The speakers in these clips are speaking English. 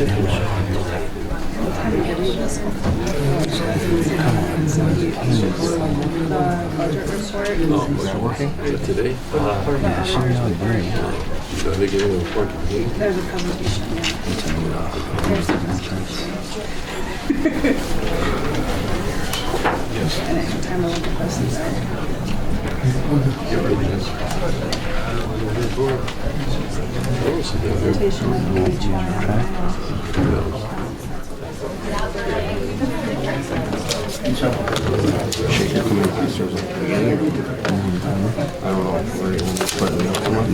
budget report. Oh, was it working? Is it today? Yeah, she knows very well. Are they giving a report to me? There's a presentation, yeah. There's a presentation. Yes. And it's time to look at this and say, presentation of each one. I don't know where you want to put it. Come on.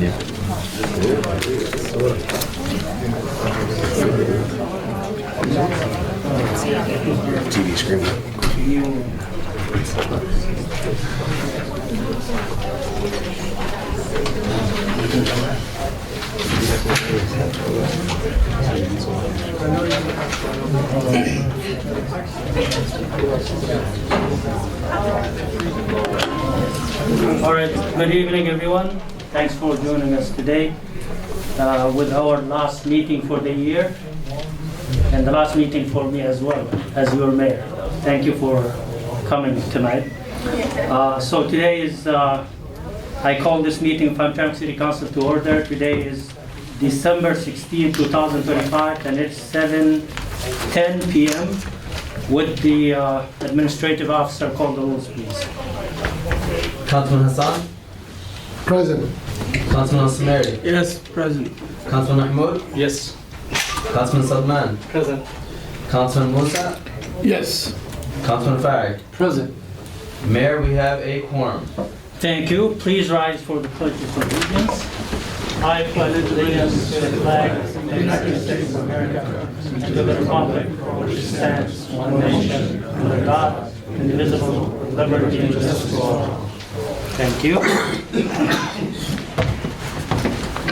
TV screen. All right, good evening, everyone. Thanks for joining us today with our last meeting for the year and the last meeting for me as well as your mayor. Thank you for coming tonight. So today is, I call this meeting of Hamtramck City Council to order. Today is December 16, 2025, and it's 7:10 p.m. Would the administrative officer call the rules, please? Councilman Hassan? Present. Councilman Samari? Yes, present. Councilman Mahmoud? Yes. Councilman Salman? Present. Councilman Musa? Yes. Councilman Farag? Present. Mayor, we have a quorum. Thank you. Please rise for the pledge of allegiance. I pledge allegiance to the flag of the United States of America and to the republic for which it stands, one nation, under God, indivisible, with liberty and justice for all. Thank you.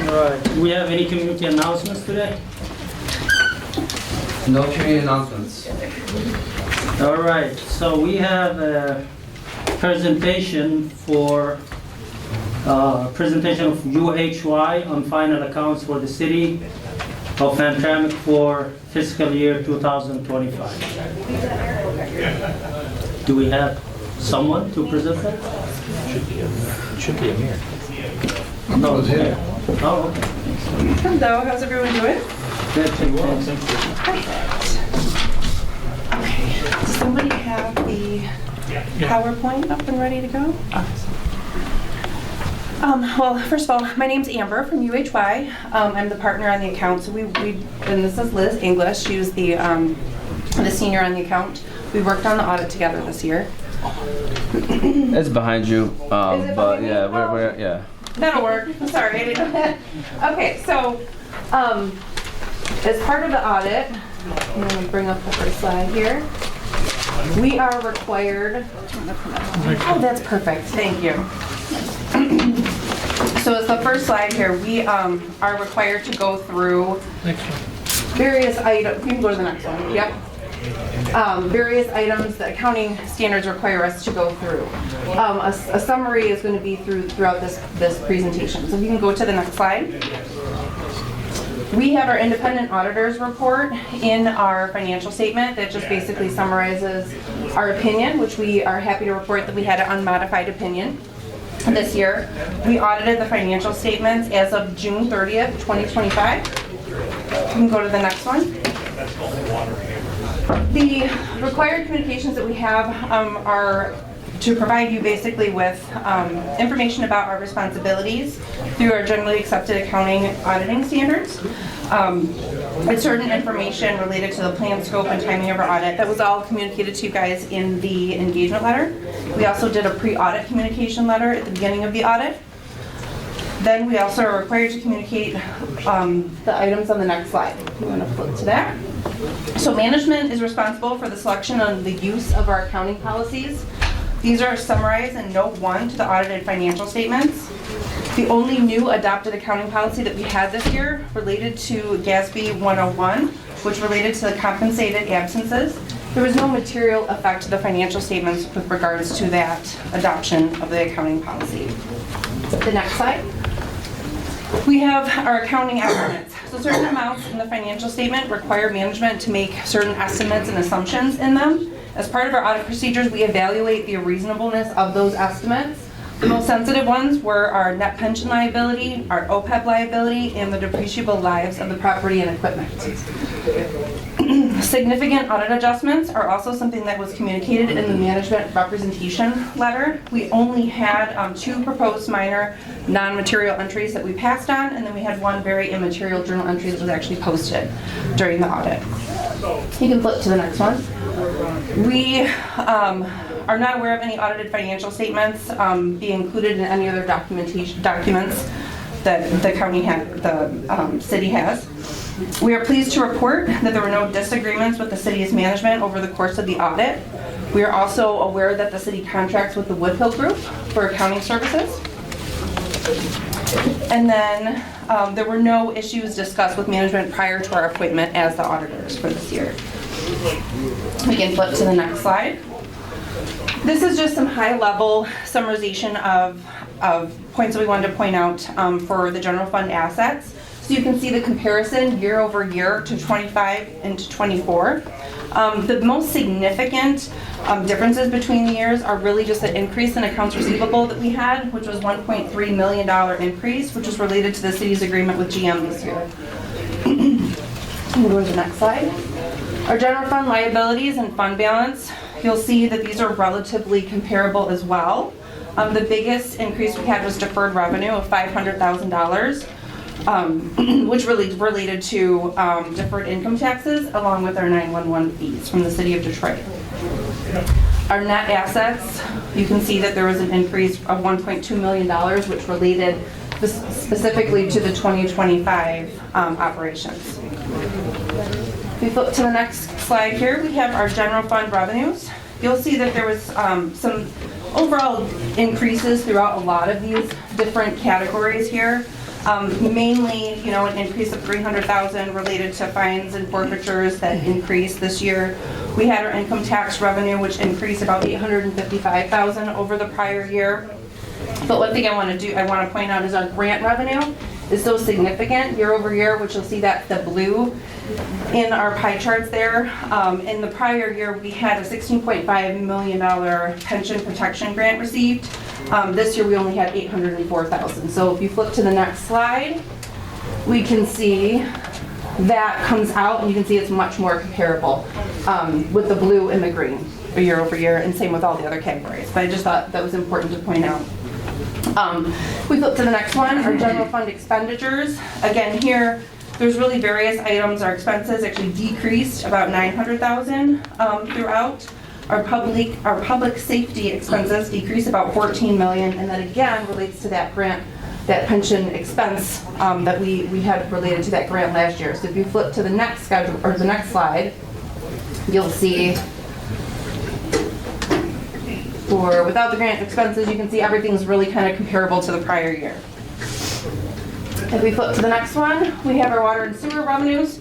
All right. Do we have any community announcements today? No community announcements. All right. So we have a presentation for presentation of UHY on final accounts for the city of Hamtramck for fiscal year 2025. Do we have someone to present that? Should be a mirror. No. Yeah. Oh, okay. Hello, how's everyone doing? Good, thank you. Okay, does somebody have the PowerPoint up and ready to go? Well, first of all, my name's Amber from UHY. I'm the partner on the account. So and this is Liz English. She was the senior on the account. We worked on the audit together this year. It's behind you, but yeah, we're yeah. That'll work. I'm sorry, I didn't know that. Okay, so as part of the audit, I'm going to bring up the first slide here. We are required. Oh, that's perfect. Thank you. So as the first slide here, we are required to go through various items. You can go to the next one. Yep. Various items that accounting standards require us to go through. A summary is going to be throughout this presentation. So if you can go to the next slide. We have our independent auditor's report in our financial statement that just basically summarizes our opinion, which we are happy to report that we had an unmodified opinion this year. We audited the financial statements as of June 30th, 2025. You can go to the next one. The required communications that we have are to provide you basically with information about our responsibilities through our generally accepted accounting auditing standards. And certain information related to the plan, scope, and timing of our audit. That was all communicated to you guys in the engagement letter. We also did a pre-audit communication letter at the beginning of the audit. Then we also are required to communicate the items on the next slide. I'm going to flip to that. So management is responsible for the selection and the use of our accounting policies. These are summarized in Note 1 to the audited financial statements. The only new adopted accounting policy that we had this year related to GASB 101, which related to the compensated absences. There was no material effect to the financial statements with regards to that adoption of the accounting policy. The next slide. We have our accounting estimates. So certain amounts in the financial statement require management to make certain estimates and assumptions in them. As part of our audit procedures, we evaluate the reasonableness of those estimates. The most sensitive ones were our net pension liability, our OPEB liability, and the depreciable lives of the property and equipment. Significant audit adjustments are also something that was communicated in the management representation letter. We only had 2 proposed minor non-material entries that we passed on, and then we had 1 very immaterial journal entry that was actually posted during the audit. You can flip to the next one. We are not aware of any audited financial statements being included in any other documents that the county the city has. We are pleased to report that there were no disagreements with the city's management over the course of the audit. We are also aware that the city contracts with the Woodhill Group for accounting services. And then there were no issues discussed with management prior to our appointment as the auditors for this year. We can flip to the next slide. This is just some high-level summarization of points that we wanted to point out for the general fund assets. So you can see the comparison year over year to 25 and to 24. The most significant differences between the years are really just the increase in accounts receivable that we had, which was $1.3 million increase, which was related to the city's agreement with GM this year. We'll go to the next slide. Our general fund liabilities and fund balance, you'll see that these are relatively comparable as well. The biggest increase we had was deferred revenue of $500,000, which really related to deferred income taxes along with our 911 fees from the city of Detroit. Our net assets, you can see that there was an increase of $1.2 million, which related specifically to the 2025 operations. If we flip to the next slide here, we have our general fund revenues. You'll see that there was some overall increases throughout a lot of these different categories here. Mainly, an increase of $300,000 related to fines and forfeitures that increased this year. We had our income tax revenue, which increased about $855,000 over the prior year. But one thing I want to point out is our grant revenue is so significant year over year, which you'll see that the blue in our pie charts there. In the prior year, we had a $16.5 million pension protection grant received. This year, we only had $804,000. So if you flip to the next slide, we can see that comes out, and you can see it's much more comparable with the blue and the green year over year, and same with all the other categories. But I just thought that was important to point out. We flip to the next one, our general fund expenditures. Again, here, there's really various items. Our expenses actually decreased about $900,000 throughout. Our public safety expenses decreased about $14 million, and that again relates to that grant, that pension expense that we had related to that grant last year. So if you flip to the next schedule or the next slide, you'll see for without the grant expenses, you can see everything's really kind of comparable to the prior year. If we flip to the next one, we have our water and sewer revenues.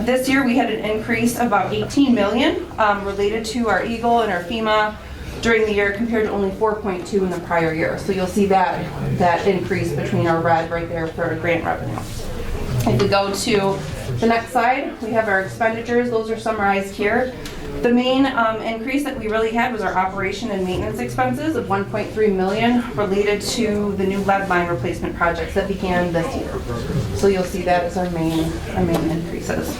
This year we had an increase of about $18 million related to our EGLE and our FEMA during the year compared to only 4.2 in the prior year. So you'll see that increase between our red right there for our grant revenue. If we go to the next slide, we have our expenditures. Those are summarized here. The main increase that we really had was our operation and maintenance expenses of $1.3 million related to the new lead line replacement projects that began this year. So you'll see that as our main increases.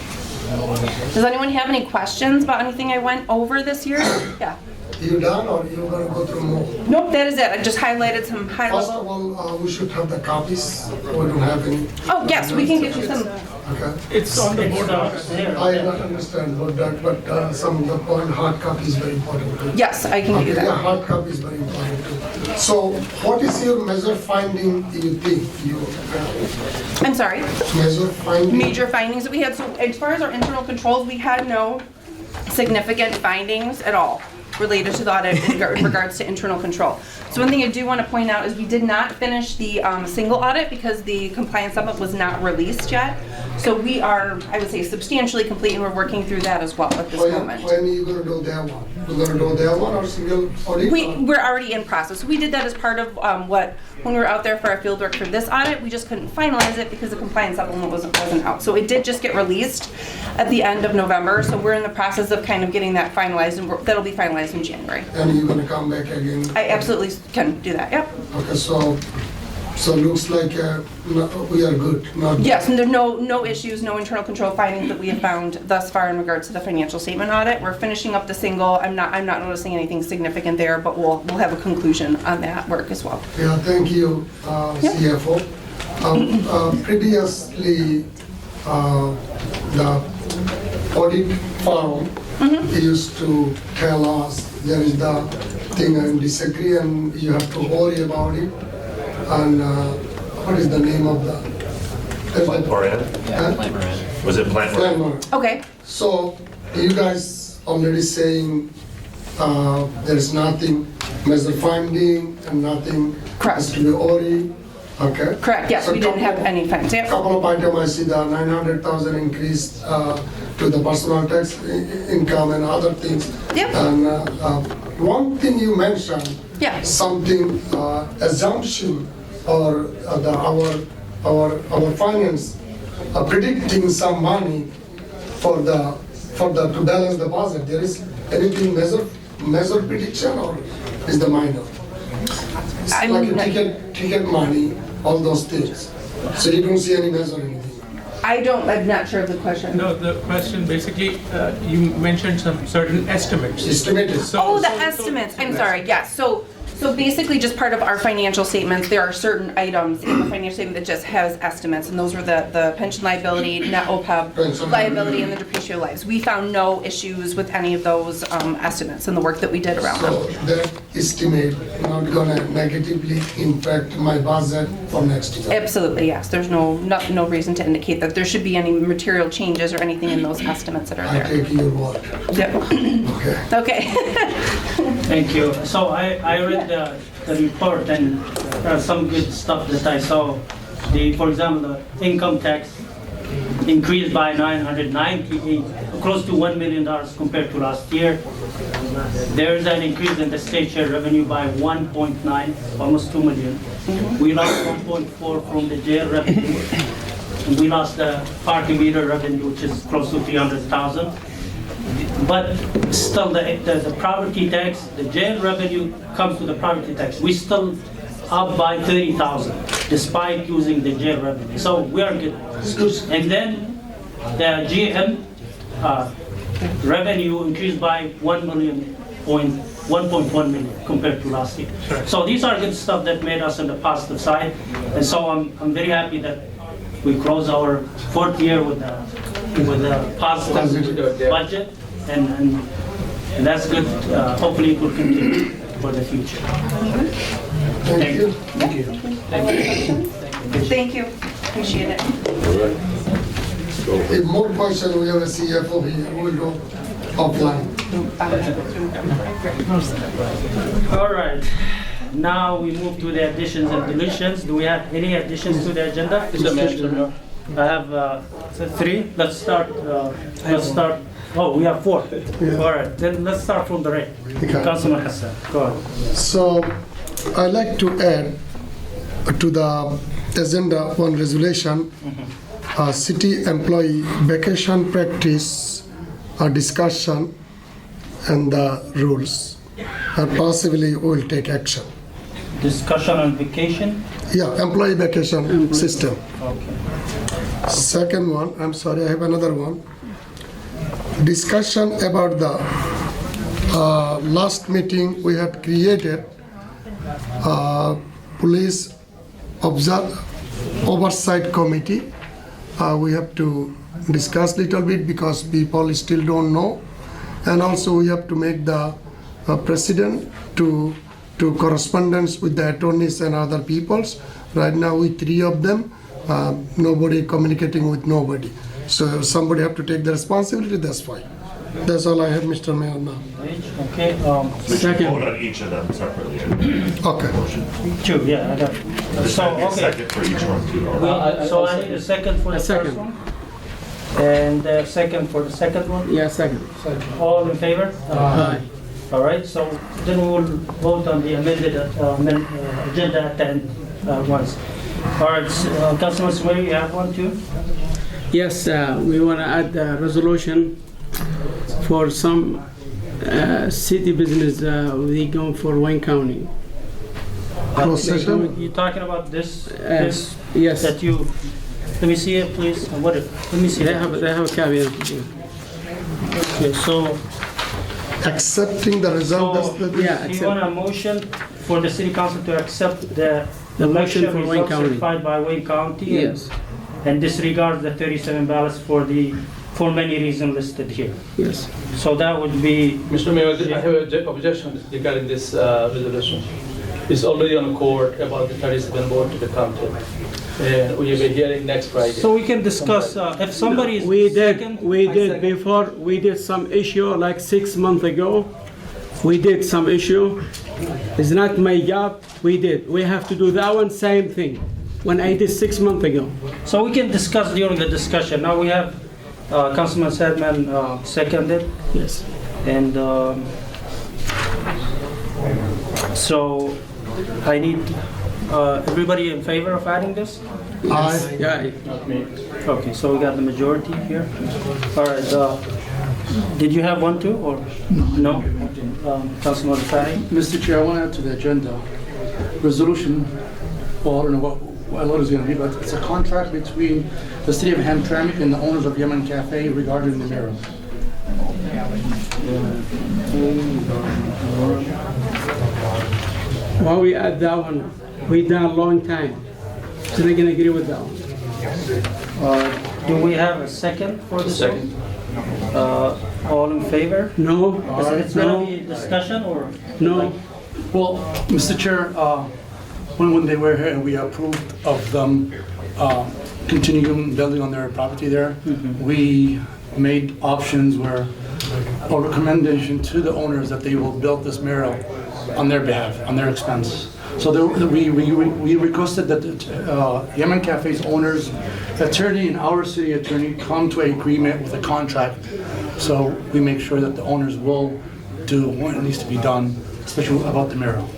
Does anyone have any questions about anything I went over this year? Yeah. You done or you gonna go through more? Nope, that is it. I just highlighted some high First level. of all, we should have the copies. We don't have any. Oh, yes, we can get you some. Okay. It's on the board. I not understand about that, but some of the point hard copy is very important too. Yes, I can Okay, do yeah, that. hard copy is very important too. So, what is your measure finding? You think you I'm sorry. measure finding? Major findings that we had. So as far as our internal controls, we had no significant findings at all. related to the audit in regards to internal control. So one thing I do want to point out is we did not finish the single audit because the compliance summit was not released yet. So we are, I would say, substantially complete, and we're working through that as well at this moment. When are you gonna do that one? You're gonna do that one or single audit? We're already in process. We did that as part of when we were out there for our field work for this audit, we just couldn't finalize it because the compliance supplement wasn't out. So it did just get released at the end of November. So we're in the process of kind of getting that finalized, and that'll be finalized in January. And you're gonna come back again? I absolutely can do that, yep. Okay, so looks like we are good, not bad. Yes, and there are no issues, no internal control findings that we have found thus far in regards to the financial statement audit. We're finishing up the single. I'm not noticing anything significant there, but we'll have a conclusion on that work as well. Yeah, thank you, CFO. Previously, the audit firm used to tell us there is the thing and disagree and you have to worry about it. And what is the name of the? Plant Moran? Was it Plant Moran? Moran. Okay. So you guys already saying there is nothing measure finding and nothing has to be audit. Okay. Correct, yes, So we didn't have couple- any findings. Yep. Couple of items, I see the 900,000 increase to the personal tax income and other things. Yep. And one thing you mentioned, Yeah. something assumption or our finance predicting some money for the to balance the budget. There is anything measure prediction or is the minor? I'm Like a not- ticket money, all those things. So you don't see any measure anything. I'm not sure of the question. No, the question basically, you mentioned some certain estimates. Estimated. Oh, the estimates, I'm sorry, yes. So basically, just part of our financial statements, there are certain items in the financial statement that just has estimates, and those were the pension liability, net OPEB Pension liability, and the depreciable lives. We found no issues with any of those estimates and the work that we did around them. So that estimate not gonna negatively impact my budget for next year. Absolutely, yes. There's no reason to indicate that there should be any material changes or anything in those estimates that are I there. take your word. Yep. Okay. Okay. Thank you. So I read the report, and some good stuff that I saw. For example, the income tax increased by 998, close to $1 million compared to last year. There is an increase in the state share revenue by 1.9, almost 2 million. We lost 1.4 from the jail revenue. And we lost the parking meter revenue, which is close to 300,000. But still, the property tax, the jail revenue comes to the property tax. We still up by 30,000, despite using the jail revenue. So we are good. And then the GM revenue increased by 1.1 million compared to last year. So these are good stuff that made us on the positive side. And so I'm very happy that we close our fourth year with a positive budget, and that's good. Hopefully it will continue for the future. Thank you. Thank you. Appreciate it. If more questions, we have a CFO here, we'll go offline. All right. Now we move to the additions and deletions. Do we have any additions to the agenda? I have 3. Let's start. Oh, we have 4. All right. Then let's start from the right. Okay. Councilman Hassan, go ahead. So I'd like to add to the agenda one resolution, city employee vacation practice discussion and the rules. And possibly we will take action. Discussion on vacation. Yeah, employee vacation system. Okay. Second one, I'm sorry, I have another one. Discussion about the last meeting we had created police oversight committee. We have to discuss little bit because people still don't know, and also we have to make the president to correspondence with the attorneys and other peoples. Right now we 3 of them, nobody communicating with nobody. So if somebody have to take the responsibility, that's fine. That's all I have, Mr. Mayor, now. Okay, We should vote on each of them separately. Okay. two, yeah, I got. There's So, gotta be a okay. second for each one too. So I need a second for the first one? And a second for the second one? Yeah, second. All in favor? Aye. All right, so then we will vote on the amended agenda at the end once. All right, Councilman Sumeri, you have one too? Yes, we want to add a resolution for some city business we go for Wayne County. Closed session? You talking about this Yes, that you, let me see it, please. What, let me see. they it. have a caveat. Okay, so, Accepting the result, that's the... Yeah, do you want a motion for the city council to accept the The motion election for Wayne results County. certified by Wayne County? Yes, And disregard the 37 ballots for many reasons listed here. yes. So that would be, Mr. Mayor, I have an objection regarding this resolution. It's already on court about the 37 vote to the council. And we will be hearing next Friday. so we can discuss, if somebody is We second. did before, we did some issue like 6 months ago. We did some issue. It's not my job, we did. We have to do that one, same thing, when I did 6 months ago. So we can discuss during the discussion. Now we have Councilman Sedman seconded, Yes. and so I need, everybody in favor of adding this? Aye. Yeah, Not me. Okay, so we got the majority here. All right, did you have one too, or? No? Councilman Fari? Mr. Chair, I want to add to the agenda, resolution, well, I don't know what it is going to be, but it's a contract between the city of Hamtramck and the owners of Yemen Cafe regarding the mural. why we add that one? We done a long time. So they can agree with that one. Do we have a second for this? Second. All in favor? No, It's gonna be discussion or? no. Well, Mr. Chair, when they were here and we approved of them continuing building on their property there, we made options where, or recommendation to the owners that they will build this mural on their behalf, on their expense. So we requested that Yemen Cafe's owners, attorney and our city attorney come to an agreement with a contract. So we make sure that the owners will do what needs to be done, especially about the mural.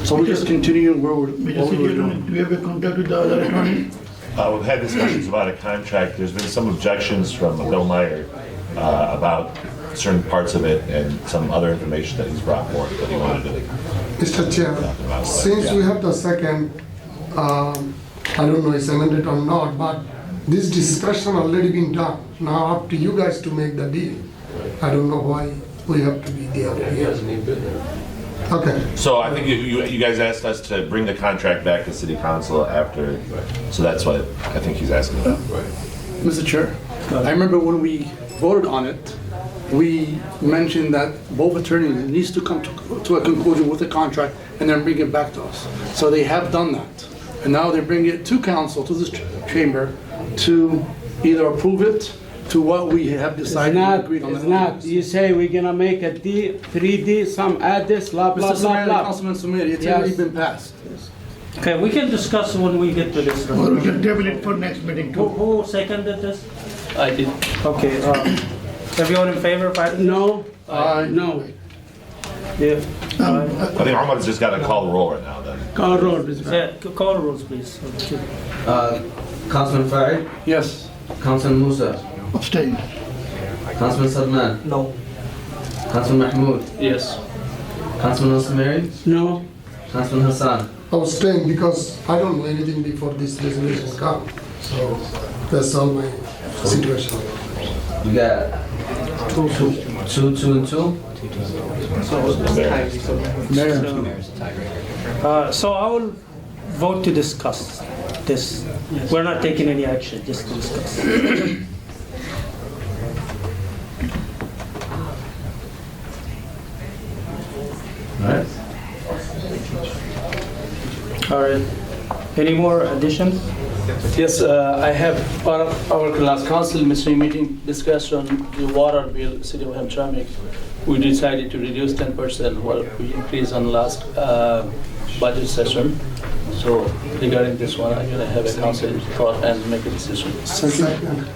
So we're just continuing where what we were doing. Do we have a contact with the other attorney? We've had discussions about a contract. There's been some objections from Bill Meyer about certain parts of it and some other information that he's brought forth that he wanted to. Mr. Chair, since we have the second, I don't know it's amended or not, but this discussion already been done. Now up to you guys to make the deal. I don't know why we have to be there. Okay. So I think you guys asked us to bring the contract back to city council after, so that's what I think he's asking about. Mr. Chair, I remember when we voted on it, we mentioned that both attorneys needs to come to a conclusion with the contract and then bring it back to us. So they have done that. And now they bring it to council, to this chamber, to either approve it to what we have decided and agreed on. It's not. You say we're gonna make a D, 3D, some add this, blah, blah, Mr. blah, Sumeri, blah. Councilman Sumeri, it's Yes. already been passed. Okay, we can discuss when we get to this. Or we can table it for next meeting Who seconded this? I did. Okay, everyone in favor of adding? No, Aye. no. Yeah. I think Ahmad's just got to call the roll right now then. Call road is right. Yeah, call the rules, please. Councilman Farid, Yes. Councilman Musa, Abstain. Councilman Salman. No. Councilman Mahmoud, Yes. Councilman Osmeri, No, Councilman Hassan. Abstain because I don't know anything before this resolution come. So that's all my situation. You got two and two. So I will vote to discuss this. We're not taking any action, just to discuss. All right. All right. Any more additions? Yes, I have part of our last council meeting discussion the water bill, City of Hamtramck. We decided to reduce 10%, what we increased on last budget session. So regarding this one, I'm gonna have a council thought and make a decision. Second.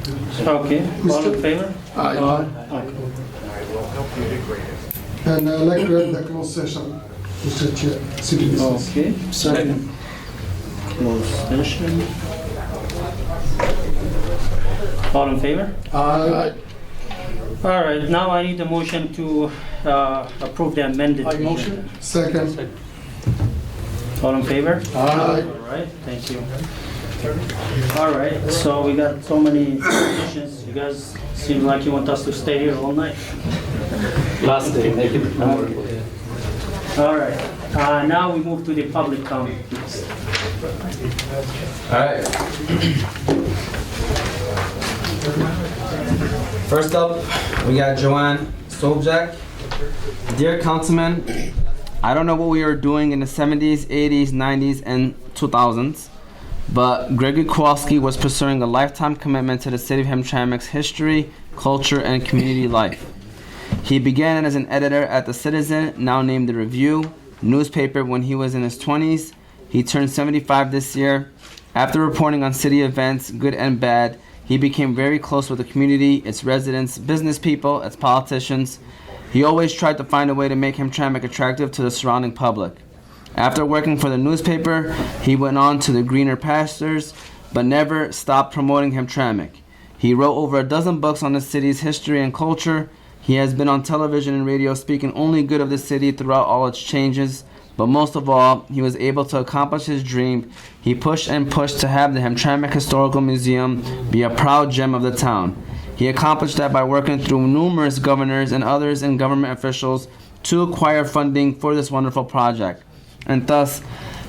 Okay, all in favor? Aye. And I'd like to add the closed session, Mr. Chair, City Business. Okay, Second. closed session. All in favor? Aye. All right, now I need a motion to approve the amended. I motion. Second. All in favor? Aye. All right, thank you. All right, so we got so many petitions. You guys seem like you want us to stay here all night. Last day, make it memorable. All right, now we move to the public comment. All right. First up, we got Joanne Sobjak. Dear Councilman, I don't know what we were doing in the 70s, 80s, 90s, and 2000s, but Gregory Kowalski was pursuing a lifetime commitment to the city of Hamtramck's history, culture, and community life. He began as an editor at The Citizen, now named The Review, newspaper when he was in his 20s. He turned 75 this year. After reporting on city events, good and bad, he became very close with the community, its residents, business people, its politicians. He always tried to find a way to make Hamtramck attractive to the surrounding public. After working for the newspaper, he went on to the greener pastures, but never stopped promoting Hamtramck. He wrote over a dozen books on the city's history and culture. He has been on television and radio speaking only good of the city throughout all its changes, but most of all, he was able to accomplish his dream. He pushed and pushed to have the Hamtramck Historical Museum be a proud gem of the town. He accomplished that by working through numerous governors and others in government officials to acquire funding for this wonderful project. And thus,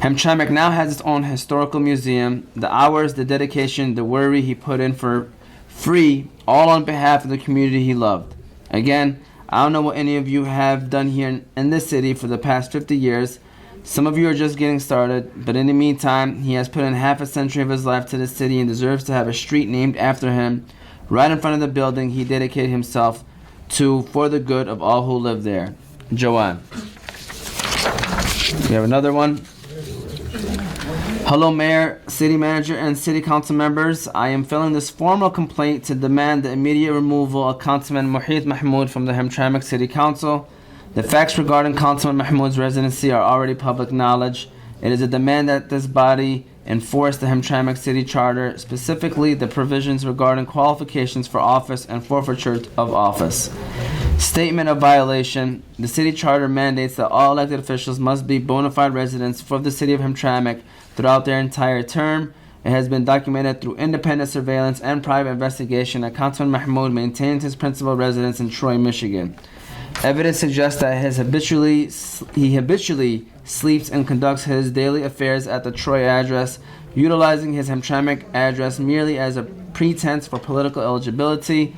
Hamtramck now has its own historical museum. The hours, the dedication, the worry he put in for free, all on behalf of the community he loved. Again, I don't know what any of you have done here in this city for the past 50 years. Some of you are just getting started, but in the meantime, he has put in half a century of his life to the city and deserves to have a street named after him right in front of the building he dedicated himself to for the good of all who live there. Joanne. We have another one. Hello, Mayor, City Manager, and City Council members. I am filing this formal complaint to demand the immediate removal of Councilman Mohit Mahmoud from the Hamtramck City Council. The facts regarding Councilman Mahmoud's residency are already public knowledge. It is a demand that this body enforce the Hamtramck City Charter, specifically the provisions regarding qualifications for office and forfeiture of office. Statement of violation. The City Charter mandates that all elected officials must be bona fide residents for the City of Hamtramck throughout their entire term. It has been documented through independent surveillance and private investigation that Councilman Mahmoud maintains his principal residence in Troy, Michigan. Evidence suggests that he habitually sleeps and conducts his daily affairs at the Troy address, utilizing his Hamtramck address merely as a pretense for political eligibility.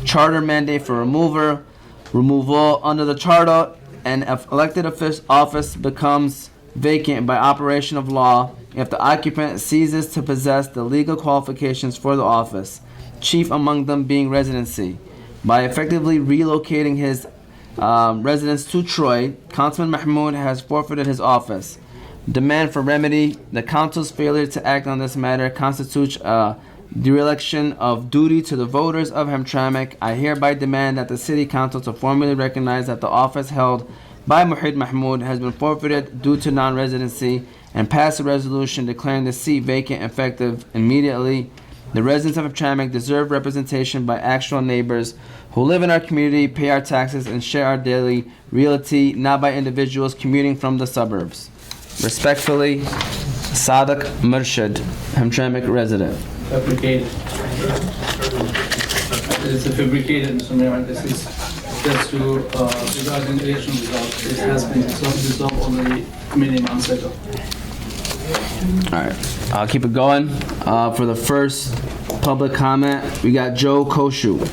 Charter mandate for removal under the charter, an elected office becomes vacant by operation of law if the occupant ceases to possess the legal qualifications for the office, chief among them being residency. By effectively relocating his residence to Troy, Councilman Mahmoud has forfeited his office. Demand for remedy. The council's failure to act on this matter constitutes a dereliction of duty to the voters of Hamtramck. I hereby demand that the City Council to formally recognize that the office held by Mohit Mahmoud has been forfeited due to non-residency and pass a resolution declaring the seat vacant effective immediately. The residents of Hamtramck deserve representation by actual neighbors who live in our community, pay our taxes, and share our daily reality, not by individuals commuting from the suburbs. Respectfully, Sadiq Murshid, Hamtramck resident. Fabricated. It's a fabricated, Mr. Mayor. This is just to regarding the election results. It has been resolved already many months ago. Alright, I'll keep it going. For the first public comment, we got Joe Koshu.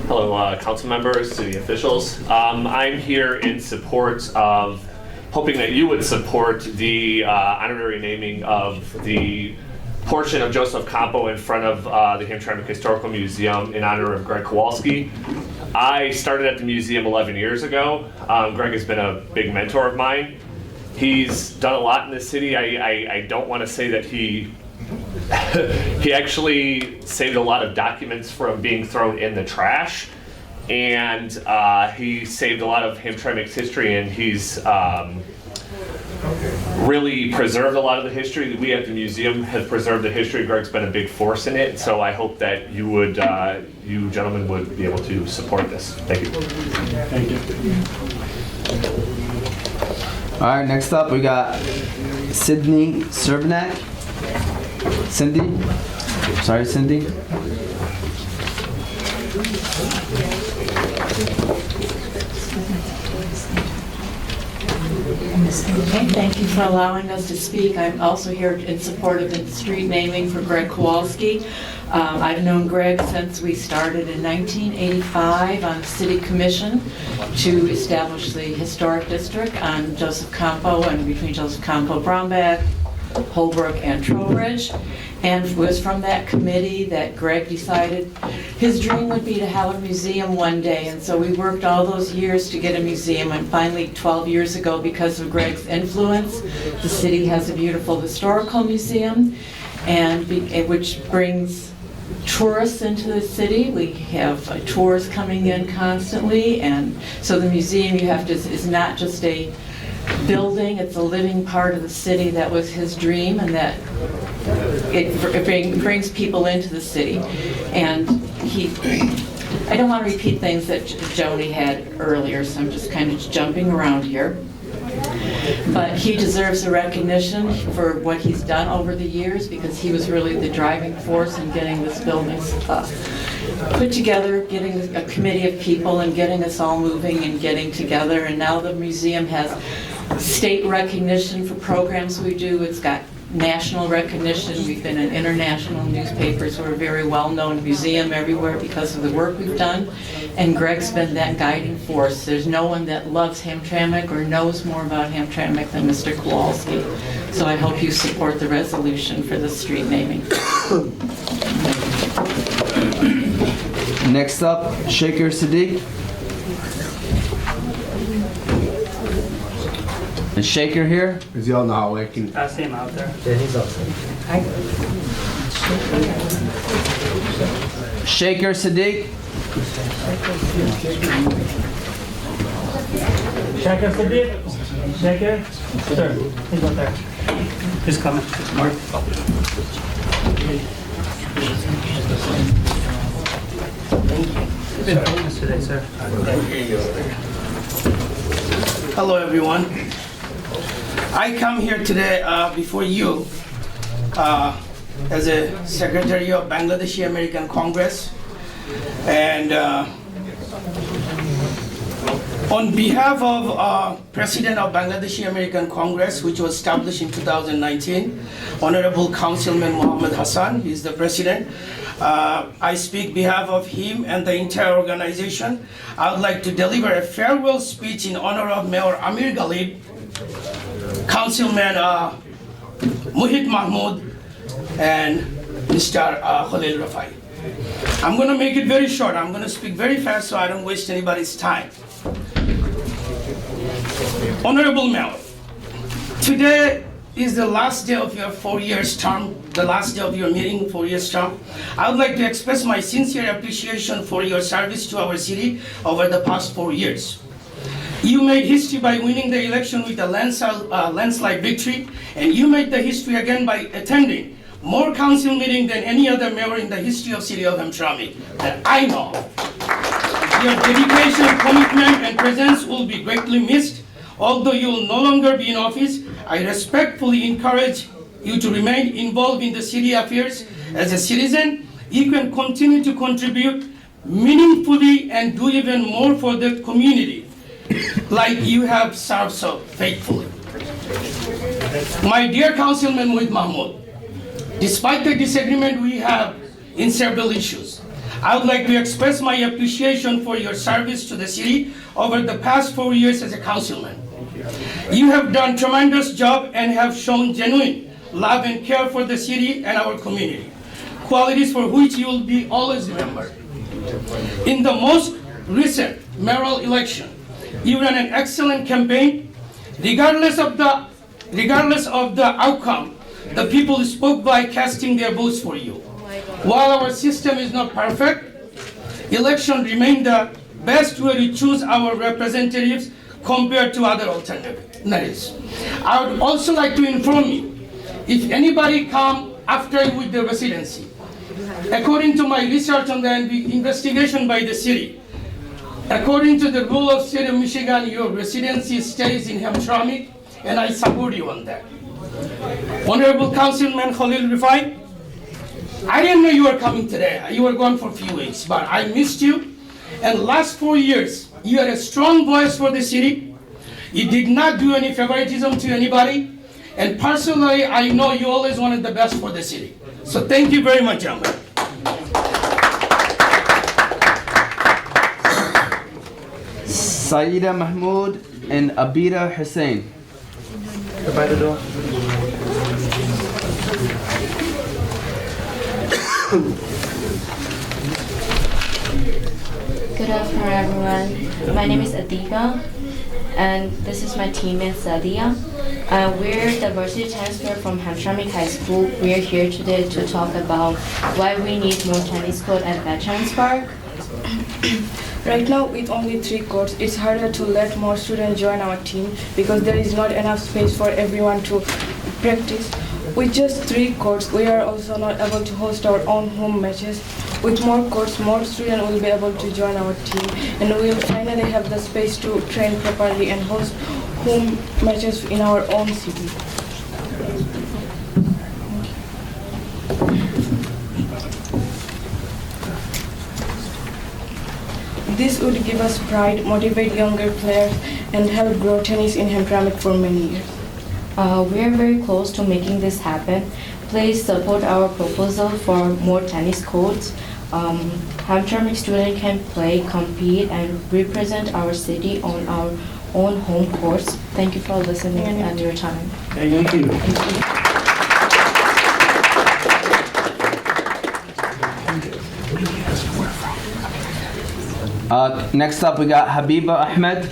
Hello, council members, city officials. I'm here in support of hoping that you would support the honorary naming of the portion of Joseph Campo in front of the Hamtramck Historical Museum in honor of Greg Kowalski. I started at the museum 11 years ago. Greg has been a big mentor of mine. He's done a lot in the city. I don't want to say that he actually saved a lot of documents from being thrown in the trash, and he saved a lot of Hamtramck's history, and he's really preserved a lot of the history. We at the museum have preserved the history. Greg's been a big force in it, so I hope that you would, you gentlemen would be able to support this. Thank you. Thank you. All right, next up we got Sydney Cervenak. Cindy? Sorry, Cindy. Okay, thank you for allowing us to speak. I'm also here in support of the street naming for Greg Kowalski. I've known Greg since we started in 1985 on the City Commission to establish the historic district on Joseph Campo and between Joseph Campo, Brownback, Holbrook, and Trowbridge. And it was from that committee that Greg decided his dream would be to have a museum one day. And so we worked all those years to get a museum. And finally, 12 years ago, because of Greg's influence, the city has a beautiful historical museum, and which brings tourists into the city. We have tours coming in constantly. And so the museum is not just a building, it's a living part of the city. That was his dream, and that it brings people into the city. And I don't want to repeat things that Joni had earlier, so I'm just kind of jumping around here. But he deserves a recognition for what he's done over the years, because he was really the driving force in getting this building put together, getting a committee of people and getting us all moving and getting together. And now the museum has state recognition for programs we do. It's got national recognition. We've been in international newspapers. We're a very well-known museum everywhere because of the work we've done. And Greg's been that guiding force. There's no one that loves Hamtramck or knows more about Hamtramck than Mr. Kowalski. So I hope you support the resolution for the street naming. Next up, Shaker Sadiq. Is Shaker here? Is he on the hallway? I see him out there. Yeah, he's outside. Shaker Sadiq. Shaker Sadiq? Shaker? Sir, he's out there. He's coming. Mark. You've been holding us today, sir. Hello, everyone. I come here today before you as a secretary of Bangladeshi American Congress, and on behalf of President of Bangladeshi American Congress, which was established in 2019, Honorable Councilman Mohammed Hassan, he is the president. I speak behalf of him and the entire organization. I would like to deliver a farewell speech in honor of Mayor Amir Ghalib, Councilman Muhit Mahmood, and Mr. Khalil Rafai. I'm going to make it very short. I'm going to speak very fast so I don't waste anybody's time. Honorable Mayor, today is the last day of your 4 years term, the last day of your meeting, 4 years term. I would like to express my sincere appreciation for your service to our city over the past 4 years. You made history by winning the election with a landslide victory, and you made the history again by attending more council meetings than any other mayor in the history of city of Hamtramck that I know of. Your dedication, commitment, and presence will be greatly missed. Although you will no longer be in office, I respectfully encourage you to remain involved in the city affairs. As a citizen, you can continue to contribute meaningfully and do even more for the community, like you have served so faithfully. My dear Councilman Muhit Mahmood, despite the disagreement we have in several issues, I would like to express my appreciation for your service to the city over the past 4 years as a councilman. You have done tremendous job and have shown genuine love and care for the city and our community, qualities for which you will be always remembered. In the most recent mayoral election, you ran an excellent campaign. Regardless of the outcome, the people spoke by casting their votes for you. While our system is not perfect, election remained the best way to choose our representatives compared to other alternatives. I would also like to inform you, if anybody come after you with the residency, according to my research on the investigation by the city, according to the rule of state of Michigan, your residency stays in Hamtramck, and I support you on that. Honorable Councilman Khalil Rifai, I didn't know you were coming today. You were gone for a few weeks, but I missed you. And last 4 years, you had a strong voice for the city. You did not do any favoritism to anybody. And personally, I know you always wanted the best for the city. So thank you very much, gentlemen. Saida Mahmood and Abida Hussein. By the door. Good afternoon, everyone. My name is Adiba, and this is my teammate Sadia. We're diversity transfer from Hamtramck High School. We are here today to talk about why we need more tennis court at Veterans Park. Right now, with only 3 courts, it's harder to let more students join our team because there is not enough space for everyone to practice. With just 3 courts, we are also not able to host our own home matches. With more courts, more students will be able to join our team, and we will finally have the space to train properly and host home matches in our own city. This would give us pride, motivate younger players, and help grow tennis in Hamtramck for many years. We are very close to making this happen. Please support our proposal for more tennis courts. Hamtramck students can play, compete, and represent our city on our own home courts. Thank you for listening and your time. Thank you. Next up, we got Habiba Ahmed.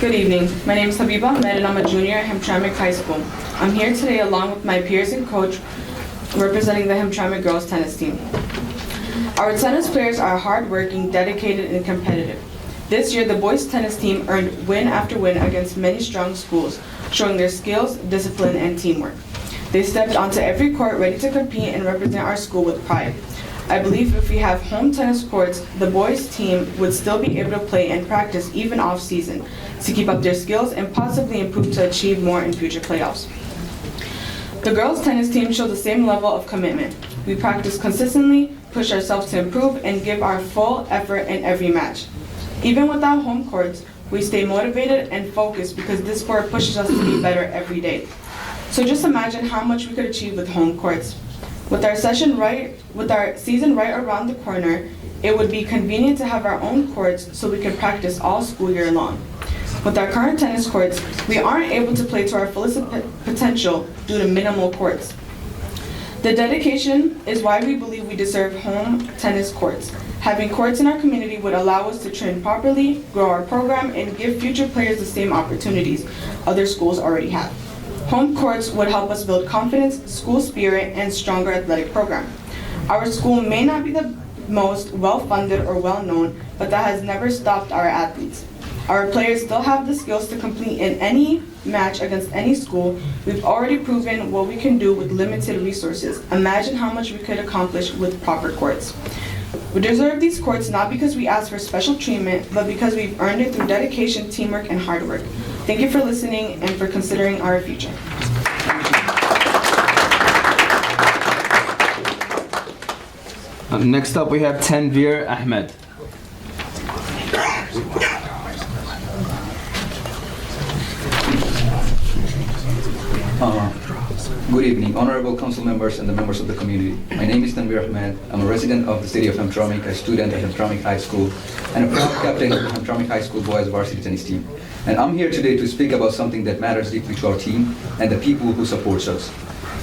Good evening. My name is Habiba Ahmed and I'm a junior at Hamtramck High School. I'm here today along with my peers and coach representing the Hamtramck girls tennis team. Our tennis players are hardworking, dedicated, and competitive. This year, the boys tennis team earned win after win against many strong schools, showing their skills, discipline, and teamwork. They stepped onto every court ready to compete and represent our school with pride. I believe if we have home tennis courts, the boys team would still be able to play and practice even off season to keep up their skills and possibly improve to achieve more in future playoffs. The girls tennis team showed the same level of commitment. We practice consistently, push ourselves to improve, and give our full effort in every match. Even without home courts, we stay motivated and focused because this sport pushes us to be better every day. So just imagine how much we could achieve with home courts. With our season right around the corner, it would be convenient to have our own courts so we can practice all school year long. With our current tennis courts, we aren't able to play to our fullest potential due to minimal courts. The dedication is why we believe we deserve home tennis courts. Having courts in our community would allow us to train properly, grow our program, and give future players the same opportunities other schools already have. Home courts would help us build confidence, school spirit, and stronger athletic program. Our school may not be the most well-funded or well-known, but that has never stopped our athletes. Our players still have the skills to compete in any match against any school. We've already proven what we can do with limited resources. Imagine how much we could accomplish with proper courts. We deserve these courts not because we ask for special treatment, but because we've earned it through dedication, teamwork, and hard work. Thank you for listening and for considering our future. Next up, we have Tanvir Ahmed. Good evening, honorable council members and the members of the community. My name is Tanvir Ahmed. I'm a resident of the city of Hamtramck, a student at Hamtramck High School, and a proud captain of the Hamtramck High School boys varsity tennis team. And I'm here today to speak about something that matters deeply to our team and the people who support us.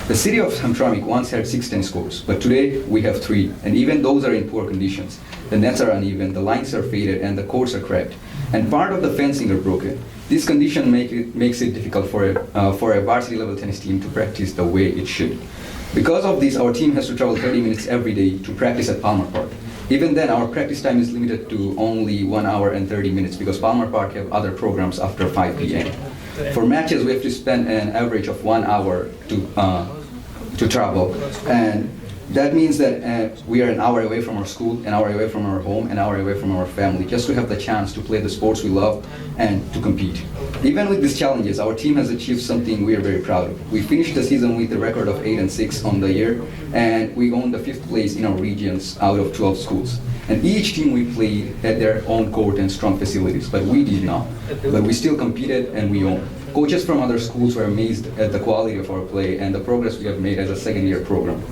The city of Hamtramck once had 6 tennis courts, but today we have 3, and even those are in poor conditions. The nets are uneven, the lines are faded, and the courts are cracked, and part of the fencing are broken. This condition makes it difficult for a varsity level tennis team to practice the way it should. Because of this, our team has to travel 30 minutes every day to practice at Palmer Park. Even then, our practice time is limited to only 1 hour and 30 minutes because Palmer Park have other programs after 5 p.m. For matches, we have to spend an average of 1 hour to travel, and that means that we are an hour away from our school, an hour away from our home, an hour away from our family, just to have the chance to play the sports we love and to compete. Even with these challenges, our team has achieved something we are very proud of. We finished the season with a record of 8-6 on the year, and we owned the 5th place in our regions out of 12 schools. And each team we played had their own court and strong facilities, but we did not. But we still competed and we won. Coaches from other schools were amazed at the quality of our play and the progress we have made as a second-year program.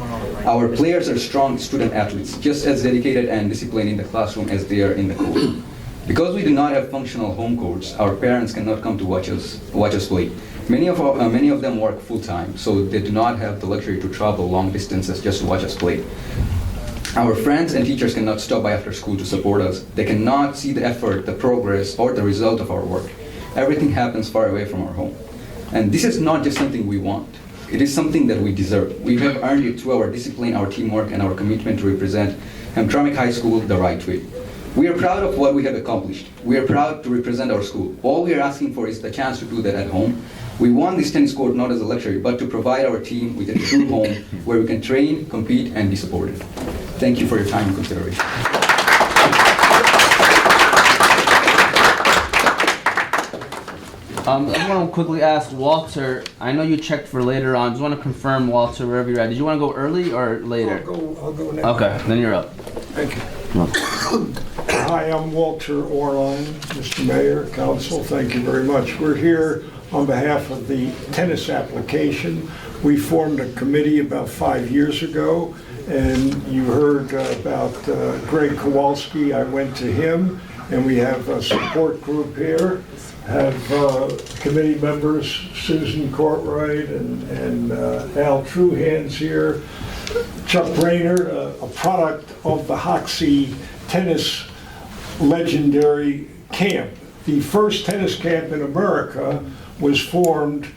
Our players are strong student athletes, just as dedicated and disciplined in the classroom as they are in the court. Because we do not have functional home courts, our parents cannot come to watch us play. Many of them work full-time, so they do not have the luxury to travel long distances just to watch us play. Our friends and teachers cannot stop by after school to support us. They cannot see the effort, the progress, or the result of our work. Everything happens far away from our home. And this is not just something we want. It is something that we deserve. We have earned it through our discipline, our teamwork, and our commitment to represent Hamtramck High School the right way. We are proud of what we have accomplished. We are proud to represent our school. All we are asking for is the chance to do that at home. We want this tennis court not as a luxury, but to provide our team with a true home where we can train, compete, and be supported. Thank you for your time and consideration. I just want to quickly ask Walter, I know you checked for later on, just want to confirm, Walter, wherever you're at. Did you want to go early or later? I'll go next. Okay, then you're up. Thank you. Hi, I'm Walter Orline, Mr. Mayor, Council, thank you very much. We're here on behalf of the tennis application. We formed a committee about 5 years ago, and you heard about Greg Kowalski. I went to him, and we have a support group here. Have committee members Susan Courtright and Al Truhands here. Chuck Brainerd, a product of the Hoxie tennis legendary camp. The first tennis camp in America was formed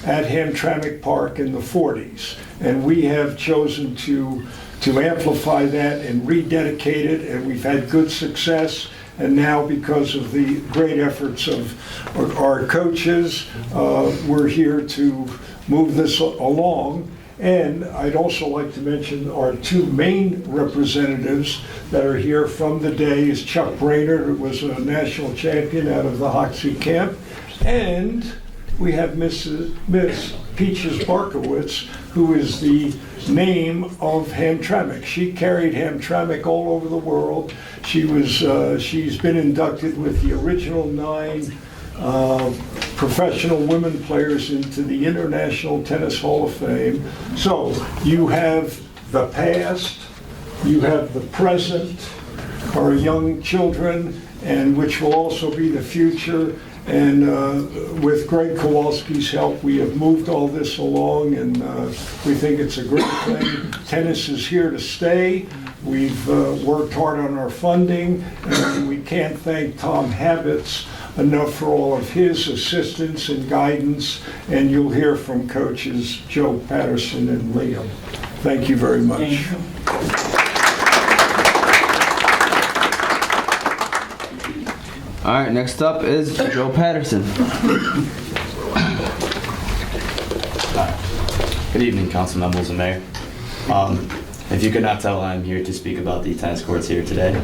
at Hamtramck Park in the 40s, and we have chosen to amplify that and rededicate it, and we've had good success. And now, because of the great efforts of our coaches, we're here to move this along. And I'd also like to mention our 2 main representatives that are here from the day is Chuck Brainerd, who was a national champion out of the Hoxie camp, and we have Miss Peaches Barkowitz, who is the name of Hamtramck. She carried Hamtramck all over the world. She's been inducted with the original 9 professional women players into the International Tennis Hall of Fame. So you have the past, you have the present, our young children, and which will also be the future. And with Greg Kowalski's help, we have moved all this along, and we think it's a great thing. Tennis is here to stay. We've worked hard on our funding, and we can't thank Tom Habits enough for all of his assistance and guidance, and you'll hear from coaches Joe Patterson and Liam. Thank you very much. All right, next up is Joe Patterson. Good evening, council members and mayor. If you could not tell, I'm here to speak about the tennis courts here today.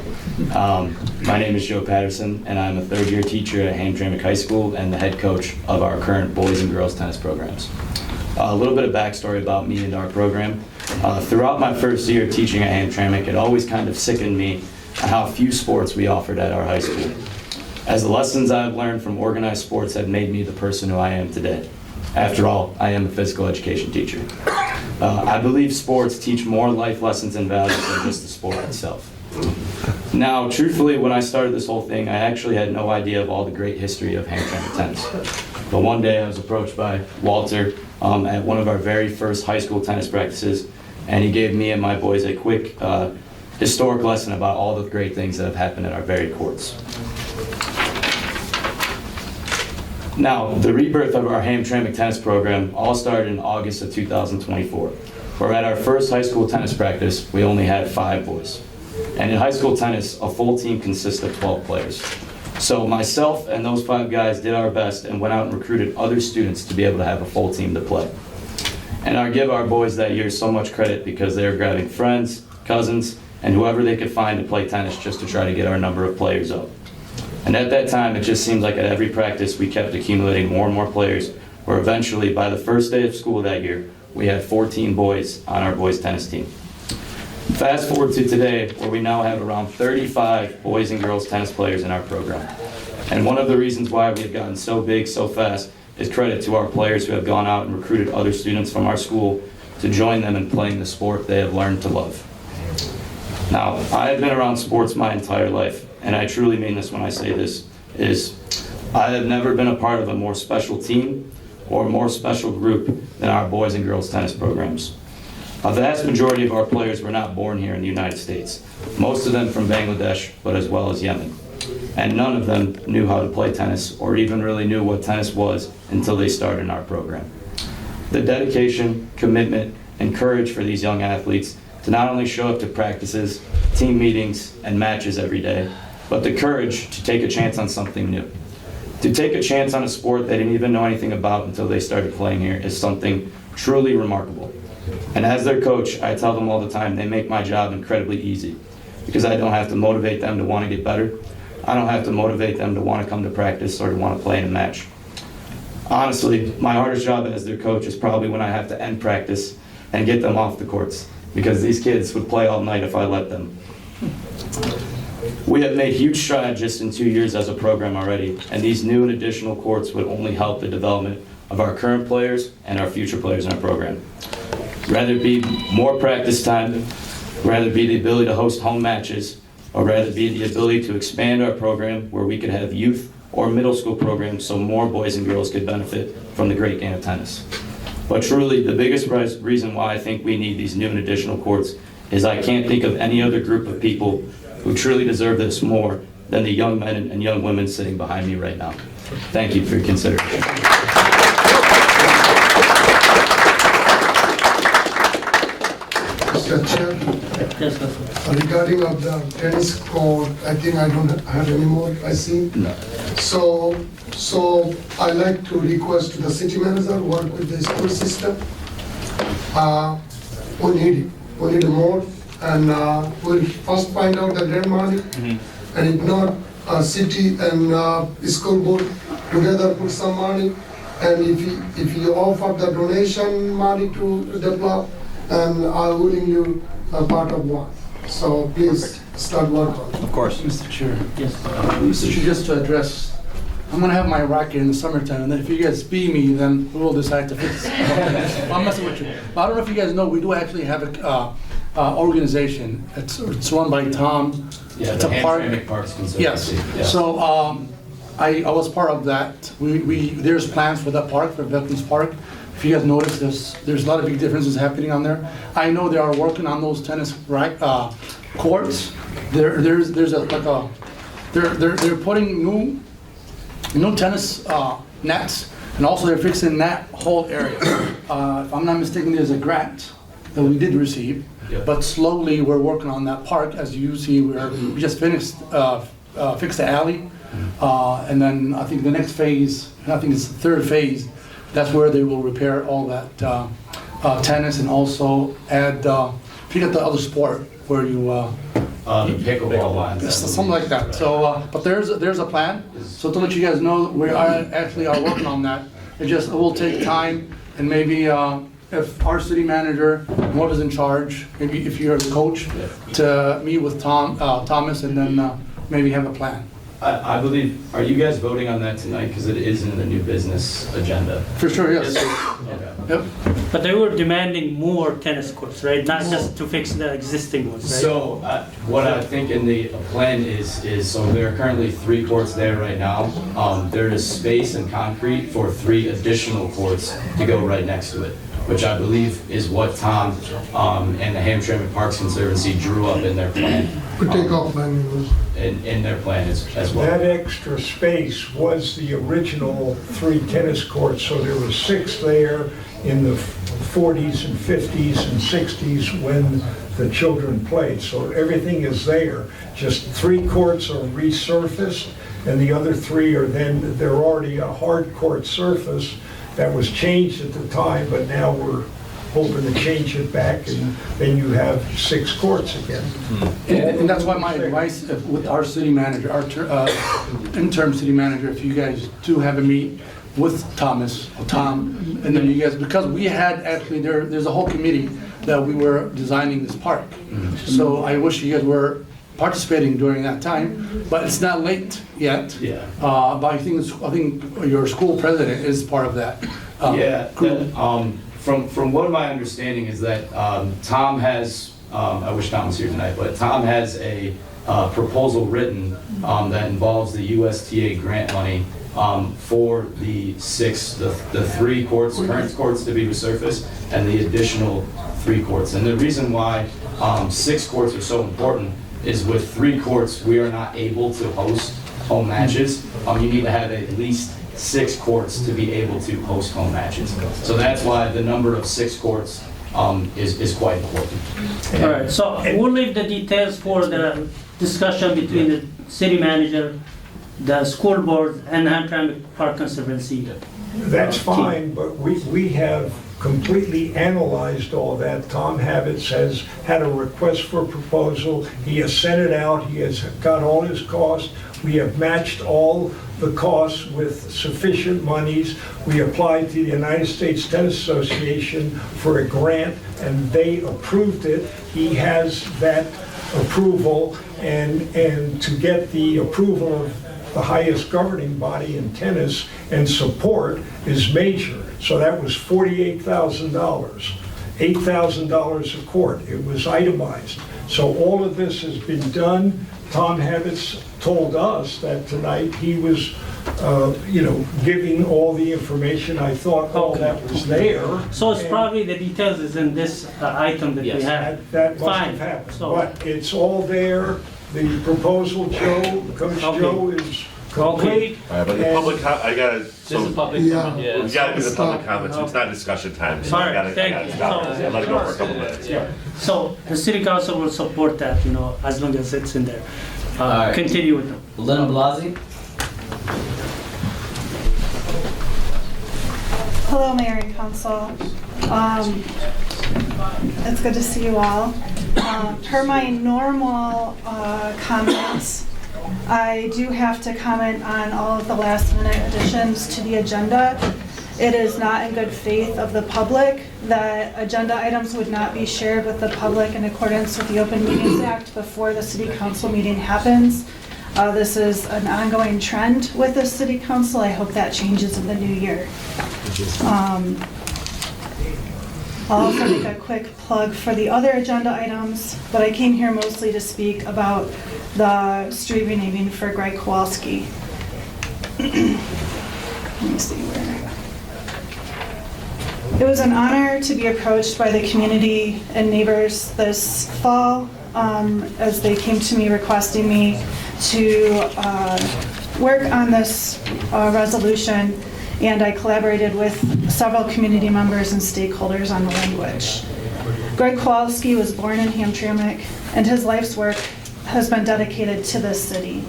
My name is Joe Patterson, and I'm a 3rd-year teacher at Hamtramck High School and the head coach of our current boys and girls tennis programs. A little bit of backstory about me and our program. Throughout my first year teaching at Hamtramck, it always kind of sickened me at how few sports we offered at our high school, as the lessons I've learned from organized sports have made me the person who I am today. After all, I am a physical education teacher. I believe sports teach more life lessons and values than just the sport itself. Now, truthfully, when I started this whole thing, I actually had no idea of all the great history of Hamtramck tennis. But one day I was approached by Walter at one of our very first high school tennis practices, and he gave me and my boys a quick historic lesson about all the great things that have happened at our very courts. Now, the rebirth of our Hamtramck tennis program all started in August of 2024, where at our first high school tennis practice, we only had 5 boys. And in high school tennis, a full team consists of 12 players. So myself and those 5 guys did our best and went out and recruited other students to be able to have a full team to play. And I give our boys that year so much credit because they were grabbing friends, cousins, and whoever they could find to play tennis just to try to get our number of players up. And at that time, it just seems like at every practice, we kept accumulating more and more players, where eventually, by the first day of school that year, we had 14 boys on our boys' tennis team. Fast forward to today, where we now have around 35 boys and girls tennis players in our program. And one of the reasons why we have gotten so big so fast is credit to our players who have gone out and recruited other students from our school to join them in playing the sport they have learned to love. Now, I have been around sports my entire life, and I truly mean this when I say this, I have never been a part of a more special team or a more special group than our boys and girls tennis programs. A vast majority of our players were not born here in the United States, most of them from Bangladesh, but as well as Yemen. And none of them knew how to play tennis or even really knew what tennis was until they started in our program. The dedication, commitment, and courage for these young athletes to not only show up to practices, team meetings, and matches every day, but the courage to take a chance on something new. To take a chance on a sport they didn't even know anything about until they started playing here is something truly remarkable. And as their coach, I tell them all the time, they make my job incredibly easy because I don't have to motivate them to want to get better. I don't have to motivate them to want to come to practice or to want to play in a match. Honestly, my hardest job as their coach is probably when I have to end practice and get them off the courts, because these kids would play all night if I let them. We have made huge strides just in 2 years as a program already, and these new and additional courts would only help the development of our current players and our future players in our program. Rather it be more practice time, rather it be the ability to host home matches, or rather it be the ability to expand our program where we could have youth or middle school programs so more boys and girls could benefit from the great game of tennis. But truly, the biggest reason why I think we need these new and additional courts is I can't think of any other group of people who truly deserve this more than the young men and young women sitting behind me right now. Thank you for your consideration. Mr. Chair, regarding of the tennis court, I think I don't have any more, I see. No. So I like to request to the city manager work with the school system. We need more, and we'll first find out the grant money, and if not, city and school board together put some money, and if you offer the donation money to develop, and I will willingly part of one. So please start work on it. Of course. Mr. Chair. Yes. Mr. Chair, just to address, I'm gonna have my racket in the summertime, and then if you guys beat me, then we'll decide to fix it. I'm messing with you. But I don't know if you guys know, we do actually have a organization. It's run by Tom. Yeah, it's the a park. Hamtramck Parks Conservancy. Yes. Yeah. So I was part of that. There's plans for that park, for Veterans Park. If you guys notice, there's a lot of big differences happening on there. I know they are working on those tennis courts. They're putting new tennis nets, and also they're fixing that whole area. If I'm not mistaken, there's a grant that we did receive, but slowly we're working on that park. As you see, we just finished fixed the alley, and then I think the next phase, I think it's the third phase. That's where they will repair all that tennis and also add, forget the other sport where you the pickleball lines. Something like that. So, but there's a plan. So to let you guys know, we are working on that. It will take time, and maybe if our city manager and whoever's in charge, maybe if you're the coach, to meet with Thomas and then maybe have a plan. I believe, are you guys voting on that tonight? Because it is in the new business agenda. For sure, yes. Okay. Yep. But they were demanding more tennis courts, right? Not just to fix the existing ones, right? So what I think in the plan is so there are currently 3 courts there right now. There is space and concrete for 3 additional courts to go right next to it, which I believe is what Tom and the Hamtramck Parks Conservancy drew up in their plan. In their plan as well. That extra space was the original 3 tennis courts, so there were 6 there in the 40s and 50s and 60s when the children played. So everything is there. Just 3 courts are resurfaced, and the other 3 are they're already a hard court surface that was changed at the time, but now we're hoping to change it back, and then you have 6 courts again. And that's why my advice with our city manager, our interim city manager, if you guys do have a meet with Tom, and then you guys, because we had actually, there's a whole committee that we were designing this park. So I wish you guys were participating during that time, but it's not late yet. Yeah. But I think your school president is part of that. From what my understanding is that Tom has, I wish Tom was here tonight, but Tom has a proposal written that involves the USTA grant money for the 3 courts, current courts to be resurfaced, and the additional 3 courts. And the reason why 6 courts are so important is with 3 courts, we are not able to host home matches. You need to have at least 6 courts to be able to host home matches. So that's why the number of 6 courts is quite important. All right, so we'll leave the details for the discussion between the city manager, the school board, and Hamtramck Park Conservancy. That's fine, but we have completely analyzed all that. Tom Habits has had a request for proposal. He has sent it out. He has got all his costs. We have matched all the costs with sufficient monies. We applied to the United States Tennis Association for a grant, and they approved it. He has that approval, and to get the approval of the highest governing body in tennis and support is major. So that was $48,000, $8,000 a court. It was itemized. So all of this has been done. Tom Habits told us that tonight he was, giving all the information. I thought all that was there. So it's probably the details is in this item that we have. That must have happened. But it's all there. The proposal, Coach Joe, is complete. All right, but the public, I gotta. This is public comment. We gotta do the public comments. It's not discussion time. So All I right, gotta stop. Let it go for a couple minutes. Yeah. So the city council will support that, as long as it's in there. right. Continue with them. Lena Blasi. Hello, Mayor and Council. It's good to see you all. Per my normal comments, I do have to comment on all of the last-minute additions to the agenda. It is not in good faith of the public that agenda items would not be shared with the public in accordance with the Open Meetings Act before the City Council meeting happens. This is an ongoing trend with the City Council. I hope that changes in the new year. I'll also make a quick plug for the other agenda items, but I came here mostly to speak about the street renaming for Greg Kowalski. Let me see where. It was an honor to be approached by the community and neighbors this fall as they came to me requesting me to work on this resolution, and I collaborated with several community members and stakeholders on the language. Greg Kowalski was born in Hamtramck, and his life's work has been dedicated to this city.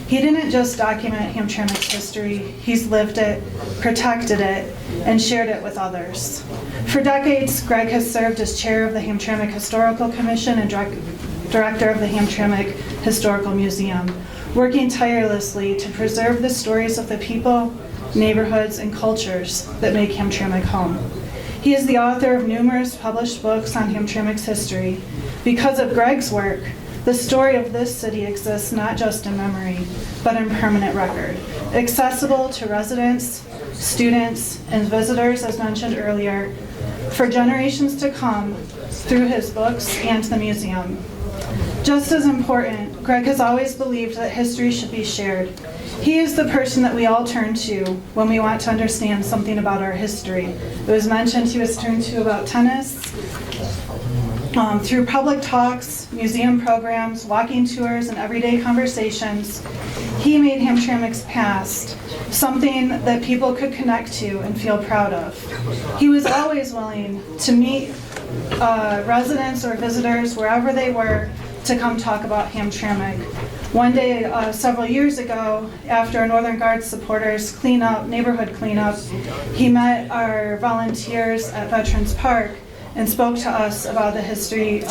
He didn't just document Hamtramck's history, he's lived it, protected it, and shared it with others. For decades, Greg has served as chair of the Hamtramck Historical Commission and director of the Hamtramck Historical Museum, working tirelessly to preserve the stories of the people, neighborhoods, and cultures that make Hamtramck home. He He is the author of numerous published books on Hamtramck's history. Because of Greg's work, the story of this city exists not just in memory, but in permanent record, accessible to residents, students, and visitors, as mentioned earlier, for generations to come through his books and the museum. Just as important, Greg has always believed that history should be shared. He is the person that we all turn to when we want to understand something about our history. It was mentioned he was turned to about tennis. Through public talks, museum programs, walking tours, and everyday conversations, he made Hamtramck's past something that people could connect to and feel proud of. He was always willing to meet residents or visitors wherever they were to come talk about Hamtramck. One day, several years ago, after a Northern Guard supporters neighborhood cleanup, he met our volunteers at Veterans Park and spoke to us about the history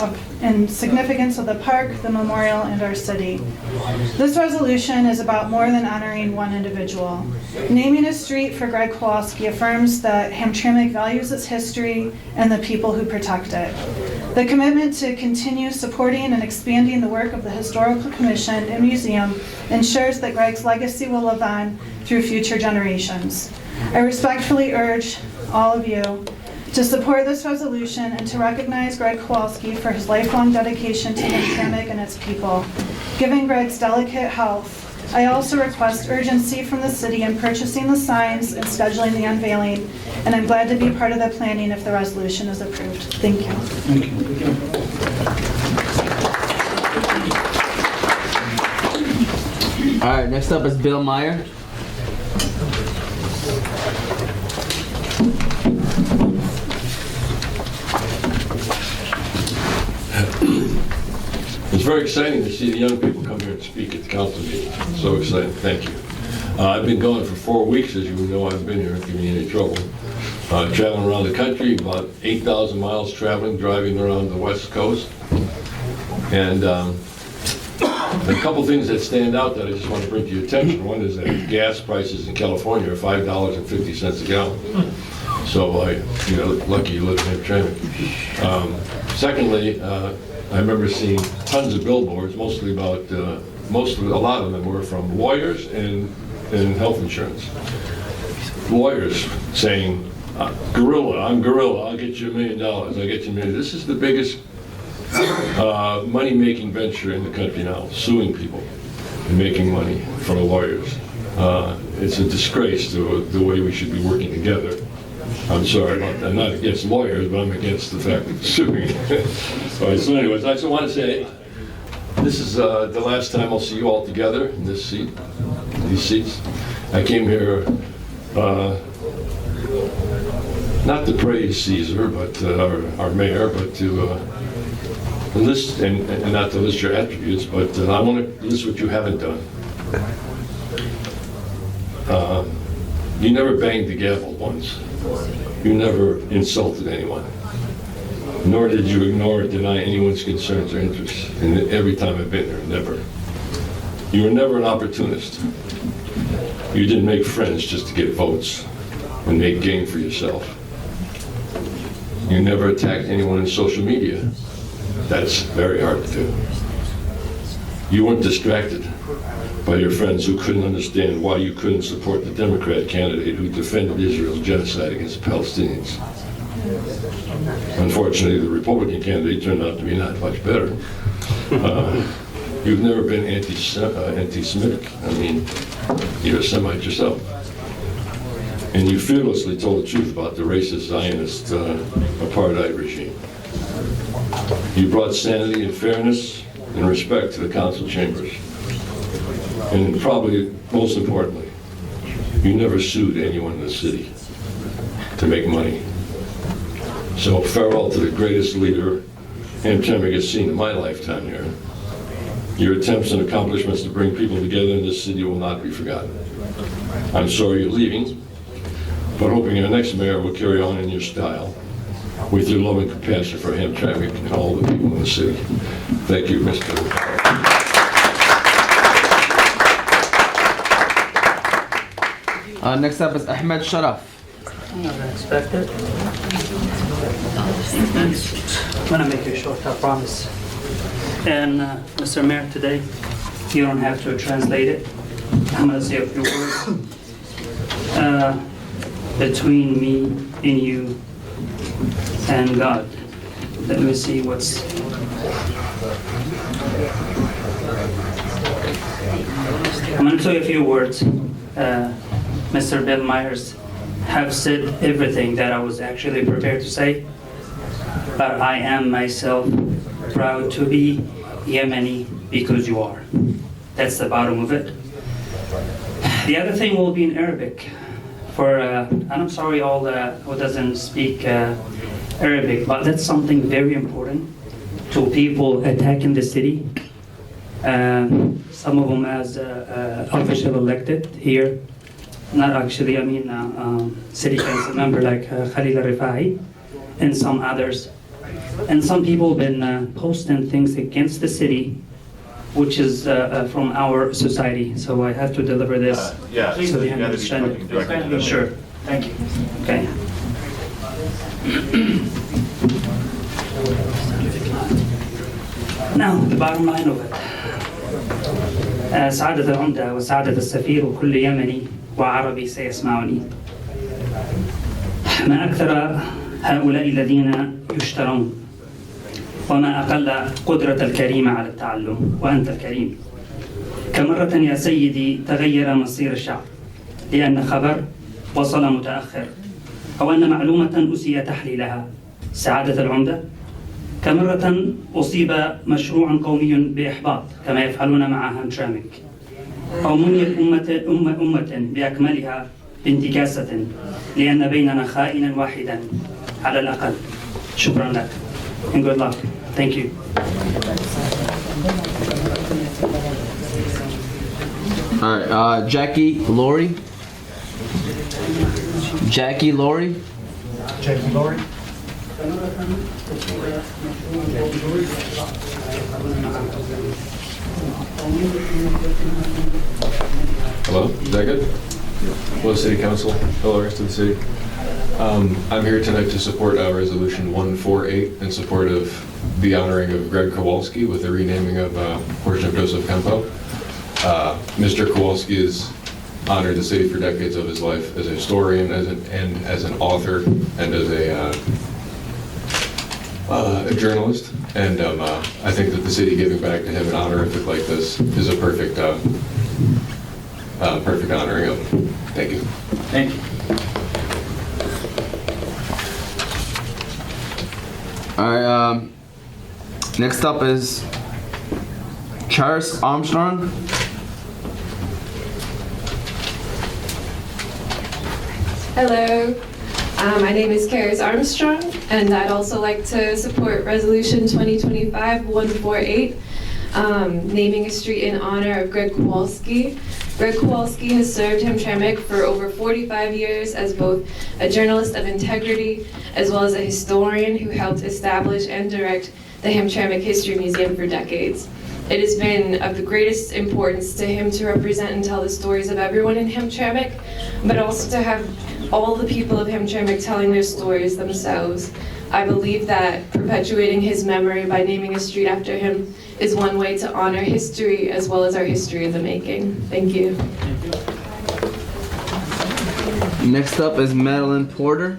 and significance of the park, the memorial, and our city. This resolution is about more than honoring one individual. Naming a street for Greg Kowalski affirms that Hamtramck values its history and the people who protect it. The commitment to continue supporting and expanding the work of the Historical Commission and Museum ensures that Greg's legacy will live on through future generations. I respectfully urge all of you to support this resolution and to recognize Greg Kowalski for his lifelong dedication to Hamtramck and its people. Given Greg's delicate health, I also request urgency from the city in purchasing the signs and scheduling the unveiling, and I'm glad to be part of the planning if the resolution is approved. Thank you. Thank you. All right, next up is Bill Meyer. It's very exciting to see the young people come here and speak at the council meeting. So exciting. Thank you. I've been gone for 4 weeks, as you know. I've been here, if giving you any trouble. Traveling around the country, about 8,000 miles driving around the West Coast. And a couple things that stand out that I just want to bring to your attention. One is that gas prices in California are $5.50 a gallon. So lucky you live in Hamtramck. Secondly, I remember seeing tons of billboards, a lot of them were from lawyers and health insurance. Lawyers saying, "Gorilla, I'm Gorilla. I'll get you $1 million. I'll get you $1 million." This is the biggest money-making venture in the country now, suing people and making money from lawyers. It's a disgrace to the way we should be working together. I'm sorry about that. I'm not against lawyers, but I'm against the fact of suing. All right, so anyways, I just want to say this is the last time I'll see you all together in these seats. I came here not to praise Caesar, but our mayor, but to list, and not to list your attributes, but I want to list what you haven't done. You never banged the gavel once. You never insulted anyone. Nor did you ignore or deny anyone's concerns or interests. And every time I've been there, never. You were never an opportunist. You didn't make friends just to get votes and make gain for yourself. You never attacked anyone in social media. That's very hard to do. You weren't distracted by your friends who couldn't understand why you couldn't support the Democrat candidate who defended Israel's genocide against the Palestinians. Unfortunately, the Republican candidate turned out to be not much better. You've never been anti-Semitic. I mean, you're a Semite yourself. And you fearlessly told the truth about the racist Zionist apartheid regime. You brought sanity and fairness and respect to the council chambers. And probably most importantly, you never sued anyone in the city to make money. So farewell to the greatest leader Hamtramck has seen in my lifetime here. Your attempts and accomplishments to bring people together in this city will not be forgotten. I'm sorry you're leaving, but hoping our next mayor will carry on in your style with your love and compassion for Hamtramck and all the people in the city. Thank you, Mr. Next up is Ahmed Sharaf. I expect it. I'm gonna make it short, I promise. And Mr. Mayor, today, you don't have to translate it. I'm gonna say a few words. Between me and you and God. Let me see what's... I'm going to tell you a few words. Mr. Bill Myers have said everything that I was actually prepared to say, but I am myself proud to be Yemeni because you are. That's the bottom of it. The other thing will be in Arabic. And I'm sorry all who doesn't speak Arabic, but that's something very important to people attacking the city. Some of them as official elected here, not actually, I mean city council member like Khalil Rifai and some others. And some people have been posting things against the city, which is from our society. So I have to deliver this. Yeah, so you they gotta be understand talking it. directly to them. Sure. Thank you. Okay. Now, the bottom line of it. سعادة العمدة وسعادة السفير وكل يمني وعربي سيسمعني. ما أكثر هؤلاء الذين يشترون وما أقل قدرة الكريم على التعلم وأنت الكريم. كمرة يا سيدي تغير مصير الشعب لأن خبر وصل متأخر أو أن معلومة أسيء تحليلها. سعادة العمدة كمرة أصيب مشروع قومي بإحباط كما يفعلون مع هامترامك أو منيت أمة بأكملها بانتكاسة لأن بيننا خائنا واحدا على الأقل. شكرا لك. And good luck. Thank you. All right, Jackie Laurie. Jackie Laurie. Jackie Laurie. Hello, is that good? Hello, City Council. Hello, rest of the city. I'm here tonight to support Resolution 148 in support of the honoring of Greg Kowalski with the renaming of a portion of Joseph Campo. Mr. Kowalski has honored the city for decades of his life as a historian, and as an author, and as a journalist. And I think that the city giving back to him an honorific like this is a perfect, perfect honoring of him. Thank you. Thank you. All right. Next up is Charles Armstrong. Hello, my name is Karis Armstrong, and I'd also like to support Resolution 2025-148, naming a street in honor of Greg Kowalski. Greg Kowalski has served Hamtramck for over 45 years as both a journalist of integrity as well as a historian who helped establish and direct the Hamtramck History Museum for decades. It has been of the greatest importance to him to represent and tell the stories of everyone in Hamtramck, but also to have all the people of Hamtramck telling their stories themselves. I believe that perpetuating his memory by naming a street after him is one way to honor history as well as our history of the making. Thank you. Next up is Madeline Porter.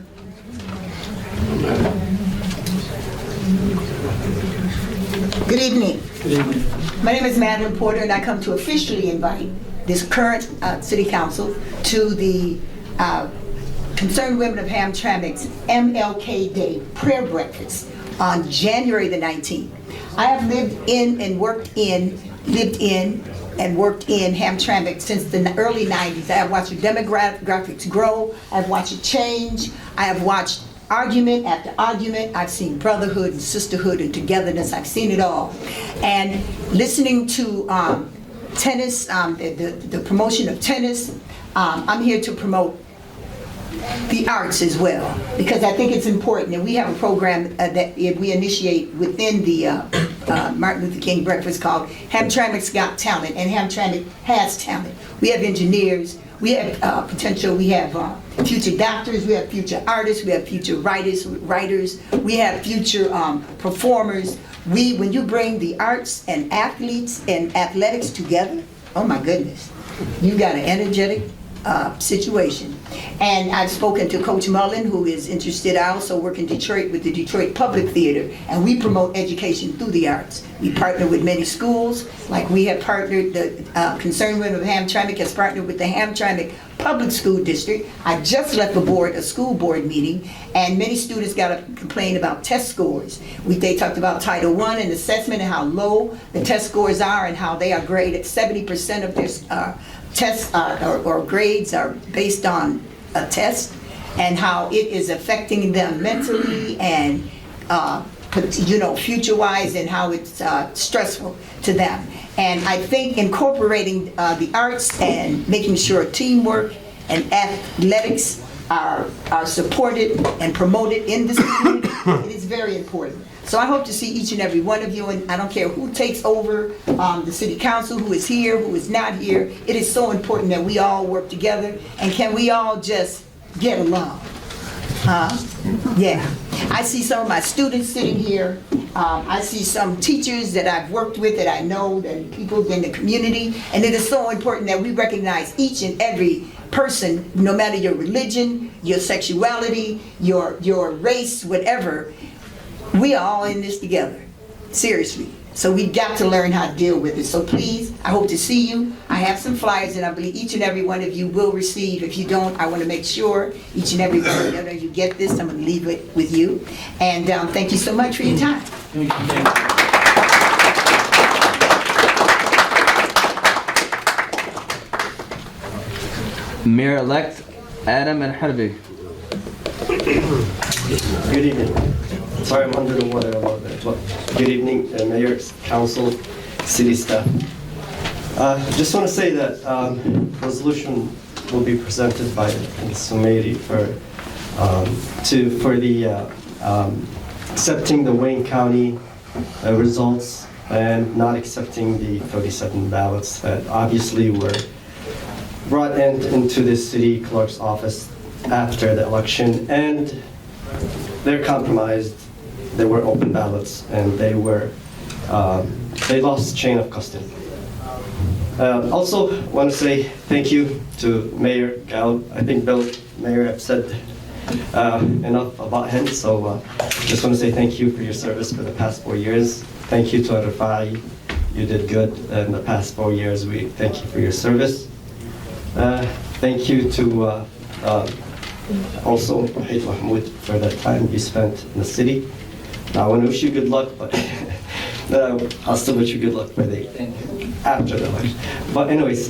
Good evening. My name is Madeline Porter, and I come to officially invite this current City Council to the Concerned Women of Hamtramck's MLK Day prayer breakfast on January the 19th. I have lived in and worked in Hamtramck since the early 90s. I have watched the demographics grow. I've watched it change. I have watched argument after argument. I've seen brotherhood and sisterhood and togetherness. I've seen it all. And listening to tennis, the promotion of tennis, I'm here to promote the arts as well, because I think it's important. And we have a program that we initiate within the Martin Luther King breakfast called Hamtramck's Got Talent, and Hamtramck has talent. We have engineers, We have potential, we have future doctors, we have future artists, we have future writers, we have future performers. When you bring the arts and athletes and athletics together, oh my goodness, you got an energetic situation. And I've spoken to Coach Mullen, who is interested. I also work in Detroit with the Detroit Public Theater, and we promote education through the arts. We partner with many schools, like we have partnered, the Concerned Women of Hamtramck has partnered with the Hamtramck Public School District. I just left a school board meeting, and many students got to complain about test scores. They talked about Title I and assessment and how low the test scores are and how they are graded. 70% of their tests or grades are based on a test, and how it is affecting them mentally and future-wise, and how it's stressful to them. And I think incorporating the arts and making sure teamwork and athletics are supported and promoted in this community, it is very important. So I hope to see each and every one of you, and I don't care who takes over the city council, who is here, who is not here. It is so important that we all work together, and can we all just get along? Yeah. I see some of my students sitting here. I see some teachers that I've worked with, that I know, that people in the community, and it is so important that we recognize each and every person, no matter your religion, your sexuality, your race, whatever. We are all in this together, seriously. So we've got to learn how to deal with it. So please, I hope to see you. I have some flyers, and I believe each and every one of you will receive. If you don't, I want to make sure each and every one of you get this. I'm going to leave it with you. And thank you so much for your time. Mayor-elect Adam Al-Harbi. Good evening. Sorry, I'm under the water about that. But good evening, Mayor, Council, City staff. Just want to say that resolution will be presented by the committee for accepting the Wayne County results and not accepting the 37 ballots that obviously were brought into the city clerk's office after the election, and they're compromised. They were open ballots, and they lost chain of custody. Also, want to say thank you to Mayor Gal. I think Mayor have said enough about him, so just want to say thank you for your service for the past 4 years. Thank you to Arafai. You did good in the past 4 years. We thank you for your service. Thank you to also Wahid Mahmoud for the time you spent in the city. I want to wish you good luck, but I'll still wish you good luck for after the election. But anyways,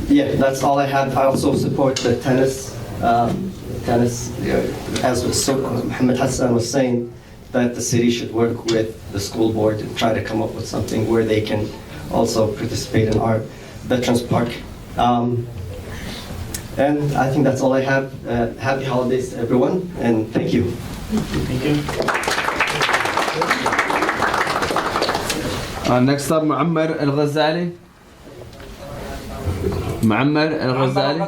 yeah, that's all I have. I also support the tennis. As Muhammad Hassan was saying, that the city should work with the school board and try to come up with something where they can also participate in our Veterans Park. And I think that's all I have. Happy holidays to everyone, and thank you. Thank you. Next up, Muammar Al-Ghazali. Muammar Al-Ghazali.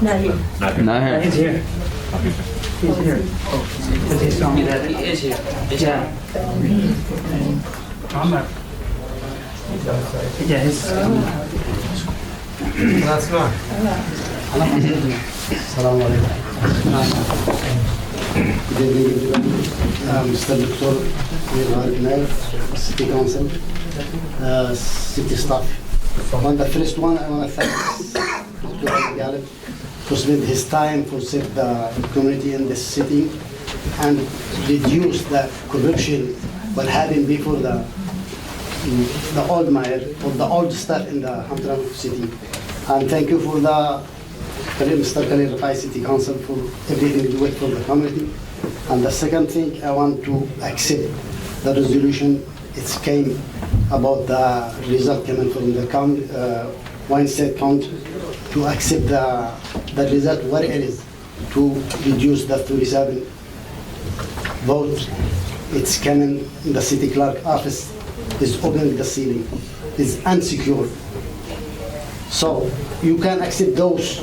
Not here. Not here. He's here. He's here. Because he's telling me that he is here. Yeah. Muammar. Yeah, he's... That's good. Assalamu alaikum. Good evening, Mr. Dr. Mayor, City Council, City staff. On the first one, I want to thank Dr. Galib for spending his time for save the community in this city and reduce the corruption what happened before the old mayor or the old staff in the Hamtramck city. And thank you for the Mr. Khalil Rafai City Council for everything you do for the community. And the second thing, I want to accept the resolution. It came about the result coming from the county, Wayne State County, to accept the result what it is, to reduce the 37 votes It's coming in the city clerk office, is opening the ceiling, it's unsecure. So you can accept those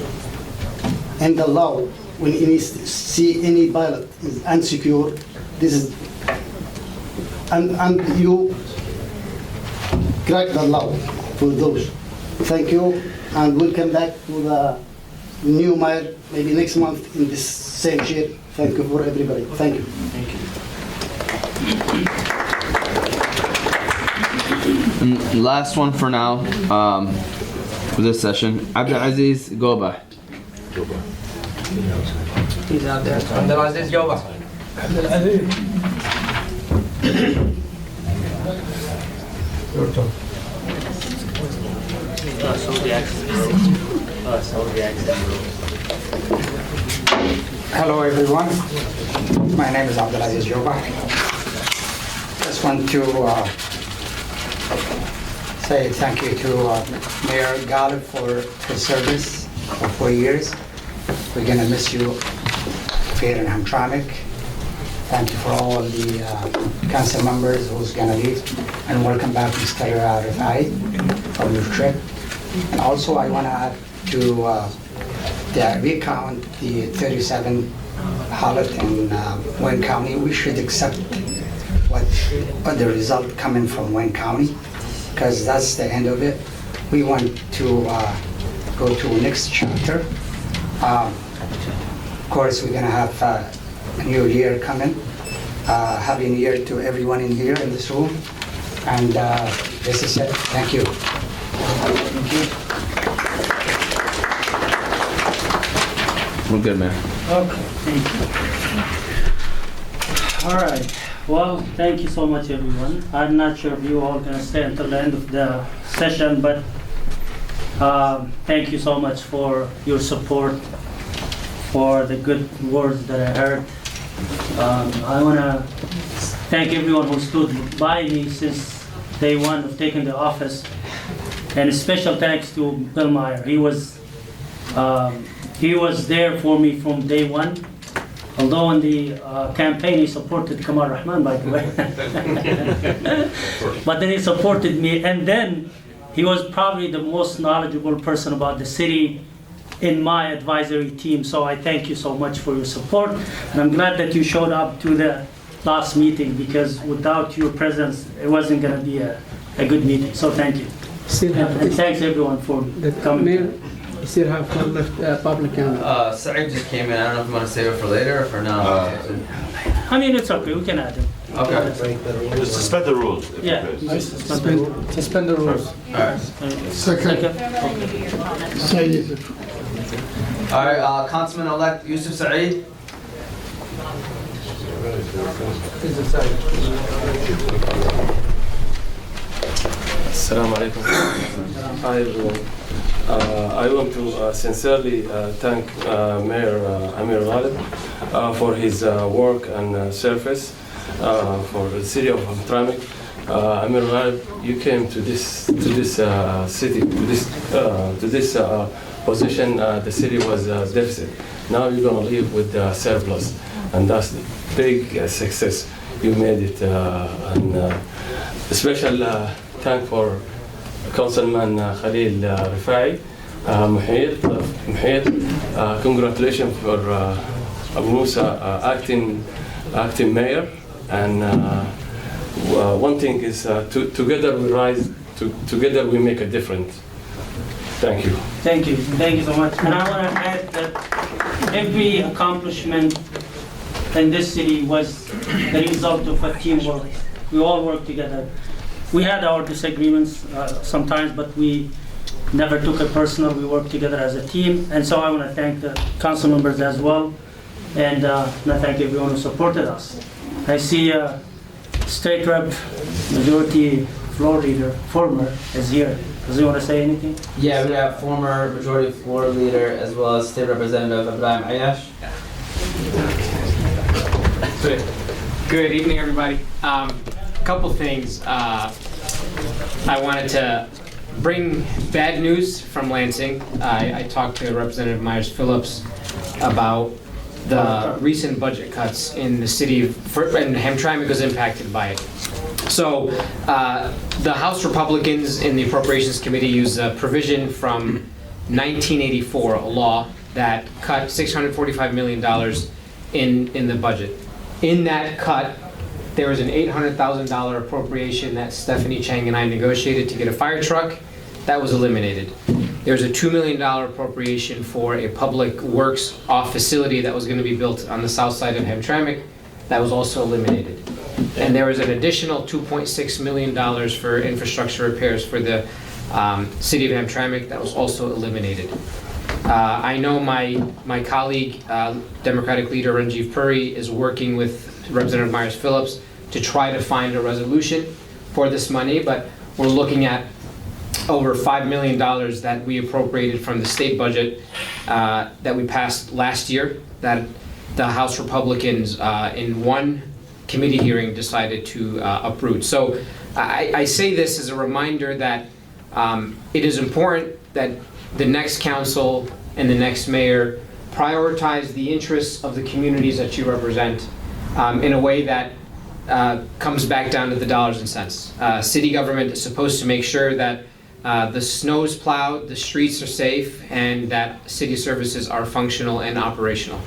in the law when you see any pilot is unsecure. This is, and you crack the law for those. Thank you, and we'll come back to the new mayor maybe next month in this same chair. Thank you for everybody. Thank you. Thank you. And last one for now, for this session, Abdulaziz Goba. He's out there. Abdulaziz Goba. Your turn. Hello everyone. My name is Abdulaziz Goba. Just want to say thank you to Mayor Galib for his service for 4 years. We're gonna miss you here in Hamtramck. Thank you for all the council members who's gonna leave, and welcome back Mr. Rifai from your trip. And also I wanna add to the recount the 37 ballot in Wayne County. We should accept what the result coming from Wayne County, because that's the end of it. We want to go to next chapter. Of course, we're gonna have a new year coming. Happy New Year to everyone in here in this room. And this is it. Thank you. Thank you. We're good, Mayor. Okay, thank you. All right. Well, thank you so much, everyone. I'm not sure if you all gonna stay until the end of the session, but thank you so much for your support, for the good words that I heard. I wanna thank everyone who stood by me since day one of taking the office, and a special thanks to Bill Meyer. He was there for me from day one. Although in the campaign he supported Kamal Rahman, by the way. But then he supported me, and then he was probably the most knowledgeable person about the city in my advisory team. So I thank you so much for your support, and I'm glad that you showed up to the last meeting, because without your presence it wasn't going to be a good meeting. So thank you. And thanks everyone for coming. You still have one left public comment. Saeed just came in. I don't know if you want to save it for later or for now. I mean, it's okay. We can add him. Okay. Just suspend the rules. If Yeah. you could. Suspend the rules. All right. Second. All right. Councilman-elect Yusuf Saeed. Assalamu alaikum. Hi everyone. I want to sincerely thank Mayor Amir Ghalib for his work and service for the city of Hamtramck. Amir Ghalib, you came to this city, to this position. The city was deficit. Now you're gonna leave with surplus, and that's the big success. You made it, and special thank for Councilman Khalil Rifai, Muhit, congratulations for Abu Musa acting mayor. And one thing is, together we rise, together we make a difference. Thank you. Thank you. Thank you so much. And I want to add that every accomplishment in this city was the result of a teamwork. We all worked together. We had our disagreements sometimes, but we never took it personal. We worked together as a team. And so I want to thank the council members as well. And I thank everyone who supported us. I see State Rep Majority Floor Leader, former, is here. Does he want to say anything? Yeah, we have former Majority Floor Leader as well as State Representative Ibrahim Ayash. Good evening, everybody. Couple things. I wanted to bring bad news from Lansing. I talked to Representative Myers-Phillips about the recent budget cuts in the city, and Hamtramck was impacted by it. So the House Republicans in the Appropriations Committee used a provision from 1984, a law that cut $645 million in the budget. In that cut, there was an $800,000 appropriation that Stephanie Chang and I negotiated to get a fire truck. That was eliminated. There was a $2 million appropriation for a public works facility that was going to be built on the south side of Hamtramck. That was also eliminated. And there was an additional $2.6 million for infrastructure repairs for the city of Hamtramck. That was also eliminated. I know my colleague, Democratic leader Ranjiv Puri, is working with Representative Myers Phillips to try to find a resolution for this money, but we're looking at over $5 million that we appropriated from the state budget that we passed last year, that the House Republicans in one committee hearing decided to uproot. So I say this as a reminder that it is important that the next council and the next mayor prioritize the interests of the communities that you represent in a way that comes back down to the dollars and cents. City government is supposed to make sure that the snow's plowed, the streets are safe, and that city services are functional and operational.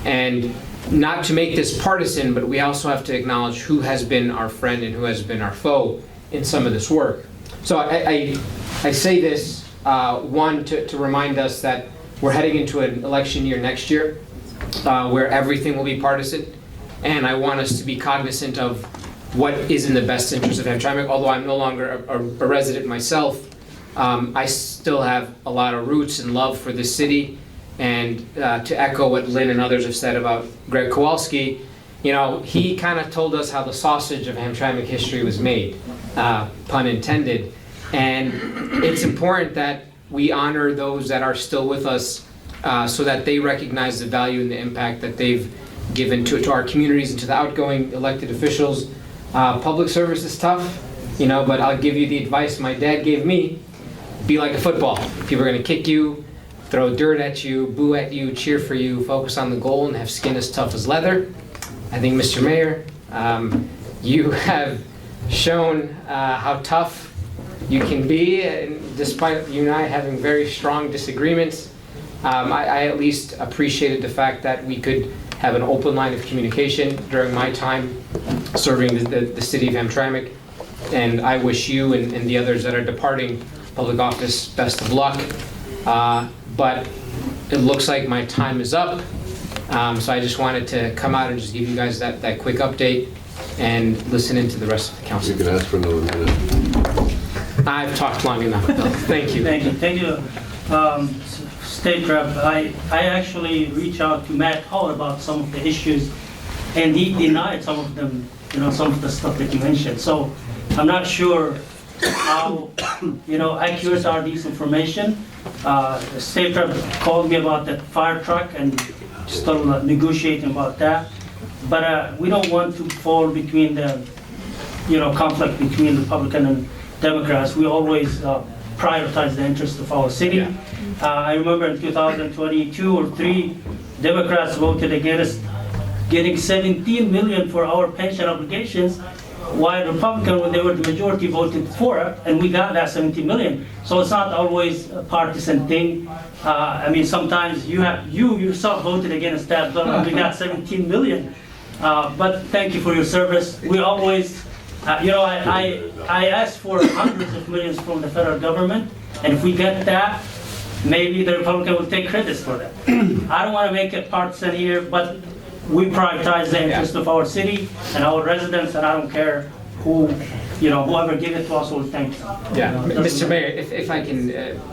And not to make this partisan, but we also have to acknowledge who has been our friend and who has been our foe in some of this work. So I say this, one, to remind us that we're heading into an election year next year where everything will be partisan. And I want us to be cognizant of what is in the best interest of Hamtramck. Although I'm no longer a resident myself, I still have a lot of roots and love for this city. And to echo what Lynn and others have said about Greg Kowalski, you know, he kind of told us how the sausage of Hamtramck history was made, pun intended. And it's important that we honor those that are still with us so that they recognize the value and the impact that they've given to our communities and to the outgoing elected officials. Public service is tough, you know, but I'll give you the advice my dad gave me: be like a football. People are going to kick you, throw dirt at you, boo at you, cheer for you, focus on the goal, and have skin as tough as leather. I think, Mr. Mayor, you have shown how tough you can be, and despite you and I having very strong disagreements, I at least appreciated the fact that we could have an open line of communication during my time serving the city of Hamtramck. And I wish you and the others that are departing public office best of luck. But it looks like my time is up. So I just wanted to come out and just give you guys that quick update and listen into the rest of the council. You can ask for another minute. I've talked long enough, Bill. Thank you. Thank you. Thank you. State Rep, I actually reached out to Matt Hall about some of the issues, and he denied some of them, you know, some of the stuff that you mentioned. So I'm not sure how, you know, accurate are these information. The State Rep called me about that fire truck and still negotiating about that. But we don't want to fall between the, you know, conflict between Republican and Democrats. We always prioritize the interests of our city. Yeah. I remember in 2022 or 3, Democrats voted against getting 17 million for our pension obligations, while Republicans, when they were the majority, voted for it, and we got that 17 million. So it's not always a partisan thing. I mean, sometimes you yourself voted against that bill, and we got 17 million. But thank you for your service. We always, you know, I asked for hundreds of millions from the federal government, and if we get that, maybe the Republican will take credit for that. I don't want to make it partisan here, but we prioritize the interest of our city and our residents, and I don't care who, you know, whoever gave it to us will thank you. Yeah, Mr. Mayor, if I can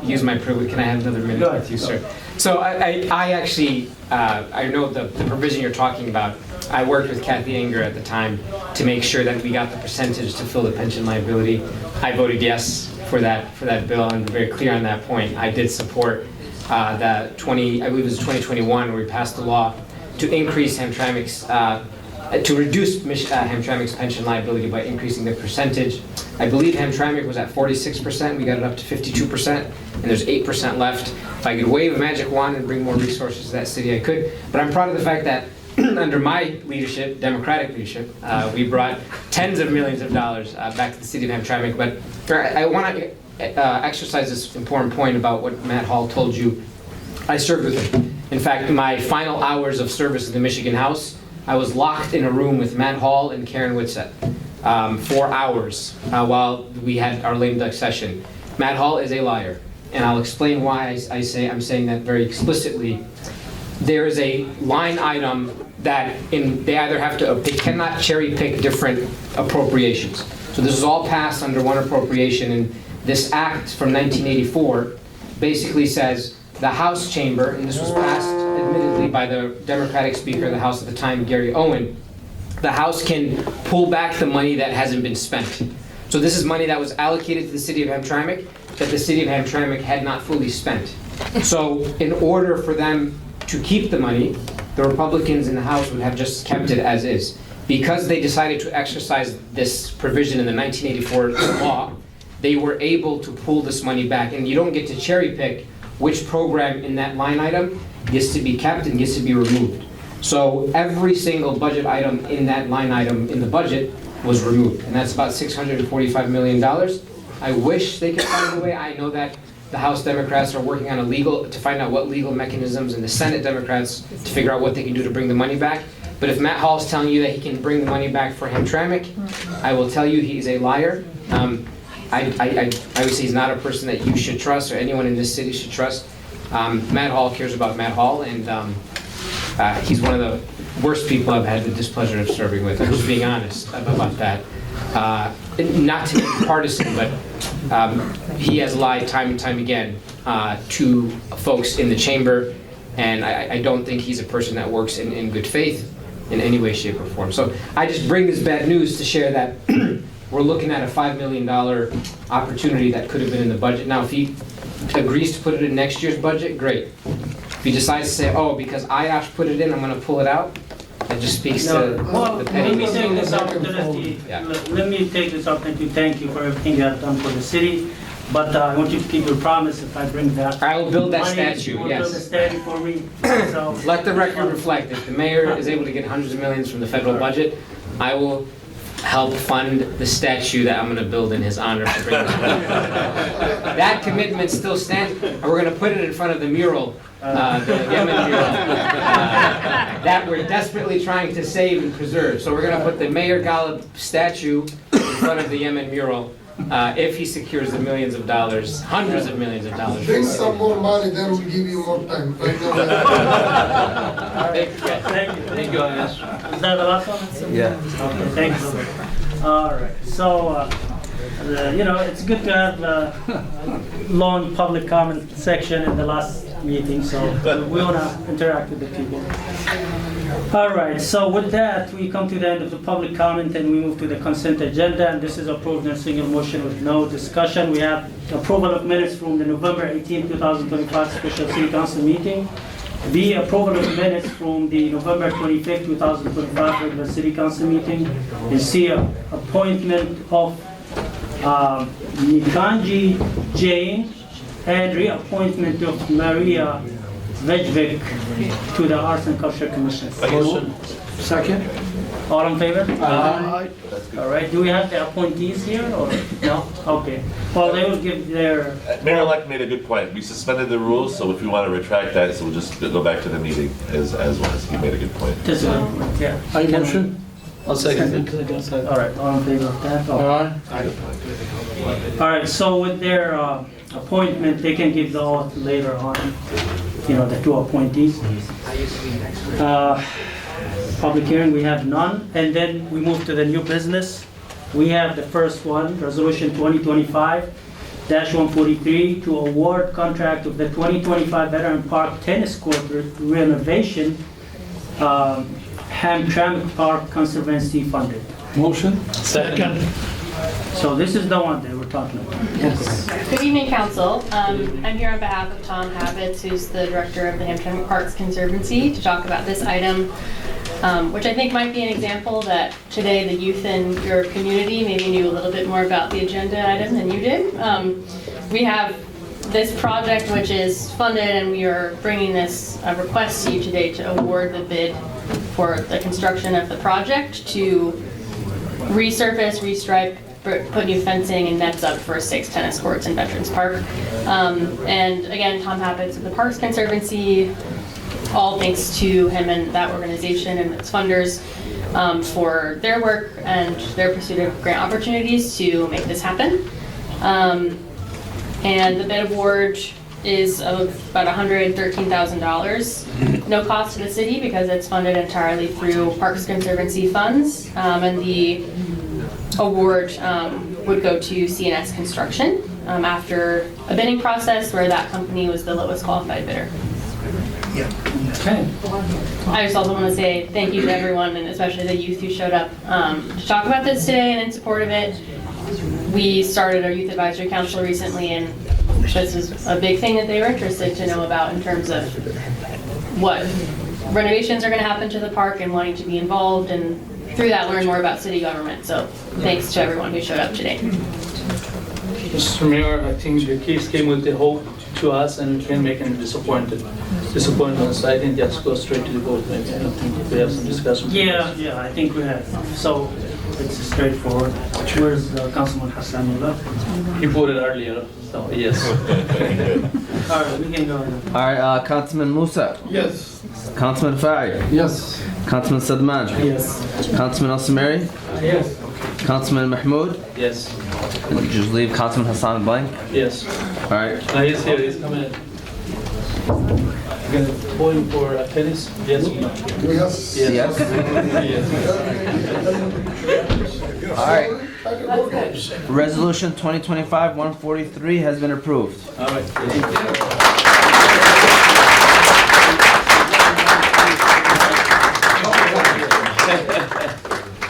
use my privilege, can I have another minute with you, sir? So I actually, I know the provision you're talking about. I worked with Kathy Anger at the time to make sure that we got the percentage to fill the pension liability. I voted yes for that bill, and very clear on that point. I did support I believe it was 2021, where we passed the law to increase Hamtramck's, to reduce Hamtramck's pension liability by increasing the percentage. I believe Hamtramck was at 46%, we got it up to 52%, and there's 8% left. If I could wave a magic wand and bring more resources to that city, I could. But I'm proud of the fact that under my leadership, Democratic leadership, we brought tens of millions of dollars back to the city of Hamtramck. But I want to exercise this important point about what Matt Hall told you. I served with him. In fact, my final hours of service in the Michigan House, I was locked in a room with Matt Hall and Karen Whitsett. 4 hours while we had our lame duck session. Matt Hall is a liar, and I'll explain why I'm saying that very explicitly. There is a line item that they either have to, they cannot cherry pick different appropriations. So this is all passed under one appropriation, and this act from 1984 basically says the House chamber, and this was passed admittedly by the Democratic Speaker of the House at the time, Gary Owen, the House can pull back the money that hasn't been spent. So this is money that was allocated to the city of Hamtramck that the city of Hamtramck had not fully spent. So in order for them to keep the money, the Republicans in the House would have just kept it as is. Because they decided to exercise this provision in the 1984 law, they were able to pull this money back. And you don't get to cherry pick which program in that line item gets to be kept and gets to be removed. So every single budget item in that line item in the budget was removed, and that's about $645 million. I wish they could find a way. I know that the House Democrats are working on to find out what legal mechanisms, and the Senate Democrats to figure out what they can do to bring the money back. But if Matt Hall is telling you that he can bring the money back for Hamtramck, I will tell you he's a liar. I would say he's not a person that you should trust or anyone in this city should trust. Matt Hall cares about Matt Hall, and he's one of the worst people I've had the displeasure of serving with. I'm just being honest about that. Not to be partisan, but he has lied time and time again to folks in the chamber, and I don't think he's a person that works in good faith in any way, shape, or form. So I just bring this bad news to share that we're looking at a $5 million opportunity that could have been in the budget. Now, if he agrees to put it in next year's budget, great. If he decides to say, oh, because IOSH put it in, I'm going to pull it out, that just speaks to the petty. Let me take this opportunity. Let me take this opportunity to thank you for everything you have done for the city. But I want you to keep your promise if I bring that. I will build that money, statue, you will yes. build a statue for me. So, let the record reflect, if the mayor is able to get hundreds of millions from the federal budget, I will help fund the statue that I'm going to build in his honor. To bring that commitment still stands, and we're going to put it in front of the mural, the Yemen mural, that we're desperately trying to save and preserve. So we're going to put the Mayor Ghalib statue in front of the Yemen mural. If he secures the millions of dollars, hundreds of millions of dollars. Bring some more money, then we'll give you more time. Thank you. Thank you, Anish. Is that the last one? Yeah. Okay, thank you. All right. So, it's good to have a long public comment section in the last meeting, so we want to interact with the people. All right, so with that, we come to the end of the public comment and we move to the consent agenda, and this is approved in a single motion with no discussion. We have approval of minutes from the November 18, 2025 special city council meeting. B, approval of minutes from the November 25, 2025 regular city council meeting. And C, appointment of Nikanji Jane and reappointment of Maria Vejvik to the Arts and Culture Commission. Motion. Second. All in favor? Aye. All right, do we have the appointees here or no? Okay, well, they will give their... Mayor-elect made a good point. We suspended the rules, so if we want to retract that, so we'll just go back to the meeting as well. He made a good point. This is a good point, yeah. Aye, motion. I'll second it. All right, all in favor of that? Aye. All right, so with their appointment, they can give the oath later on, the two appointees. Public hearing, we have none, and then we move to the new business. We have the first one, Resolution 2025-143 to award contract of the 2025 Veteran Park Tennis Court renovation, Hamtramck Park Conservancy funded. Motion. Second. So this is the one that we're talking about. Yes. Good evening, Council. I'm here on behalf of Tom Habitz, who's the director of the Hamtramck Parks Conservancy, to talk about this item. which I think might be an example that today the youth in your community maybe knew a little bit more about the agenda item than you did. We have this project which is funded, and we are bringing this request to you today to award the bid for the construction of the project to resurface, restripe, put new fencing and nets up for 6 tennis courts in Veterans Park. And again, Tom Happets of the Parks Conservancy, all thanks to him and that organization and its funders for their work and their pursuit of grant opportunities to make this happen. And the bid award is of about $113,000. No cost to the city because it's funded entirely through Parks Conservancy funds. And the award would go to CNS Construction after a bidding process where that company was the lowest qualified bidder. Okay. I just also want to say thank you to everyone, and especially the youth who showed up to talk about this today and in support of it. We started our Youth Advisory Council recently, and this is a big thing that they were interested to know about in terms of what renovations are going to happen to the park and wanting to be involved, and through that learn more about city government. So thanks to everyone who showed up today. Mr. Mayor, I think the kids came with the hope to us and we can make them disappointments. So I think just go straight to the vote. Maybe I don't think we have some discussion. Yeah, I think we have. So it's straightforward. Where's Councilman Hassanullah? He voted earlier, so yes. All right, we can go ahead. All right, Councilman Musa. Yes. Councilman Fa'i. Yes. Councilman Sadman. Yes. Councilman Al-Samari. Yes. Councilman Mahmoud. Yes. And would you just leave Councilman Hassan blank? Yes. All right. He's here, he's coming in. You're gonna vote for tennis? Yes or no? Yes. Yes. All right. Resolution 2025-143 has been approved. All right. Thank you.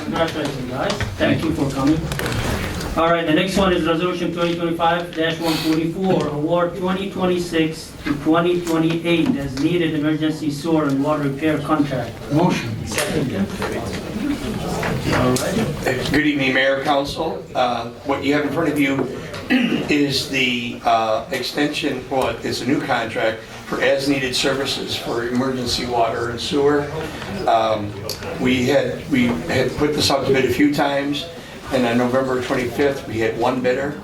Congratulations, guys. Thank you for coming. All right, the next one is Resolution 2025-144, award 2026 to 2028 as needed emergency sewer and water repair contract. Motion. All right. Good evening, Mayor, Council. What you have in front of you is the extension, well, it's a new contract for as-needed services for emergency water and sewer. We had put this out to bid a few times, and on November 25th, we had one bidder,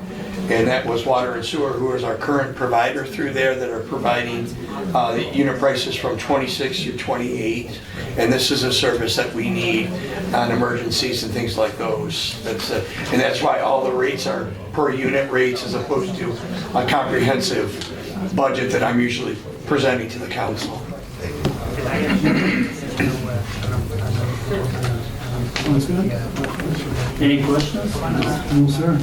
and that was Water and Sewer, who is our current provider through there that are providing the unit prices from 26 to 28. And this is a service that we need on emergencies and things like those. And that's why all the rates are per unit rates as opposed to a comprehensive budget that I'm usually presenting to the council. Any questions? No, sir.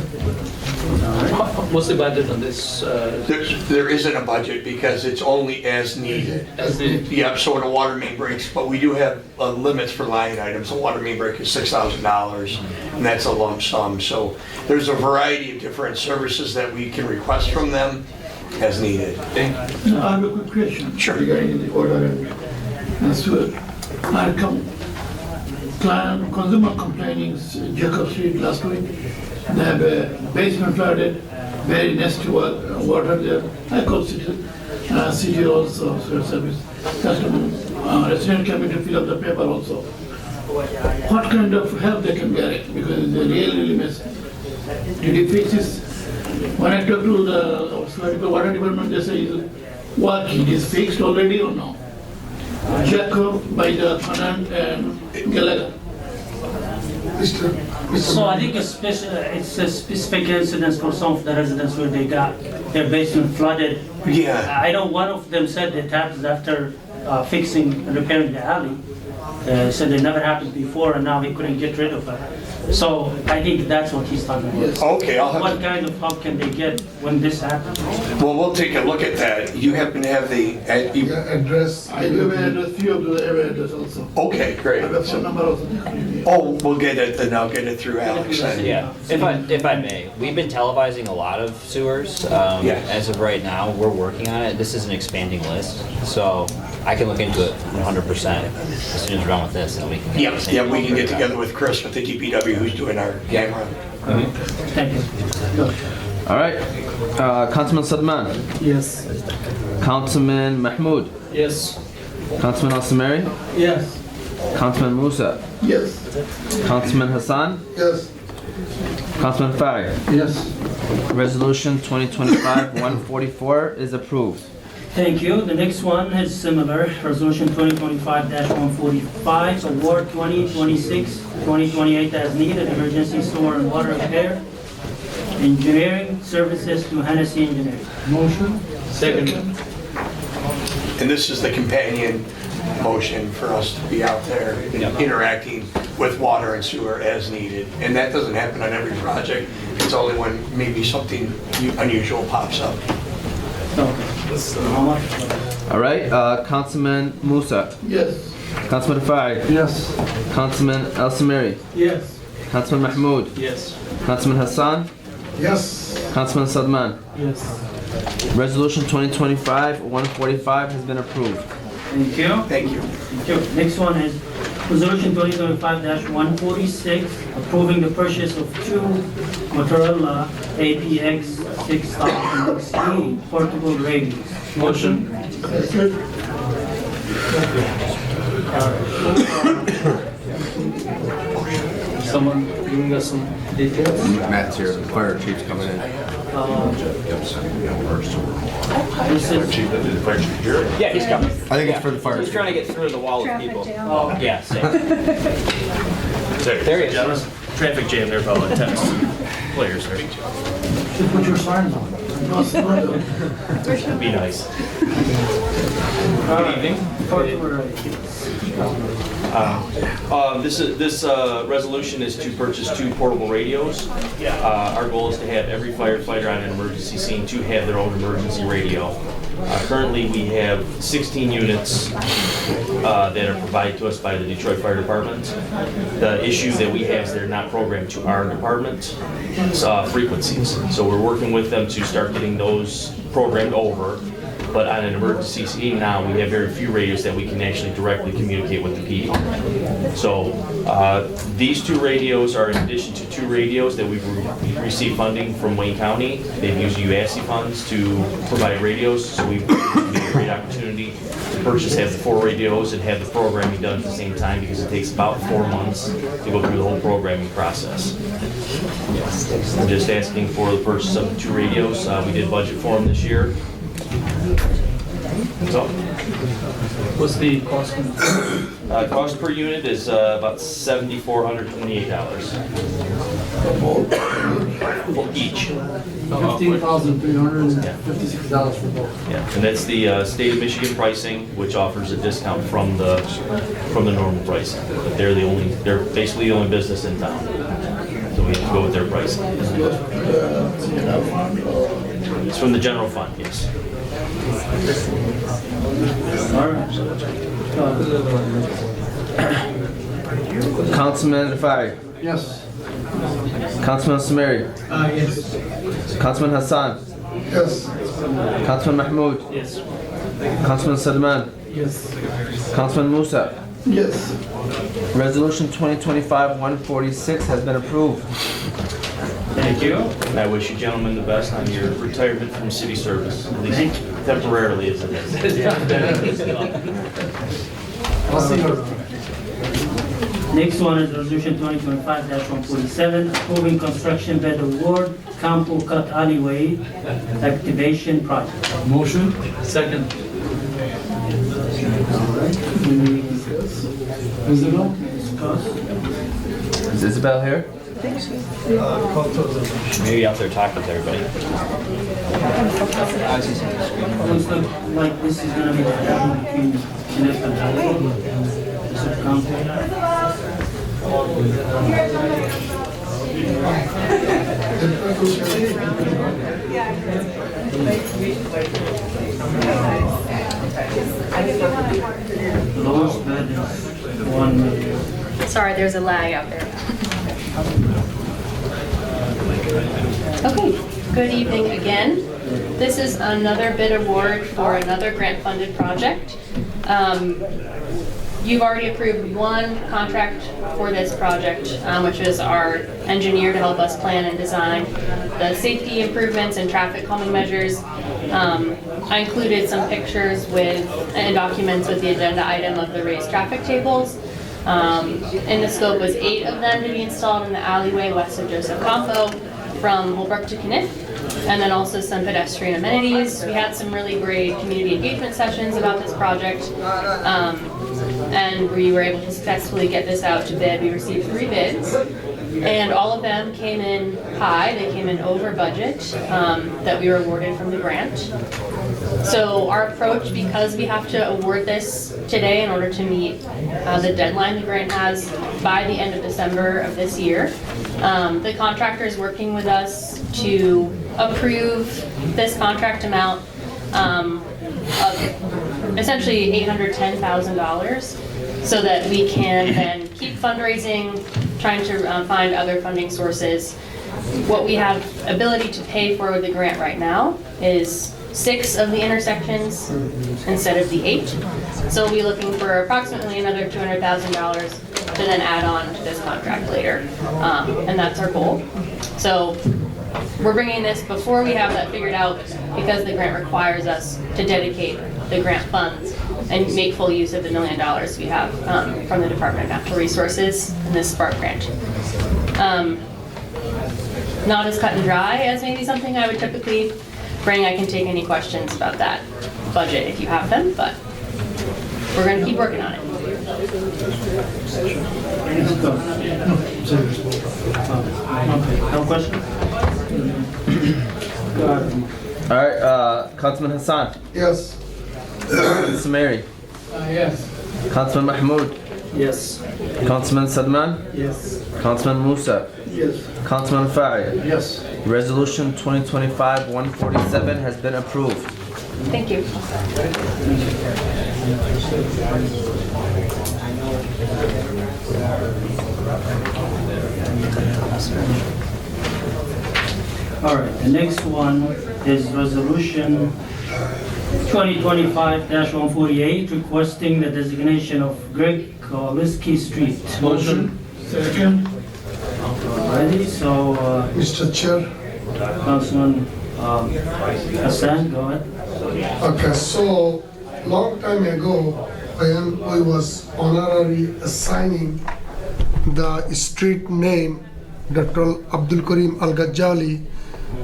What's the budget on this? There isn't a budget because it's only as needed. As needed? Yep, so when a water main breaks, but we do have limits for line items. A water main break is $6,000, and that's a lump sum. So there's a variety of different services that we can request from them as needed. I have a quick question. Sure. Regarding the water and sewer. I consumer complaining Jacob Street last week. They have a basement flooded, very nasty water there. I called city also, sewer service. Customer, resident came in to fill up the paper also. What kind of help they can get? Because they're really messy. Did you fix this? When I talked to the water department, they say, what, it is fixed already or no? Jacob by the tenant and Gallagher. So I think it's a specific incidents for some of the residents where they got their basement flooded. Yeah. I know one of them said it happened after fixing and repairing the alley. Said it never happened before and now he couldn't get rid of it. So I think that's what he's talking about. Okay, What kind of help can they get when this happens? Well, we'll take a look at that. You happen to have the address. I do have an address, few of the area address also. Okay, great. I have phone number also. Oh, we'll get it, then I'll get it through Alex. Yeah, if I may, we've been televising a lot of sewers. Yeah. As of right now, we're working on it. This is an expanding list, so I can look into it 100% as soon as we're done with this, and we can. Yeah, we can get together with Chris with the DPW who's doing our camera. Thank you. All right. Councilman Sadman. Yes. Councilman Mahmoud. Yes. Councilman Al-Samari. Yes. Councilman Musa. Yes. Councilman Hassan. Yes. Councilman Fari. Yes. Resolution 2025-144 is approved. Thank you. The next one is similar. Resolution 2025-145, award 2026-2028 as needed, emergency sewer and water repair, engineering services to Hennessy Engineering. Motion. Second. And this is the companion motion for us to be out there interacting with water and sewer as needed. And that doesn't happen on every project. It's only when maybe something unusual pops up. All right. Councilman Musa. Yes. Councilman Fari. Yes. Councilman Al-Samari. Yes. Councilman Mahmoud. Yes. Councilman Hassan. Yes. Councilman Sadman. Yes. Resolution 2025-145 has been approved. Thank you. Thank you. Thank you. Next one is Resolution 2025-146, approving the purchase of two Motorola APX 6000 portable radios. Motion. Someone giving us some details? Matt's here, the fire chief's coming in. This is Yeah, he's coming. I think it's for the fire He's chief. trying to get through the wall of people. Oh. Yeah, same. There he is. Traffic jam there, about 10 players there. Put your signs on. Be nice. Good evening. This resolution is to purchase two portable radios. Our goal is to have every firefighter on an emergency scene to have their own emergency radio. Currently, we have 16 units that are provided to us by the Detroit Fire Department. The issue that we have is they're not programmed to our department frequencies. So we're working with them to start getting those programmed over. But on an emergency scene now, we have very few radios that we can actually directly communicate with the PD. So these two radios are in addition to two radios that we've received funding from Wayne County. They've used UASC funds to provide radios, so we've a great opportunity to purchase, have the four radios and have the programming done at the same time because it takes about 4 months to go through the whole programming process. I'm just asking for the purchase of the two radios. We did budget for them this year. So, What's the cost? cost per unit is about $7,428 for each. $15,356 for both. Yeah, and that's the state of Michigan pricing, which offers a discount from the normal pricing. But they're basically the only business in town, so we have to go with their pricing. It's from the general fund, yes. Councilman Fari. Yes. Councilman Samari. Yes. Councilman Hassan. Yes. Councilman Mahmoud. Yes. Councilman Sadman. Yes. Councilman Musa. Yes. Resolution 2025-146 has been approved. Thank you. And I wish you gentlemen the best on your retirement from city service, at least temporarily as it is. I'll see her. Next one is Resolution 2025-147, approving construction bid award, Campo Cut Alleyway Activation Project. Motion. Second. Isabel? Is Isabel here? Maybe out there talking with everybody. Looks like this is gonna be the battle between Connect and Halifax. This is Campo. The lowest bid is $1 million. Sorry, there's a lag out there. Okay, good evening again. This is another bid award for another grant-funded project. You've already approved one contract for this project, which is our engineer to help us plan and design the safety improvements and traffic calming measures. I included some pictures and documents with the agenda item of the raised traffic tables. And the scope was 8 of them to be installed in the alleyway west of Joseph Campo from Holbrook to Kniff, and then also some pedestrian amenities. We had some really great community engagement sessions about this project, and we were able to successfully get this out to bid. We received 3 bids, and all of them came in high. They came in over budget that we were awarded from the grant. So our approach, because we have to award this today in order to meet the deadline the grant has by the end of December of this year, the contractor is working with us to approve this contract amount of essentially $810,000 so that we can then keep fundraising, trying to find other funding sources. What we have ability to pay for with the grant right now is 6 of the intersections instead of the 8. So we'll be looking for approximately another $200,000 to then add on to this contract later. And that's our goal. So we're bringing this before we have that figured out because the grant requires us to dedicate the grant funds and make full use of the $1 million we have from the Department of Natural Resources in this SPARK grant. Not as cut and dry as maybe something I would typically bring. I can take any questions about that budget if you have them, but we're going to keep working on it. No question? All right, Councilman Hassan. Yes. Councilman Samiri. Yes. Councilman Mahmoud. Yes. Councilman Sadman. Yes. Councilman Musa. Yes. Councilman Fa'i. Yes. Resolution 2025-147 has been approved. Thank you. All right, the next one is resolution 2025-148 requesting the designation of GREGORY Street. Motion. Second. Alrighty, so Mr. Chair. Councilman Hassan, go ahead. Okay, so long time ago, I was honorary assigning the street name, Dr. Abdul Karim Al Ghazali,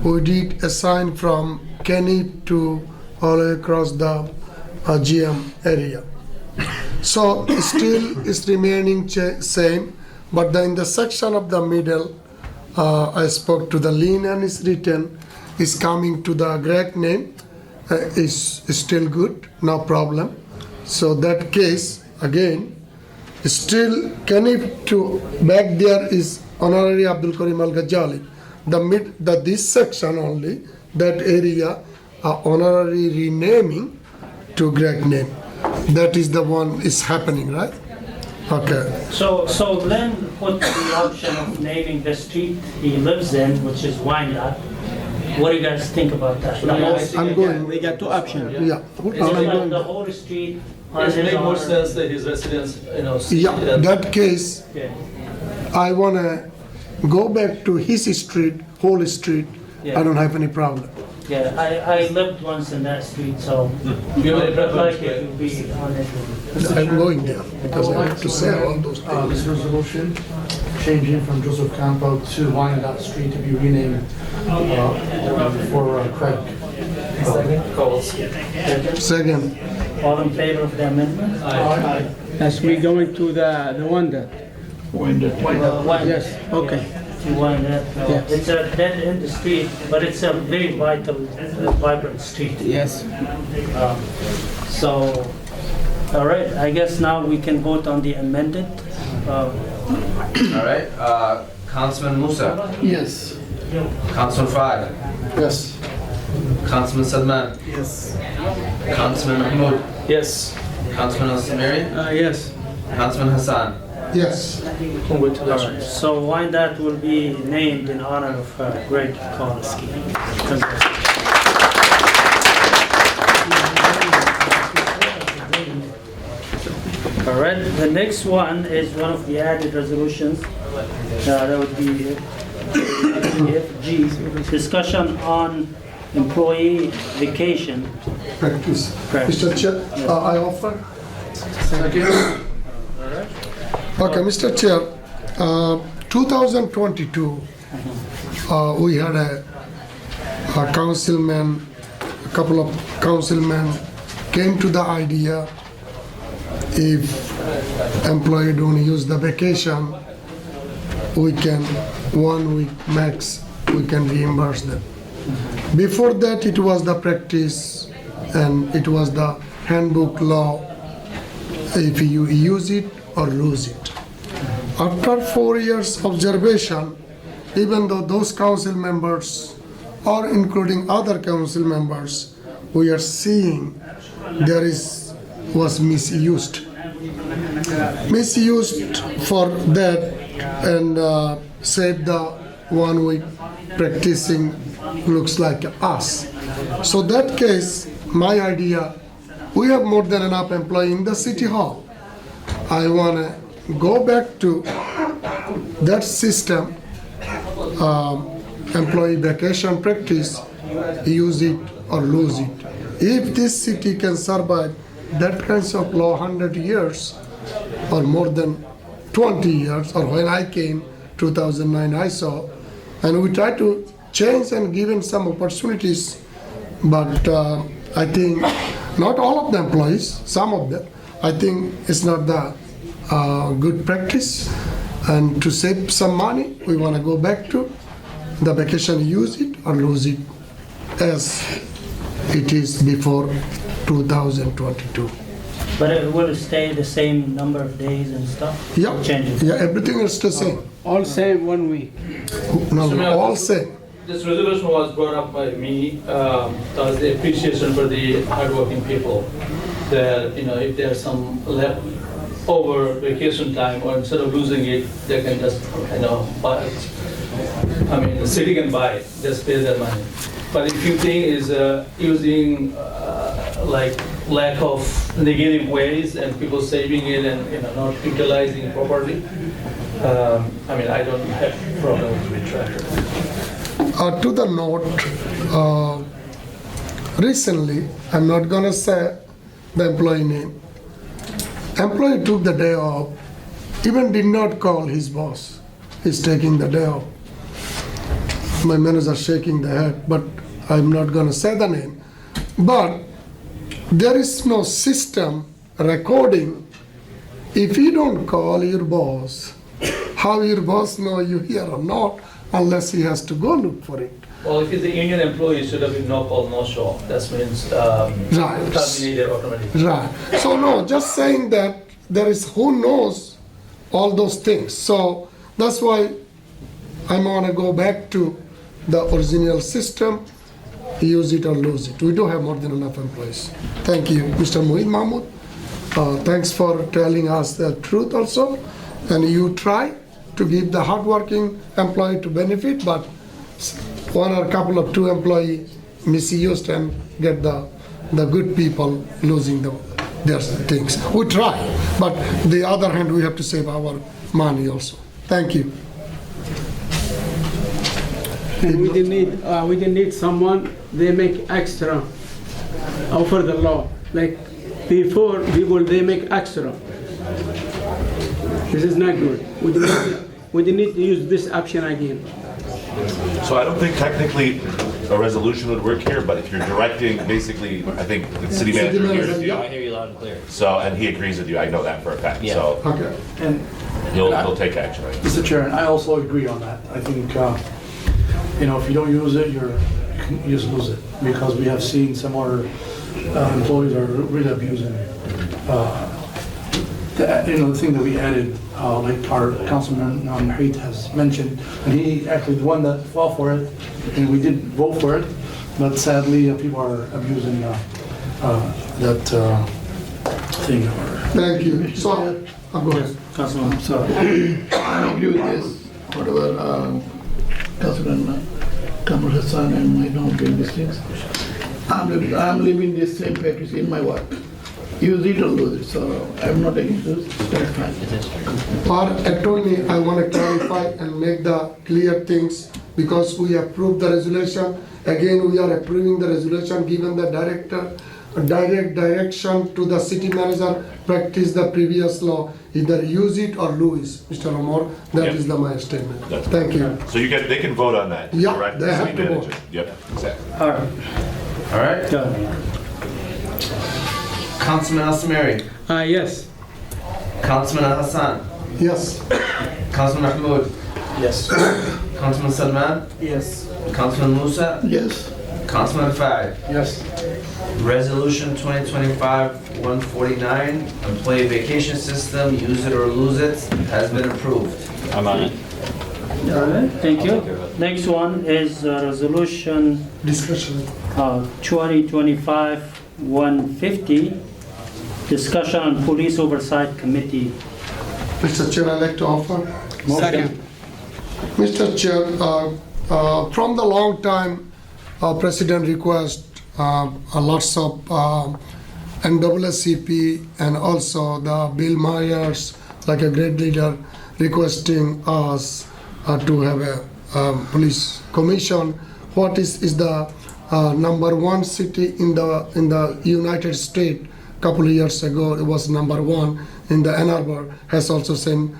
who did assign from Kenny to all the way across the GM area. So still is remaining same, but in the section of the middle, I spoke to the lien and is written, is coming to the Greg name, is still good, no problem. So that case, again, still Kenny to back there is honorary Abdul Karim Al Ghazali. This section only, that area, honorary renaming to Greg name. That is the one is happening, right? Okay. So Glenn put the option of naming the street he lives in, which is Wyandotte. What do you guys think about that? I'm going. We got 2 options. Yeah. The whole street. Does it make more sense that his residence, Yeah, that case, I wanna go back to his street, whole street. Yeah. I don't have any problem. Yeah, I lived once in that street, so You have any I'd preference? like it to be on it. I'm going there because I have to say all those things. This resolution, changing from Joseph Campo to Wyandotte Street to be renamed for Craig. Second. All in favor of the amendment? As we going to the one that. Yes. Okay. To Wyandotte. Yes. It's a dead end street, but it's a very vital, vibrant street. Yes. So, all right, I guess now we can vote on the amended. All right, Councilman Musa. Yes. Councilman Fa'i. Yes. Councilman Sadman. Yes. Councilman Mahmoud. Yes. Councilman Al Samiri. Yes. Councilman Hassan. Yes. Alright, so Wyandotte will be named in honor of Greg Kowalski. All right, the next one is one of the added resolutions. That would be FG, discussion on employee vacation. Practice. Mr. Chair, I offer. Okay, Mr. Chair, 2022, we had a councilman, a couple of councilmen came to the idea if employee don't use the vacation, we can 1 week max, we can reimburse them. Before that, it was the practice and it was the handbook law, if you use it or lose it. After 4 years observation, even though those council members or including other council members, we are seeing there was misused for that and save the 1 week practicing looks like us. So that case, my idea, we have more than enough employee in the city hall. I want to go back to that system, employee vacation practice, use it or lose it. If this city can survive that kinds of law 100 years or more than 20 years, or when I came 2009 I saw, and we try to change and given some opportunities, but I think not all of the employees, some of them, I think it's not the good practice, and to save some money, we want to go back to the vacation, use it or lose it as it is before 2022. But it will stay the same number of days and stuff? Yeah, Changes? yeah, everything is the same. All same 1 week. No, all same. This resolution was brought up by me as the appreciation for the hardworking people. That, you know, if there's some left over vacation time, or instead of losing it, they can just, you know, buy it. I mean, the city can buy it, just pay their money. But if you think is using like lack of negative ways and people saving it and, you know, not utilizing it properly, I mean, I don't have problems with treasurer. To the note, recently, I'm not gonna say the employee name. Employee took the day off, even did not call his boss. He's taking the day off. My manager shaking the head, but I'm not gonna say the name. But there is no system recording. If you don't call your boss, how your boss know you here or not, unless he has to go look for it. Well, if he's a union employee, it should have been no call, no show. That means terminated automatically. Right. So no, just saying that there is who knows all those things. So that's why I want to go back to the original system, use it or lose it. We do have more than enough employees. Thank you, Mr. Mohit Mahmood. Thanks for telling us the truth also. And you try to give the hardworking employee to benefit, but one or couple of two employees misused and get the good people losing their things. We try, but the other hand, we have to save our money also. Thank you. And we didn't need someone, they make extra over the law. Like before, people, they make extra. This is not good. We didn't need to use this option again. So I don't think technically a resolution would work here, but if you're directing, basically, I think the city manager hears you. I hear you loud and clear. So, and he agrees with you, I know that for a fact, Yeah. so Okay. And he'll take action. Mr. Chair, and I also agree on that. I think, you know, if you don't use it, you just lose it, because we have seen some other employees are really abusing it. The thing that we added, like our councilman Mahmoud has mentioned, and he actually the one that fought for it, and we did vote for it, but sadly people are abusing that thing. Thank you. So, go ahead. Councilman, sorry. I agree with this, whatever Councilman Kamal Hassan and my doing these things. I'm living this same practice in my work. use it or lose it, so I'm not against this, that's fine. Our attorney, I want to clarify and make the clear things, because we approved the resolution. Again, we are approving the resolution, given the direct direction to the city manager, practice the previous law, either use it or lose, Mr. Omar. That Yep. is my statement. That's Thank you. So they can vote on that. Yeah, correct? they have City to manager. vote. Yep, exactly. All right. All right. Done. Councilman Al-Samiri. Yes. Councilman Al-Hassan. Yes. Councilman Mahmoud. Yes. Councilman Salman. Yes. Councilman Musa. Yes. Councilman Fag. Yes. Resolution 2025-149, employee vacation system, use it or lose it, has been approved. I'm on it. All right, thank you. Next one is resolution Discussion. 2025-150, discussion on police oversight committee. Mr. Chair, I'd like to offer. Second. Mr. Chair, from the long time, President request lots of NAACP and also the Bill Myers, like a great leader, requesting us to have a police commission. What is the number one city in the United States? Couple of years ago, it was number one in the Ann Arbor, has also same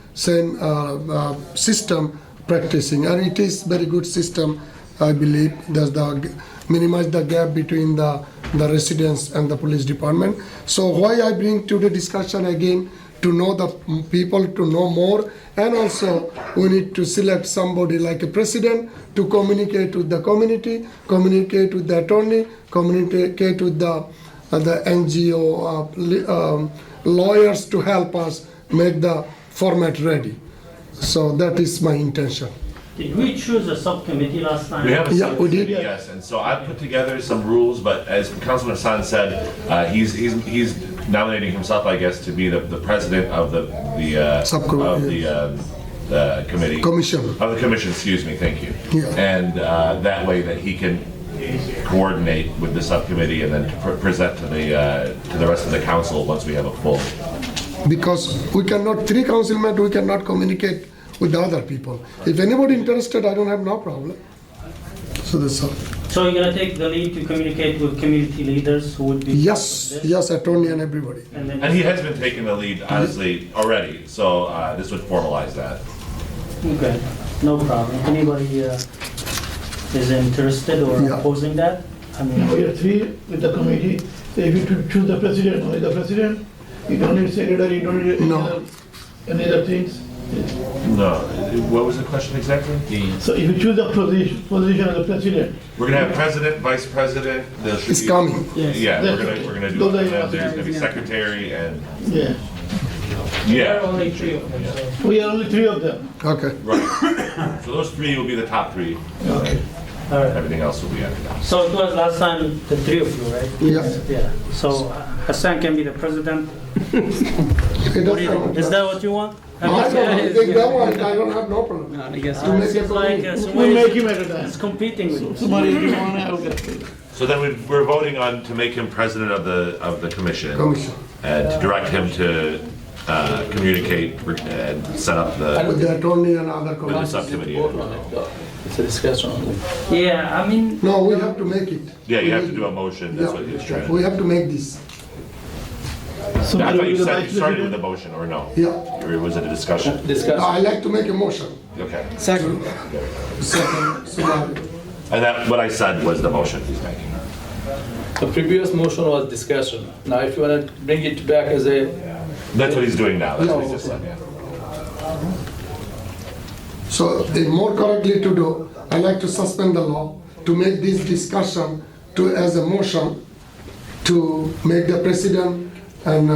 system practicing, and it is very good system. I believe there's minimize the gap between the residents and the police department. So why I bring to the discussion again, to know the people, to know more, and also we need to select somebody like a president to communicate with the community, communicate with the attorney, communicate with the NGO lawyers to help us make the format ready. So that is my intention. Did we choose a subcommittee last time? We have a Yeah, we did. subcommittee, yes, and so I put together some rules, but as Councilman Hassan said, he's nominating himself, I guess, to be the president of the committee. Commission. Of the commission, excuse me, thank you. Yeah. And that way that he can coordinate with the subcommittee and then present to the rest of the council once we have a full. Because we cannot, three councilmen, we cannot communicate with the other people. If anybody interested, I don't have no problem. So that's all. So you're gonna take the lead to communicate with community leaders who would be? Yes, yes, attorney and everybody. And he has been taking the lead, honestly, already, so this would formalize that. Okay, no problem. Anybody is interested or Yeah. opposing that? I mean, We are three with the committee, so if you choose the president, only the president, you don't need secretary, you don't need any other things. No, what was the question exactly? So if you choose the position of the president. We're gonna have president, vice president. There should It's be- coming. Yes. Yeah, That's we're okay. gonna do Those it. are And your then there's gonna be options, secretary and Yeah, there are yeah, only three of them, so. we are only three of them. Okay. right. So those three will be the top three. Okay. All right. Everything else will be after that. So it was last time the three of you, right? Yes. Yeah. So Hassan can be the president. It What do you doesn't- think? Is that what you want? I don't think that one, I don't have no problem. I guess To make It it seems like We'll make him at a time. it's competing with you. Somebody, if you want, I'll get it. So then we're voting on to make him president of the commission. Commission. And to direct him to communicate and set up With the attorney and other with the committees. subcommittee. It's a discussion only. Yeah, I mean, No, we have to make it. Yeah, you have to do a motion, that's what he was trying to do. We have to make this. I Somebody thought you with the said vice you started with president. a motion, or no? Yeah. Or was it a discussion? I like to make a motion. Okay. Second. Second, Sumari. And that, what I said was the motion he's making. The previous motion was discussion. Now, if you want to bring it back as a, That's what he's doing now, that's what he just said, yeah. So, if more correctly to do, I like to suspend the law, to make this discussion to, as a motion, to make the president and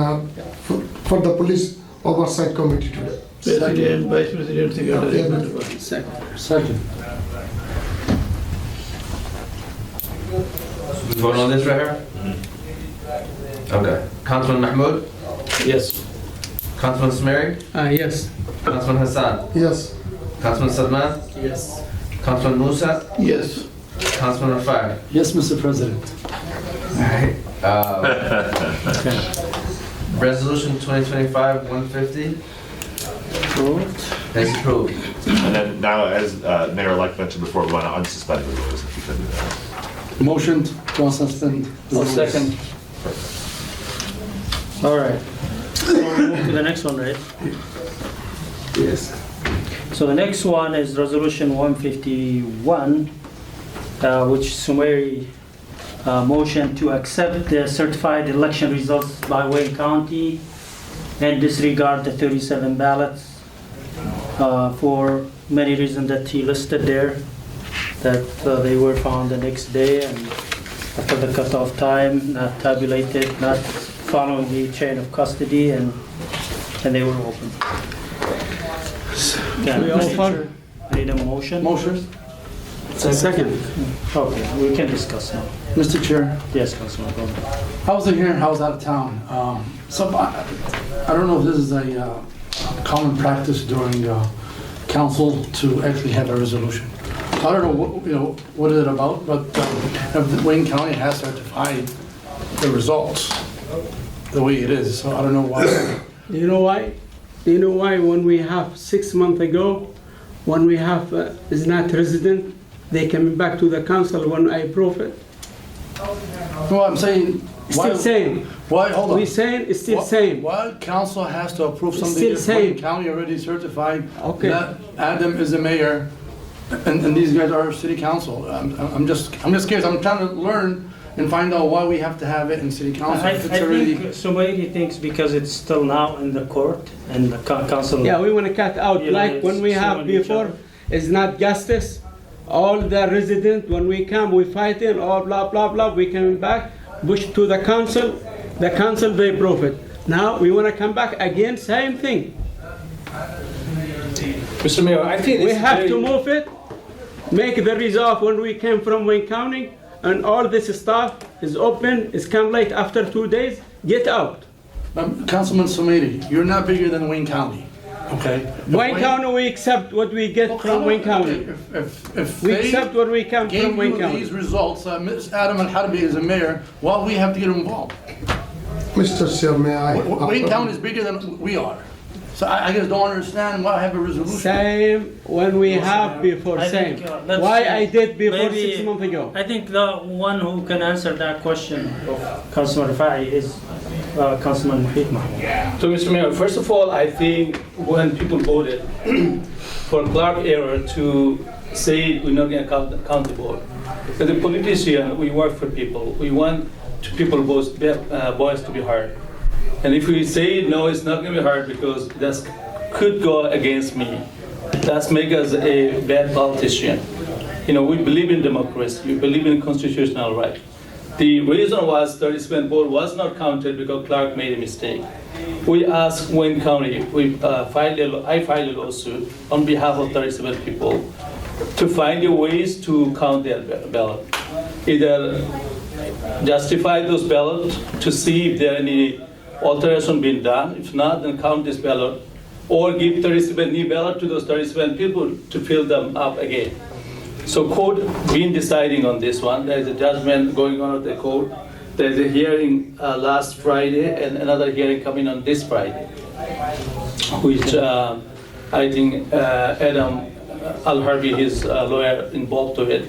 for the police oversight committee today. President, vice president, secretary. Yeah. second. We vote on this right here? Okay. Councilman Mahmoud? yes. Councilman Samiri? Yes. Councilman Hassan? Yes. Councilman Salman? Yes. Councilman Musa? Yes. Councilman Rafai? Yes, Mr. President. Alright. Resolution 2025-150 is approved. And then now, as Mayor-elect mentioned before, we want to unsuspend the rules if we could do that. Motion to unsuspend. I'll second. All right. So we'll move to the next one, right? Yes. So the next one is Resolution 151, which summary motion to accept the certified election results by Wayne County and disregard the 37 ballots for many reasons that he listed there, that they were found the next day and after the cutoff time, not tabulated, not following the chain of custody, and they were open. We offer. I need a motion. Motion. Second. Okay, we can discuss now. Mr. Chair, Yes, Councilman, go ahead. I was in here and I was out of town. So I don't know if this is a common practice during council to actually have a resolution. I don't know what is it about, but Wayne County has certified the results the way it is. So I don't know why. Do you know why? Do you know why when we have 6 months ago, when we have is not resident, they coming back to the council when I approve it? No, I'm saying. Still same. Why? Hold on. We saying it's still same. Why council has to approve It's something still if same. Wayne County already certified Okay. that Adam is the mayor and these guys are city council? I'm just curious. I'm trying to learn and find out why we have to have it in city council. I if it's already. think somebody thinks because it's still now in the court and the council. Yeah, we want to cut out You know, like when we it's have suing each before. other. It's not justice. All the residents when we come, we fight in. All blah blah blah. We coming back, push to the council. The council they approve it. Now we want to come back again, same thing. Mr. Mayor, I think We it's have very- to move it, make the resolve when we came from Wayne County, and all this stuff is open, it's come late after 2 days, get out. Councilman Somedi, you're not bigger than Wayne County, okay? If Wayne County, we accept what we get from Wayne County. If We they accept what we come gave from Wayne you County. these results, Ms. Adam Al-Harbi is a mayor, why we have to get involved? Mr. Chair, may I? Wayne County is bigger than we are. So I just don't understand why I have a resolution. Same when we have before, I same. think, let's Why see. I did before Maybe- 6 months ago. I think the one who can answer that question of Councilman Rafai is Councilman Muhit Mahmoud. So, Mr. Mayor, first of all, I think when people voted for Clark era to say we're not going to count the vote, as a politician, we work for people. We want people voice to be heard. And if we say no, it's not going to be heard because that could go against me. That's make us a bad politician. You know, we believe in democracy. We believe in constitutional right. The reason was 37 vote was not counted because Clark made a mistake. We asked Wayne County, I filed a lawsuit on behalf of 37 people to find a ways to count their ballot. Either justify those ballots to see if there are any alteration being done. If not, then count this ballot, or give 37 new ballot to those 37 people to fill them up again. So court been deciding on this one. There is a judgment going on at the court. There is a hearing last Friday and another hearing coming on this Friday, which I think Adam Al-Harbi, his lawyer, involved to it.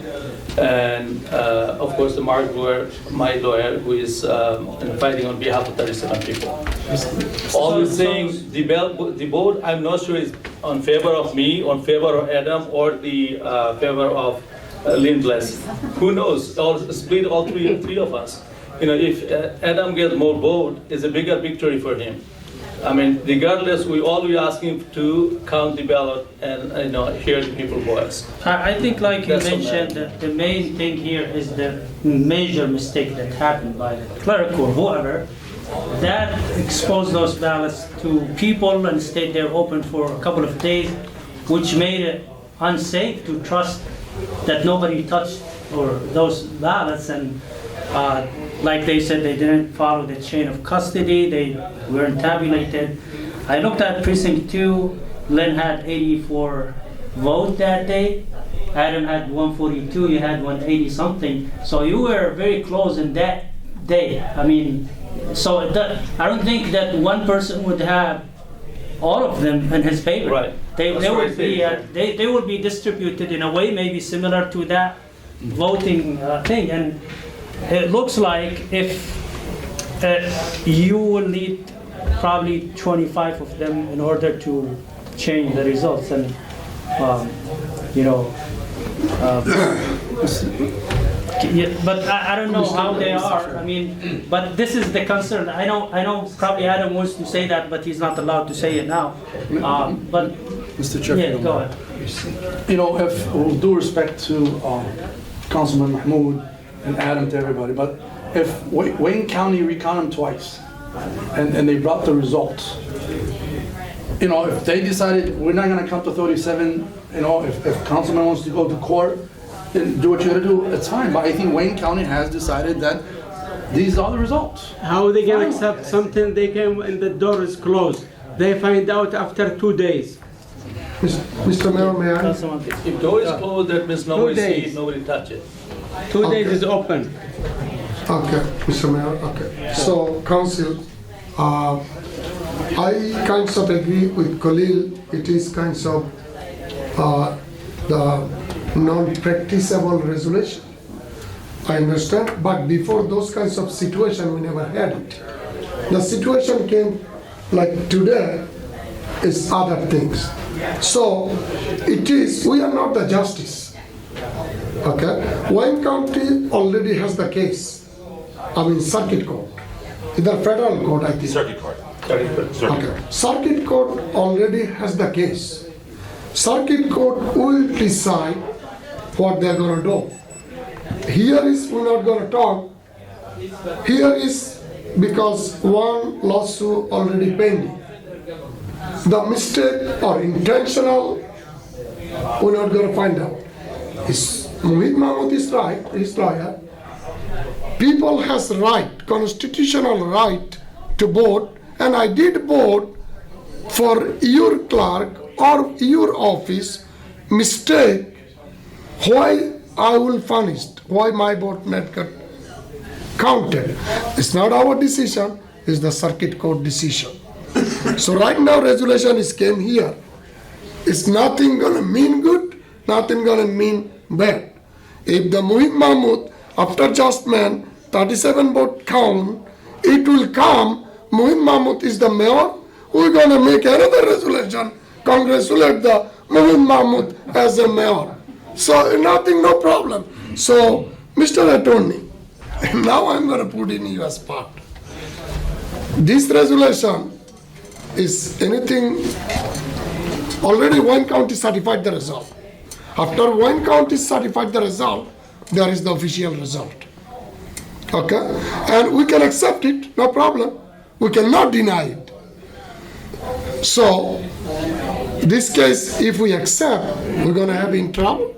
And of course the Mark lawyer, my lawyer, who is fighting on behalf of 37 people. All we're saying, the vote, I'm not sure is on favor of me, on favor of Adam, or the favor of Lynn Bless. Who knows? Or split all three of us. You know, if Adam gets more vote, it's a bigger victory for him. I mean, regardless, we always asking to count the ballot and hear the people's voice. I think, like you That's mentioned, the main thing here is the major mistake that happened by the clerk or whoever that exposed those ballots to people and stayed there open for a couple of days, which made it unsafe to trust that nobody touched or those ballots. And like they said, they didn't follow the chain of custody. They weren't tabulated. I looked at precinct 2. Lynn had 84 vote that day. Adam had 142. You had 180 something. So you were very close in that day. I mean, So I don't think that one person would have all of them in his favor. Right. They That's what would I be said. they would be distributed in a way maybe similar to that voting thing. And it looks like if you will need probably 25 of them in order to change the results. And you know. Yeah, but I don't know how they are. I mean, but this is the concern. I know. Probably Adam wants to say that, but he's not allowed to say it now. But Mr. Chair, yeah, go ahead. you know, if with due respect to Councilman Mahmoud and Adam, to everybody, but if Wayne County recounted them twice and they brought the results, you know, if they decided we're not going to count to 37, you know, if Councilman wants to go to court, then do what you got to do, it's fine. But I think Wayne County has decided that these are the results. How are they gonna accept something they came and the door is closed? They find out after 2 days. Mr. Mayor, may I? If door is closed, that means nobody 2 see days. it, nobody touch it. 2 days is open. Okay, Mr. Mayor, okay. So, Council, I kind of agree with Khalil. It is kind of the non-practicable resolution. I understand, but before those kinds of situation, we never had it. The situation came like today is other things. So it is, we are not the justice. Okay? Wayne County already has the case. I mean, circuit court. Either federal court, I think. Circuit court. Okay. Circuit court already has the case. Circuit court will decide what they're going to do. Here is, we're not going to talk. Here is because one lawsuit already pending. The mistake or intentional, we're not going to find out. Mohit Mahmood is right, he's lawyer. People has right, constitutional right to vote, and I did vote for your clerk or your office mistake. Why I will punish? Why my vote not got counted? It's not our decision, it's the circuit court decision. So right now resolution is came here. It's nothing gonna mean good, nothing gonna mean bad. If the Mohit Mahmood, after adjustment, 37 vote count, it will come, Mohit Mahmood is the mayor, we're gonna make another resolution, congratulate the Mohit Mahmood as a mayor. So nothing, no problem. So, Mr. Attorney, now I'm gonna put in your spot. This resolution is anything, already Wayne County certified the result. After Wayne County certified the result, there is the official result. Okay? And we can accept it, no problem. We cannot deny it. So, this case, if we accept, we're gonna have in trouble.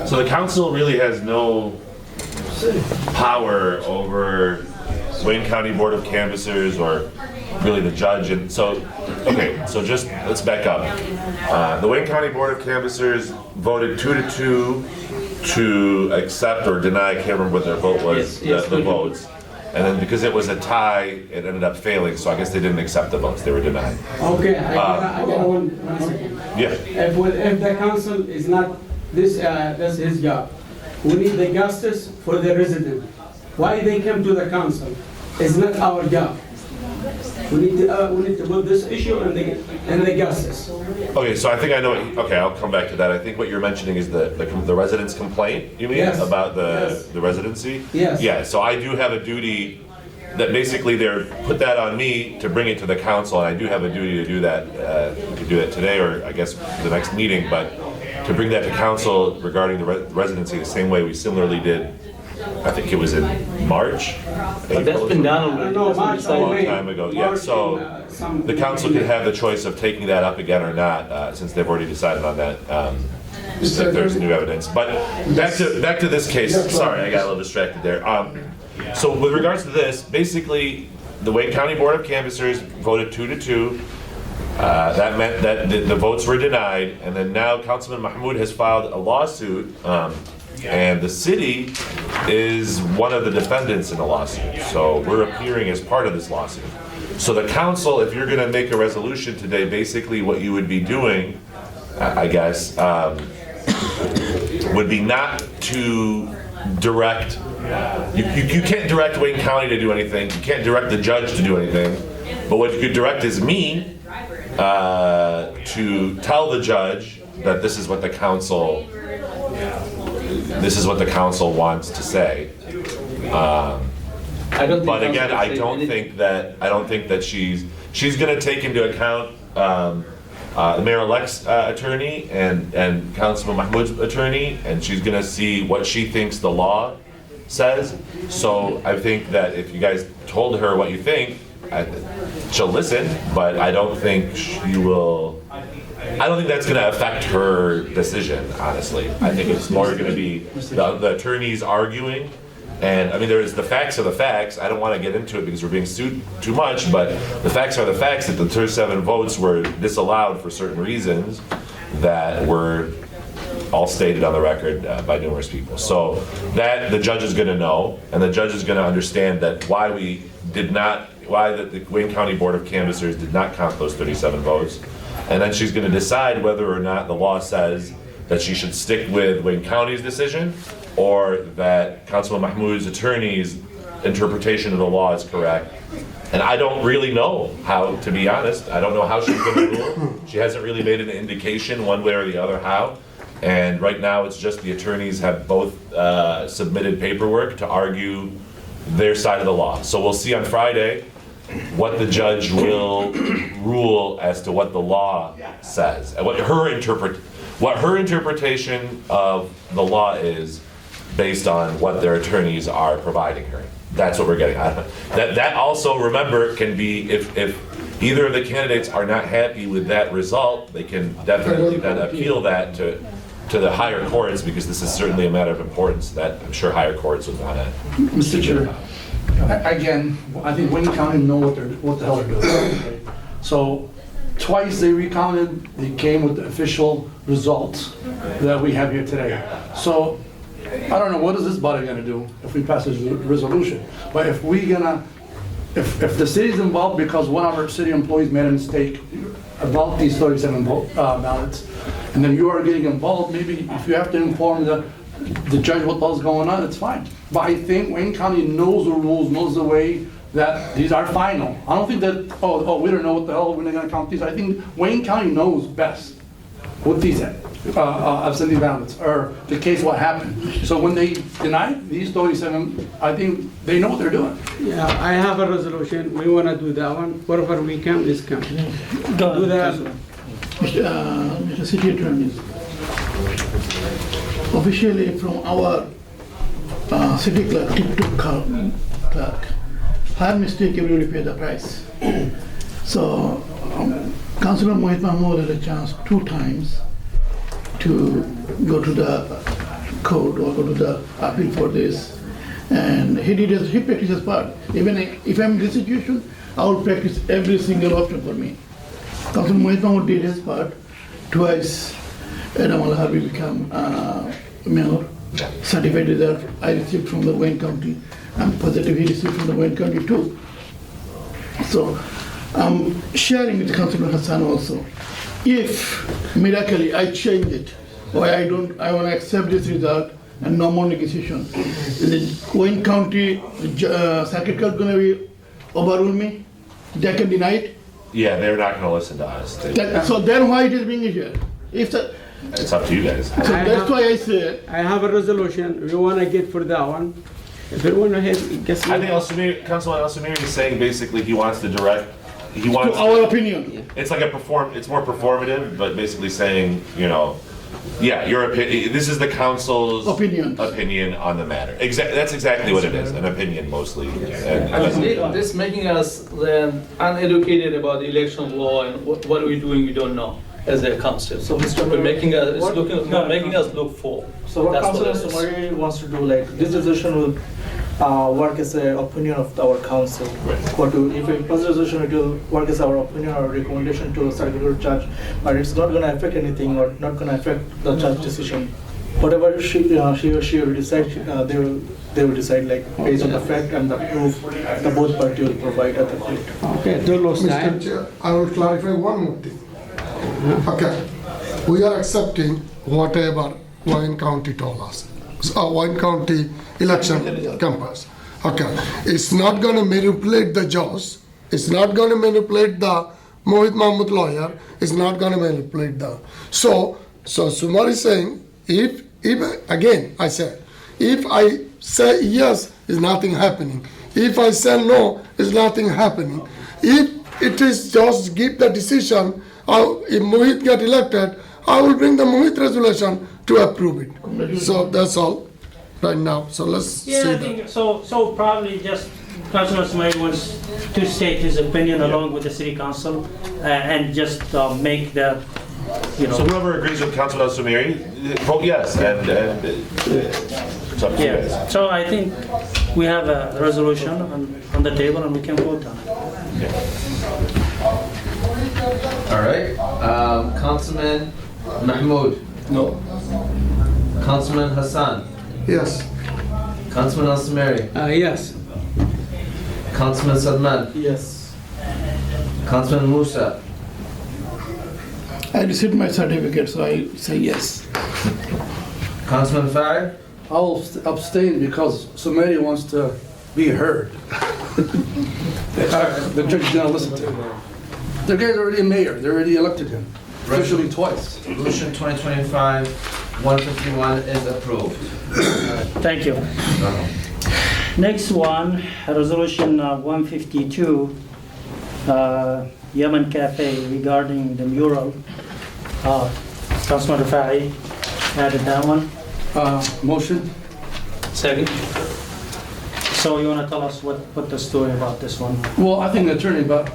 So the council really has no power over Wayne County Board of Canvassers or really the judge. And so, okay, so just let's back up. The Wayne County Board of Canvassers voted 2-2 to accept or deny. I can't remember what their vote was, Yes, the votes. And then because it was a tie, it ended up failing. So I guess they didn't accept the votes. They were denied. Okay, I got one second. Yeah. If the council is not, that's his job. We need the justice for the resident. Why they came to the council? It's not our job. We need to put this issue in the justice. Okay, so I think I know. Okay, I'll come back to that. I think what you're mentioning is the resident's complaint. You mean about the residency? Yes. Yeah. So I do have a duty that basically they're put that on me to bring it to the council, and I do have a duty to do that. We could do that today, or I guess the next meeting. But to bring that to council regarding the residency, the same way we similarly did. I think it was in March. But that's been done already. No, That's March, been A long May. time ago, yeah, so the council could have the choice of taking that up again or not, since they've already decided on that, if there's new evidence. But back to this case, sorry, I got a little distracted there. So with regards to this, basically, the Wayne County Board of Canvassers voted 2-2. That meant that the votes were denied, and then now Councilman Mahmoud has filed a lawsuit And the city is one of the defendants in the lawsuit. So we're appearing as part of this lawsuit. So the council, if you're gonna make a resolution today, basically what you would be doing, I guess, would be not to direct, you can't direct Wayne County to do anything, you can't direct the judge to do anything, but what you could direct is me to tell the judge that this is what the council wants to say. But again, I don't think that she's gonna take into account Mayor-elect's attorney and Councilman Mahmoud's attorney, and she's gonna see what she thinks the law says. So I think that if you guys told her what you think, she'll listen, but I don't think she will. I don't think that's going to affect her decision, honestly. I think it's more going to be the attorneys arguing. And I mean, the facts are the facts. I don't want to get into it because we're being sued too much, but the facts are the facts that the 37 votes were disallowed for certain reasons that were all stated on the record by numerous people. So that the judge is going to know, and the judge is going to understand that why the Wayne County Board of Canvassers did not count those 37 votes. And then she's going to decide whether or not the law says that she should stick with Wayne County's decision, or that Councilman Mahmoud's attorney's interpretation of the law is correct. And I don't really know how, to be honest. I don't know how she's going to rule. She hasn't really made an indication one way or the other how. And right now it's just the attorneys have both submitted paperwork to argue their side of the law. So we'll see on Friday what the judge will rule as to what the law says, and what her interpretation of the law is based on what their attorneys are providing her. That's what we're getting at. That also, remember, can be, if either of the candidates are not happy with that result, they can definitely then appeal that to the higher courts, because this is certainly a matter of importance that I'm sure higher courts would want to. Mr. Chair, again, I think Wayne County know what the hell they're doing. Okay? So twice they recounted, they came with the official results that we have here today. So I don't know, what is this body gonna do if we pass this resolution? But if the city's involved because one of our city employees made a mistake about these 37 ballots, and then you are getting involved, maybe if you have to inform the judge what was going on, it's fine. But I think Wayne County knows the rules, knows the way that these are final. I don't think that, we don't know what the hell, we're not gonna count these. I think Wayne County knows best what these absentee ballots, or the case what happened. So when they deny these 37, I think they know what they're doing. Yeah, I have a resolution. We want to do that one. Whatever we can, let's come. Do that. Mr. City Attorney, officially from our city clerk, clerk, her mistake everybody pay the price. So Councillor Mohit Mahmoud had a chance 2 times to go to the court or go to the appeal for this, and he practiced his part. Even if I'm in this situation, I will practice every single option for me. Councillor Mohit Mahmoud did his part. Twice Adam Al-Harbi became mayor. Certified result I received from the Wayne County. I'm positive he received from the Wayne County too. So I'm sharing with Councillor Hassan also. If miraculously I change it, or I want to accept this result and no more negotiation, the Wayne County circuit court going to be overrule me? They can deny it? Yeah, they're not going to listen to us. So then why it is being here? It's up to you guys. So that's why I said I have a resolution. We want to get for that one. If we want to have, guess I think Councilman Al-Samiri is saying basically he wants to direct. He wants to our opinion. It's like it's more performative, but basically saying, your opinion. This is the council's opinion on the matter. That's exactly what it is, an opinion mostly. This making us then uneducated about the election law and what are we doing we don't know as a council. So we're making us look for. So what Councilor Samari wants to do, like this decision will work as an opinion of our council. If we pass a resolution, it will work as our opinion or recommendation to the circuit court judge, but it's not going to affect anything or not going to affect the judge decision. whatever he or she will decide, they will decide like based on the fact and the proof the both party will provide at the court. Okay, Mr. Chair, I will clarify one more thing. Okay, we are accepting whatever Wayne County told us. Wayne County election campus. Okay, it's not going to manipulate the judge. It's not going to manipulate the Mohit Mahmood lawyer. It's not going to manipulate the. So Sumar is saying, if again I say, if I say yes, is nothing happening. If I say no, is nothing happening. If it is just give the decision, if Mohit get elected, I will bring the Mohit resolution to approve it. So that's all right now. So let's see Yeah, I that. think so probably just Councilor Sumari wants to state his opinion along with the city council and just make the, So whoever agrees with Councilor Sumari, vote yes, and it's up to you guys. yeah. So I think we have a resolution on the table and we can vote on it. All right. Councilman Mahmoud. No. Councilman Hassan. Yes. Councilman Al-Samari. Yes. Councilman Sadman. Yes. Councilman Musa. I received my certificate, so I say yes. Councilman Farid. I'll abstain because somebody wants to be heard. The judge didn't listen to him. The guy's already a mayor, they already elected him, officially twice. Resolution 2025-151 is approved. Thank you. Next one, Resolution 152, Yemen Cafe regarding the mural. Councilman Rafai added that one. Motion? Second. So you want to tell us what the story about this one? Well, I think the attorney, but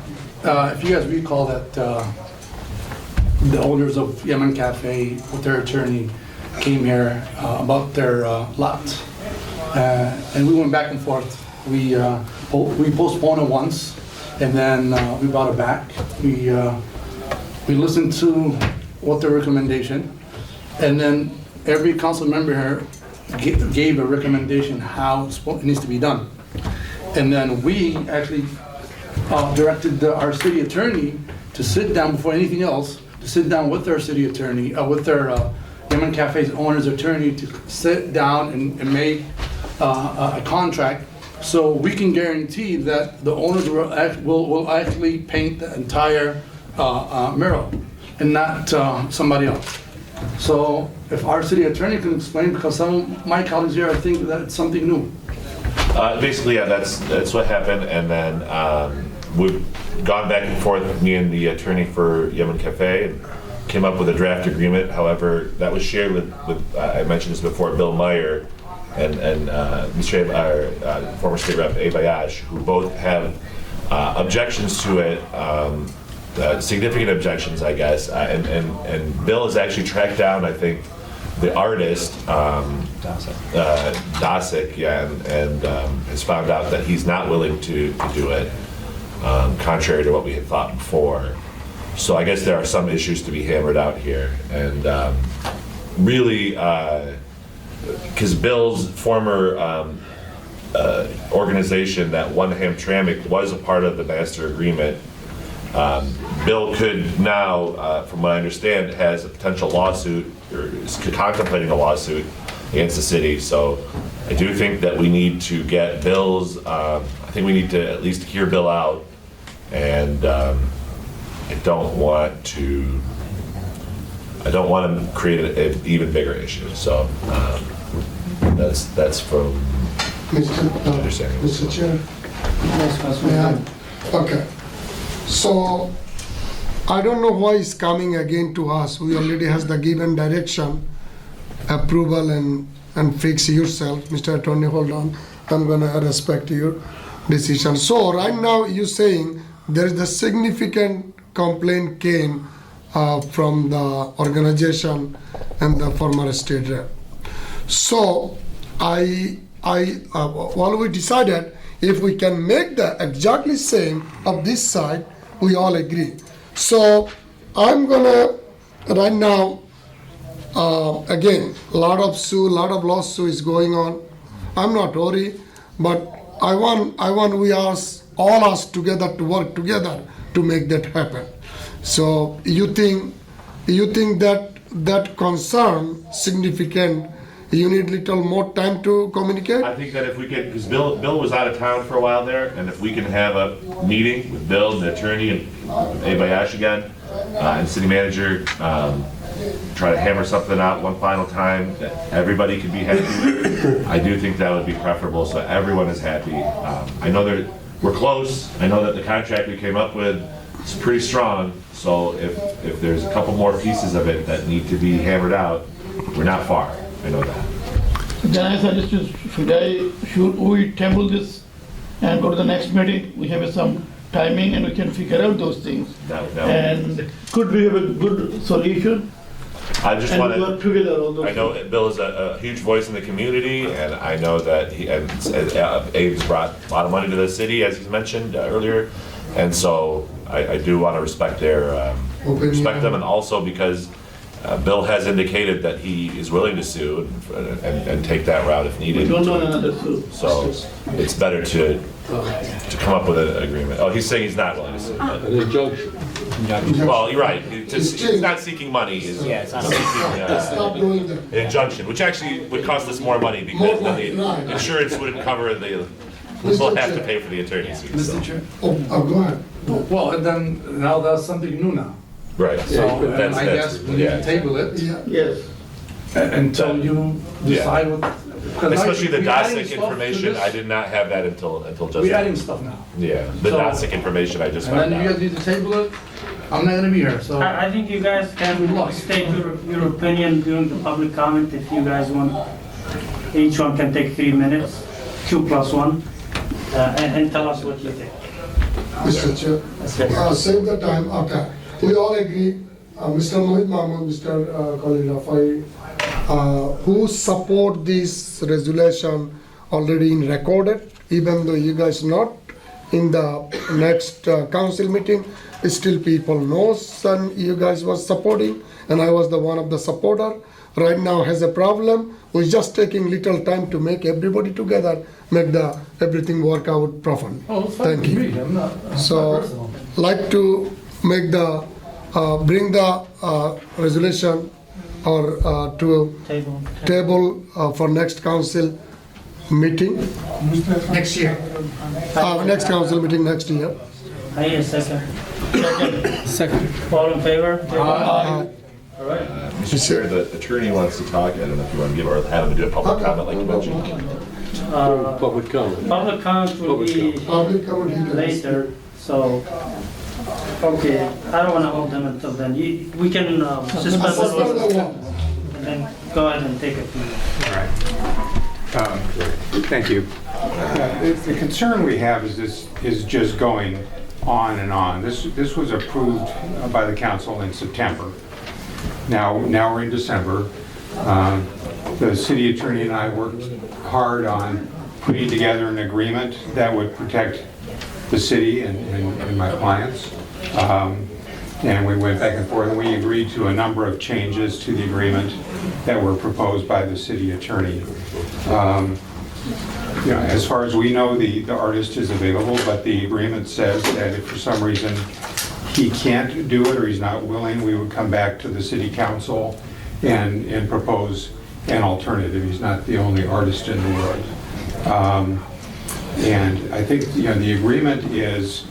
if you guys recall that the owners of Yemen Cafe with their attorney came here about their lot. And we went back and forth. We postponed it once, and then we brought it back. We listened to what their recommendation, and then every council member here gave a recommendation how it needs to be done. And then we actually directed our city attorney to sit down before anything else, to sit down with our city attorney, with their Yemen Cafe's owner's attorney, to sit down and make a contract so we can guarantee that the owners will actually paint the entire mural and not somebody else. So if our city attorney can explain, because some of my colleagues here, I think that it's something new. Basically, yeah, that's what happened, and then we've gone back and forth, me and the attorney for Yemen Cafe, and came up with a draft agreement. However, that was shared with I mentioned this before, Bill Meyer and Mr. Former State Rep. Abayash, who both have objections to it, significant objections, I guess. And Bill has actually tracked down, I think, the artist, Dosick, yeah, and has found out that he's not willing to do it, contrary to what we had thought before. So I guess there are some issues to be hammered out here. And really, because Bill's former organization that won Hamtramck was a part of the master agreement, Bill could now, from what I understand, has a potential lawsuit, or is contemplating a lawsuit against the city. So I do think that we need to get Bill's, I think we need to at least hear Bill out, and I don't want to create an even bigger issue. So that's from understanding. Mr. Chair. Okay. So I don't know why it's coming again to us. We already has the given direction, approval and fix yourself. Mr. Attorney, hold on. I'm gonna respect your decision. So right now you're saying there is a significant complaint came from the organization and the former state rep. So while we decided if we can make the exactly same of this side, we all agree. So I'm gonna right now Again, lot of lawsuit is going on. I'm not worried, but I want we ask all us together to work together to make that happen. So you think that concern significant? You need little more time to communicate? I think that if we could, because Bill was out of town for a while there, and if we can have a meeting with Bill, and the attorney, and Abayash again, and city manager, try to hammer something out one final time that everybody could be happy with, I do think that would be preferable, so everyone is happy. I know that we're close. I know that the contract we came up with is pretty strong, so if there's a couple more pieces of it that need to be hammered out, we're not far. I know that. Then I suggest, should we table this and go to the next meeting? We have some timing and we can figure out those things. And could we have a good solution? I just And want to work together all those I know Bill is a huge voice in the community, and I know that Abe's brought a lot of money to the city, as he's mentioned earlier, and so I do want to respect them, and also because Bill has indicated that he is willing to sue and take that route if needed. We don't want another suit. So it's better to come up with an agreement. Oh, he's saying he's not willing to sue. An injunction. Well, you're right. He's not seeking money. He's seeking an injunction, which actually would cost us more money because the insurance wouldn't cover the. We'll have to pay for the attorney's fees. Mr. Chair? Go ahead. Well, and then now that's something new now. Right. So and I guess we need to table it. Yes. Until you decide what. Especially the DOTSIC information, I did not have that until just. We're adding stuff now. Yeah, the DOTSIC information I just found out. And then you guys need to table it. I'm not gonna be here, so. I think you guys can state your opinion during the public comment if you guys want. Each one can take 3 minutes, 2 + 1, and tell us what you think. Mr. Chair, save the time. Okay. We all agree, Mr. Mohit Mahmood, Mr. Khalid Rafai, who support this resolution already in recorded, even though you guys not in the next council meeting, still people knows and you guys was supporting, and I was the one of the supporter. Right now has a problem. We're just taking little time to make everybody together, make everything work out properly. Oh, thank you. I'm not So, personal. like to make bring the resolution or to table for next council meeting. Next year. Next council meeting next year. I need a second. Second. All in favor? All right. Mr. Chair, the attorney wants to talk. I don't know if you want to give or have him do a public comment like you mentioned. Public comment. Public comment will be later, so, okay, I don't want to hold them until then. We can suspend the and then go ahead and take it from there. All right. Thank you. The concern we have is this is just going on and on. This was approved by the council in September. Now we're in December. The city attorney and I worked hard on putting together an agreement that would protect the city and my clients. And we went back and forth, and we agreed to a number of changes to the agreement that were proposed by the city attorney. As far as we know, the artist is available, but the agreement says that if for some reason he can't do it or he's not willing, we would come back to the city council and propose an alternative. He's not the only artist in the world. And I think the agreement is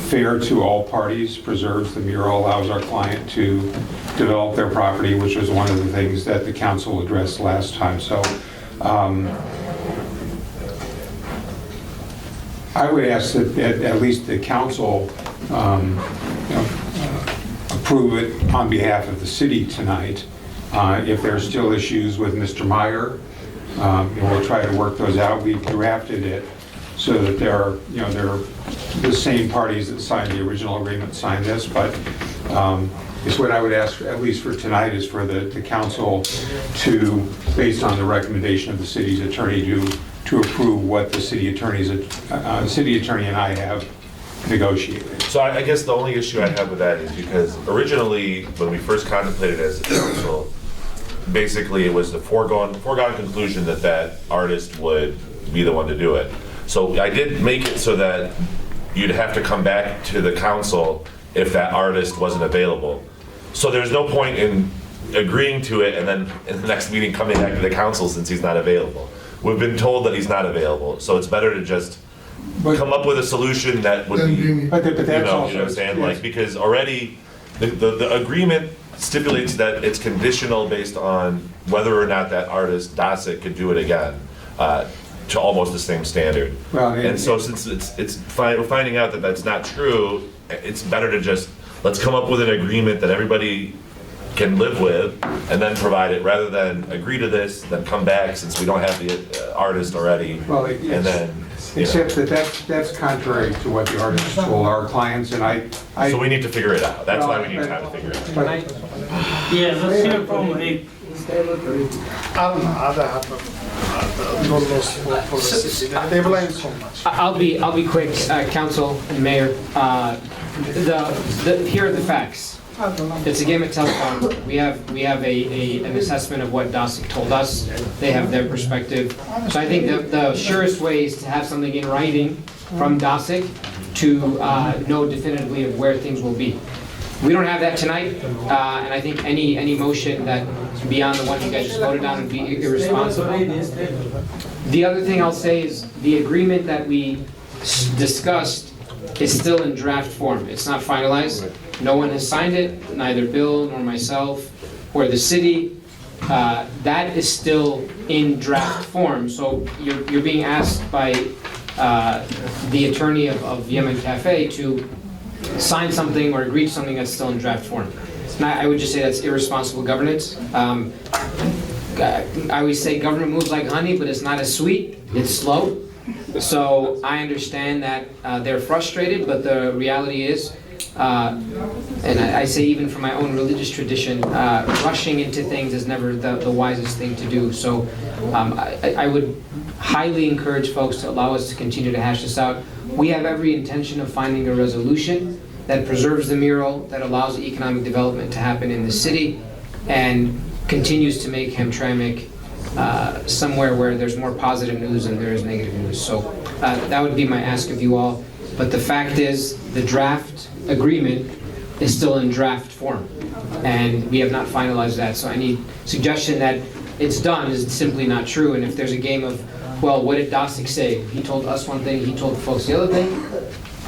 fair to all parties, preserves the mural, allows our client to develop their property, which was one of the things that the council addressed last time. So I would ask that at least the council approve it on behalf of the city tonight. If there are still issues with Mr. Meyer, we'll try to work those out. We've drafted it so that they're the same parties that signed the original agreement signed this, but it's what I would ask, at least for tonight, is for the council to, based on the recommendation of the city's attorney, to approve what the city attorney and I have negotiated. So I guess the only issue I have with that is because originally, when we first contemplated as a council, basically it was the foregone conclusion that that artist would be the one to do it. So I did make it so that you'd have to come back to the council if that artist wasn't available. So there's no point in agreeing to it and then in the next meeting coming back to the council since he's not available. We've been told that he's not available, so it's better to just come up with a solution that would be, you know what I'm saying? Like, because already the agreement stipulates that it's conditional based on whether or not that artist, Dosick, could do it again, to almost the same standard. And so since we're finding out that that's not true, it's better to just, let's come up with an agreement that everybody can live with and then provide it, rather than agree to this, then come back since we don't have the artist already, and then, Except that's contrary to what the artists told our clients, and I. So we need to figure it out. That's why we need time to figure it out. Yeah, let's hear from Rick. I don't know, other dollars for the city. They stabilize so much. I'll be quick, council and mayor. Here are the facts. It's a game of telephone. We have an assessment of what Dosick told us. They have their perspective. So I think the surest way is to have something in writing from Dosick to know definitively of where things will be. We don't have that tonight, and I think any motion that beyond the one you guys just voted on would be irresponsible. The other thing I'll say is the agreement that we discussed is still in draft form. It's not finalized. No one has signed it, neither Bill nor myself or the city. That is still in draft form. So you're being asked by the attorney of Yemen Cafe to sign something or agree to something that's still in draft form. And I would just say that's irresponsible governance. I always say government moves like honey, but it's not as sweet, it's slow. So I understand that they're frustrated, but the reality is, and I say even from my own religious tradition, rushing into things is never the wisest thing to do. So I would highly encourage folks to allow us to continue to hash this out. We have every intention of finding a resolution that preserves the mural, that allows economic development to happen in the city, and continues to make Hamtramck somewhere where there's more positive news than there is negative news. So that would be my ask of you all. But the fact is, the draft agreement is still in draft form, and we have not finalized that. So any suggestion that it's done is simply not true. And if there's a game of, well, what did Dosick say? He told us one thing, he told folks the other thing.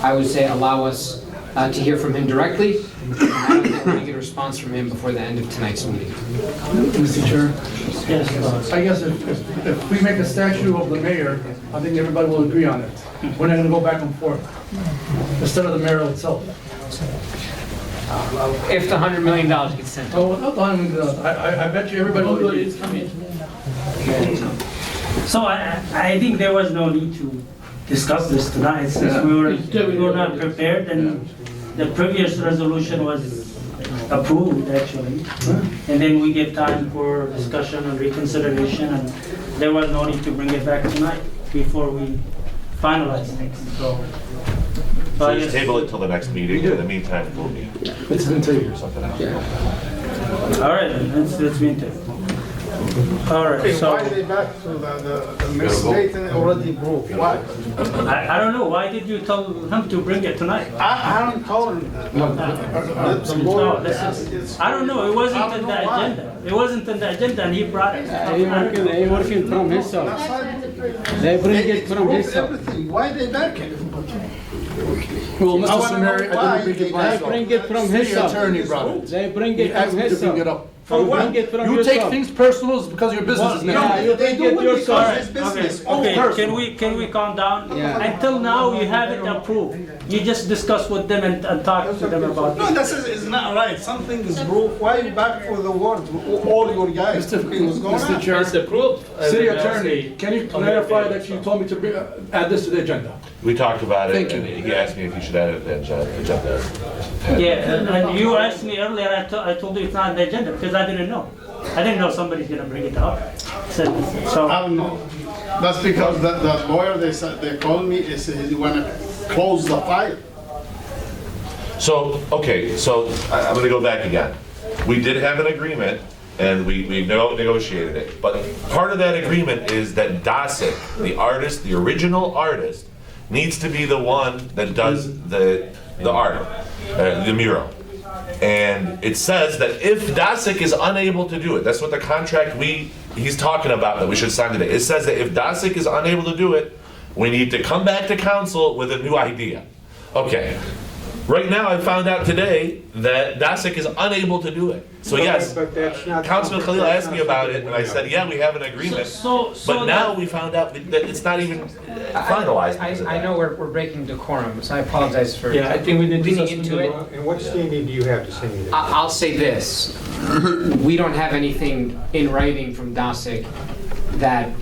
I would say allow us to hear from him directly. And I don't think we're going to get a response from him before the end of tonight's meeting. Mr. Chair? Yes. I guess if we make a statue of the mayor, I think everybody will agree on it. We're not going to go back and forth, instead of the mayor itself. If the $100 million gets sent. Oh, without the $100 million, I bet you everybody will agree. So I think there was no need to discuss this tonight since we were not prepared, and the previous resolution was approved actually, and then we gave time for discussion and reconsideration, and there was no need to bring it back tonight before we finalize things. So just table it till the next meeting. In the meantime, we'll be. It's been tabled or something else. All right, then it's been tabled. All right, so why are they back to the next date already broke? Why? I don't know. Why did you tell him to bring it tonight? I haven't told him that. I don't know. It wasn't in the agenda. It wasn't in the agenda, and he brought it. He working from his side. They bring it from his side. Everything. Why they back it? Well, Mr. Samari, I didn't bring it myself. They bring it from his side. The attorney brought it. They bring it He asked from me his to bring side. it up. For what? You take things personal because your business is now. you bring it yourself. It's business. Okay, can we calm down? Yeah. Until now, you haven't approved. You just discuss with them and talk to them about No, it. this is not right. Something is broke. Why you back for the word? All your guys. What's going Mr. on? Chair, It's approved. City Attorney, can you clarify that you told me to add this to the agenda? We talked about it, Thank you. and he asked me if he should add it to the agenda. Yeah, and you asked me earlier, I told you it's not on the agenda because I didn't know. I didn't know somebody's gonna bring it up. So I don't know. That's because the lawyer they called me. They said he wanna close the file. So, okay, so I'm gonna go back again. We did have an agreement, and we negotiated it. But part of that agreement is that Dasic, the artist, the original artist, needs to be the one that does the art, the mural. And it says that if Dasic is unable to do it, that's what the contract he's talking about that we should sign today. It says that if Dasic is unable to do it, we need to come back to council with a new idea. Okay. Right now, I found out today that Dasic is unable to do it. So yes, But that's not. Councilman Khalil asked me about it, and I said, yeah, we have an agreement. But now we found out that it's not even finalized. I know we're breaking decorum, so I apologize for Yeah, I think we need to leaning into it. And what standing do you have to say that? I'll say this. We don't have anything in writing from Dasic that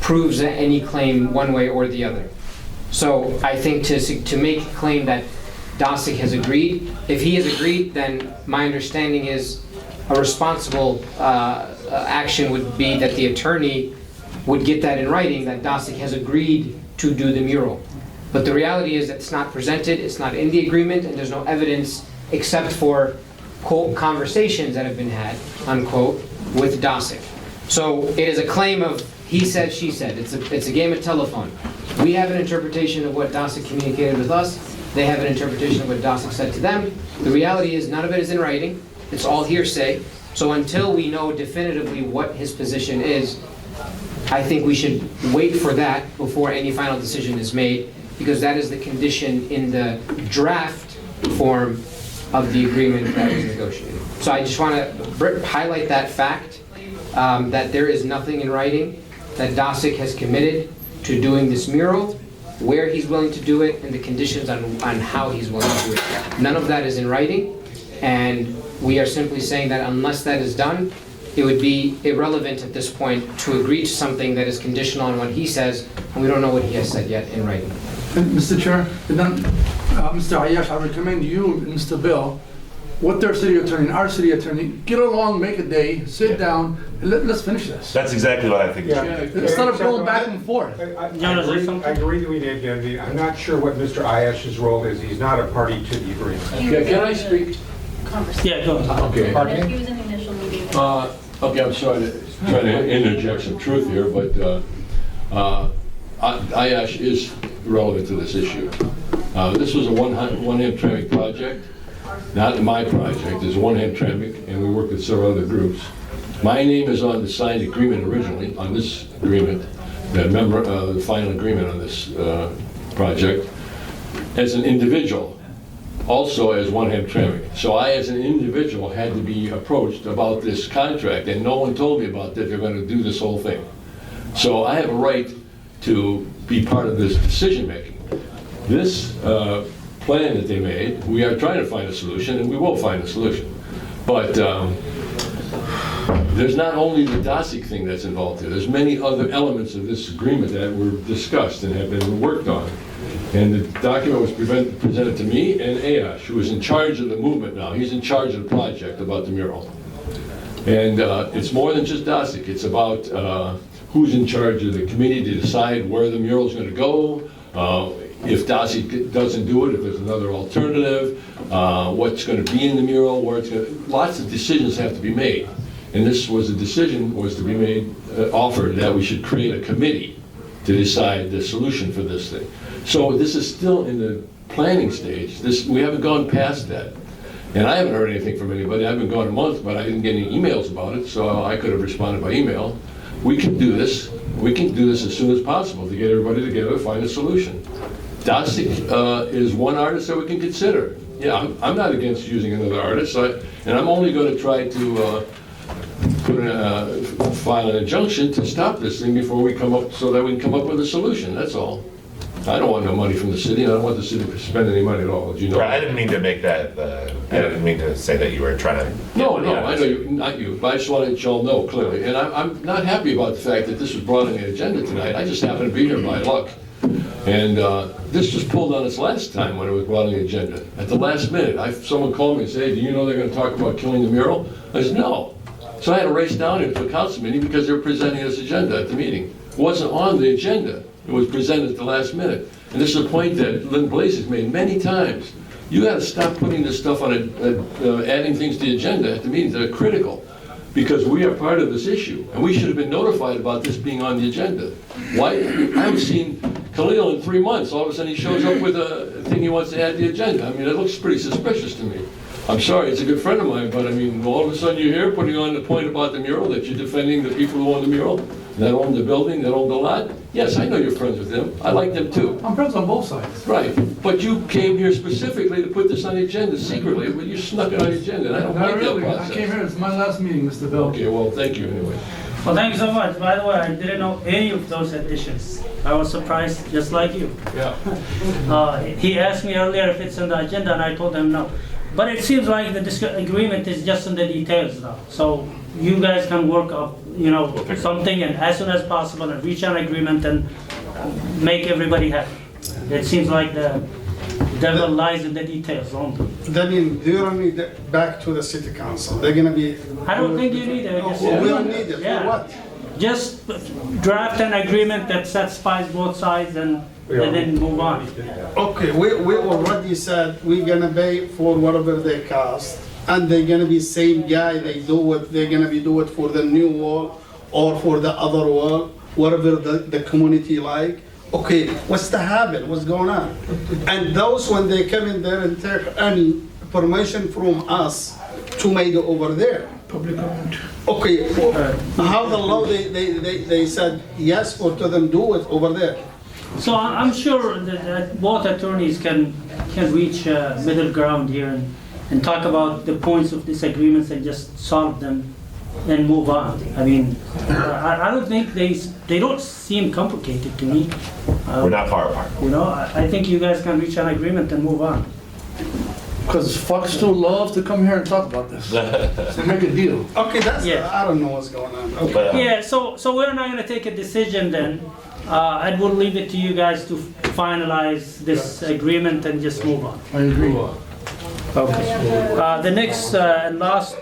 proves any claim one way or the other. So I think to make a claim that Dasic has agreed, if he has agreed, then my understanding is a responsible action would be that the attorney would get that in writing, that Dasic has agreed to do the mural. But the reality is that it's not presented, it's not in the agreement, and there's no evidence except for, quote, conversations that have been had, unquote, with Dasic. So it is a claim of he said, she said. It's a game of telephone. We have an interpretation of what Dasic communicated with us. They have an interpretation of what Dasic said to them. The reality is none of it is in writing. It's all hearsay. So until we know definitively what his position is, I think we should wait for that before any final decision is made, because that is the condition in the draft form of the agreement that was negotiated. So I just want to highlight that fact, that there is nothing in writing, that Dasic has committed to doing this mural, where he's willing to do it, and the conditions on how he's willing to do it. None of that is in writing, and we are simply saying that unless that is done, it would be irrelevant at this point to agree to something that is conditional on what he says, and we don't know what he has said yet in writing. And Mr. Chair, and then, Mr. Ayash, I recommend you and Mr. Bill, with their city attorney and our city attorney, get along, make a day, sit down, and let's finish this. That's exactly what I think. Instead of going back and forth. I agree that we need to, I'm not sure what Mr. Ayash's role is. He's not a party to the agreement. Can I speak? Yeah, go ahead. Okay. He was in the initial meeting. Okay, I'm sorry to try to interject some truth here, but Ayash is relevant to this issue. This was a one Hamtramck project, not my project. It's one Hamtramck, and we work with several other groups. My name is on the signed agreement originally, on this agreement, the final agreement on this project, as an individual. Also as one Hamtramck. So I, as an individual, had to be approached about this contract, and no one told me about that they're going to do this whole thing. So I have a right to be part of this decision-making. This plan that they made, we are trying to find a solution, and we will find a solution. But there's not only the Dasic thing that's involved here. There's many other elements of this agreement that were discussed and have been worked on. And the document was presented to me and Ayash, who is in charge of the movement now. He's in charge of the project about the mural. And it's more than just Dasic. It's about who's in charge of the committee to decide where the mural is going to go, if Dasic doesn't do it, if there's another alternative, what's going to be in the mural, where it's going to... Lots of decisions have to be made. And this was a decision was to be made, offered that we should create a committee to decide the solution for this thing. So this is still in the planning stage. We haven't gone past that. And I haven't heard anything from anybody. I've been gone a month, but I didn't get any emails about it, so I could have responded by email. We can do this. We can do this as soon as possible to get everybody together to find a solution. Dasic is one artist that we can consider. Yeah, I'm not against using another artist, and I'm only going to try to file an injunction to stop this thing before we come up, so that we can come up with a solution. That's all. I don't want no money from the city. I don't want the city to spend any money at all. As you know. Right, I didn't mean to make that. I didn't mean to say that you were trying to. No, I know you, not you. But I just want to let y'all know clearly. And I'm not happy about the fact that this was brought on the agenda tonight. I just happened to be here by luck. And this was pulled on its last time when it was brought on the agenda. At the last minute, someone called me and said, "Hey, do you know they're going to talk about killing the mural?" I said, "No." So I had to race down here to a council meeting because they were presenting this agenda at the meeting. It wasn't on the agenda. It was presented at the last minute. And this is a point that Lynn Blaze has made many times. You gotta stop putting this stuff on, adding things to the agenda at the meetings that are critical, because we are part of this issue, and we should have been notified about this being on the agenda. Why, I haven't seen Khalil in 3 months, all of a sudden he shows up with a thing he wants to add to the agenda. I mean, it looks pretty suspicious to me. I'm sorry, it's a good friend of mine, but I mean, all of a sudden you're here putting on the point about the mural, that you're defending the people who own the mural, that own the building, that own the lot. Yes, I know you're friends with them. I like them too. I'm friends on both sides. Right, but you came here specifically to put this on the agenda secretly, but you snuck it on the agenda, and I don't Not like that really. I process. came here, it's my last meeting, Mr. Bell. Okay, well, thank you anyway. Well, thank you so much. By the way, I didn't know any of those additions. I was surprised, just like you. Yeah. He asked me earlier if it's on the agenda, and I told him no. But it seems like the agreement is just in the details now. So you guys can work up, something, and as soon as possible, and reach an agreement and make everybody happy. It seems like the devil lies in the details only. That means they don't need it back to the city council. They're gonna be. I don't think you need it. We don't need it. Yeah. For what? Just draft an agreement that satisfies both sides and then move on. Okay, we already said we're gonna pay for whatever they cost, and they're gonna be same guy. They're gonna be do it for the new wall or for the other wall, whatever the community like. Okay, what's the habit? What's going on? And those when they come in there and take any permission from us to make it over there. Public comment. Okay, how the law they said yes for to them do it over there. So I'm sure that both attorneys can reach a middle ground here and talk about the points of disagreements and just solve them and move on. I mean, I don't think they don't seem complicated to me. We're not far apart. I think you guys can reach an agreement and move on. Because Fox still loves to come here and talk about this. So make a deal. Okay, that's, I don't know what's going on. Okay. Yeah, so we're not gonna take a decision then. And we'll leave it to you guys to finalize this agreement and just move on. I agree. Okay. The next and last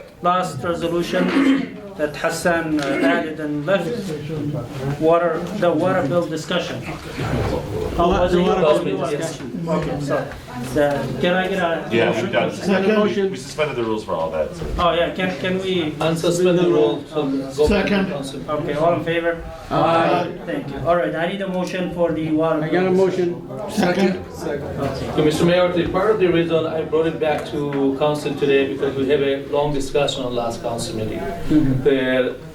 resolution that Hassan added and left, the water bill discussion. Was it water bill discussion? Okay, sorry. Can I get a Yeah, motion? we've done. Motion? We suspended the rules for all that. So. Oh, yeah, can we? Unsuspend the rule. Second. Okay, all in favor? Aye. Thank you. All right, I need a motion for the water. I got a motion. Second. So, Mr. Mayor, part of the reason I brought it back to council today because we have a long discussion on last council meeting.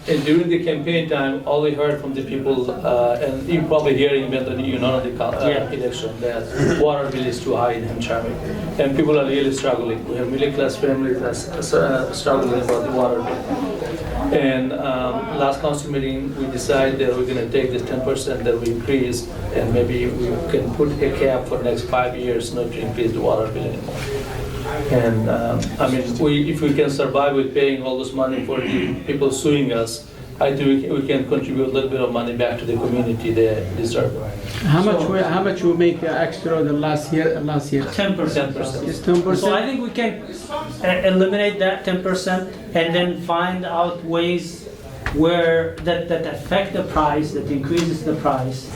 And during the campaign time, all we heard from the people, and you're probably hearing when you're not on the election, that water bill is too high in Hamtramck. And people are really struggling. We have middle-class families that's struggling about the water bill. And last council meeting, we decided that we're gonna take this 10% that we increased, and maybe we can put a cap for the next 5 years not to increase the water bill anymore. And I mean, if we can survive with paying all this money for the people suing us, I think we can contribute a little bit of money back to the community they deserve. How much we make extra than last year? 10%. It's 10%. So I think we can eliminate that 10% and then find out ways where that affect the price, that increases the price.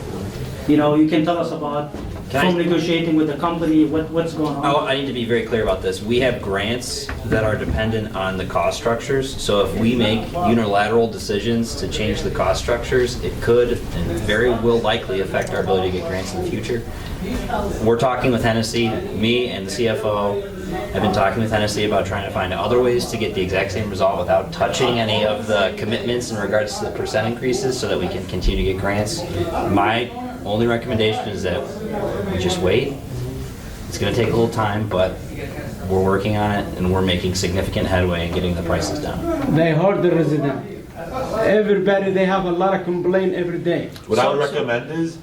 You can tell us about from negotiating with the company, what's going on. Oh, I need to be very clear about this. We have grants that are dependent on the cost structures. So if we make unilateral decisions to change the cost structures, it could and very will likely affect our ability to get grants in the future. We're talking with Hennessy, me and the CFO have been talking with Hennessy about trying to find other ways to get the exact same result without touching any of the commitments in regards to the percent increases so that we can continue to get grants. My only recommendation is that we just wait. It's going to take a little time, but we're working on it and we're making significant headway in getting the prices down. They hurt the resident. Everybody, they have a lot of complaint every day. What I would recommend is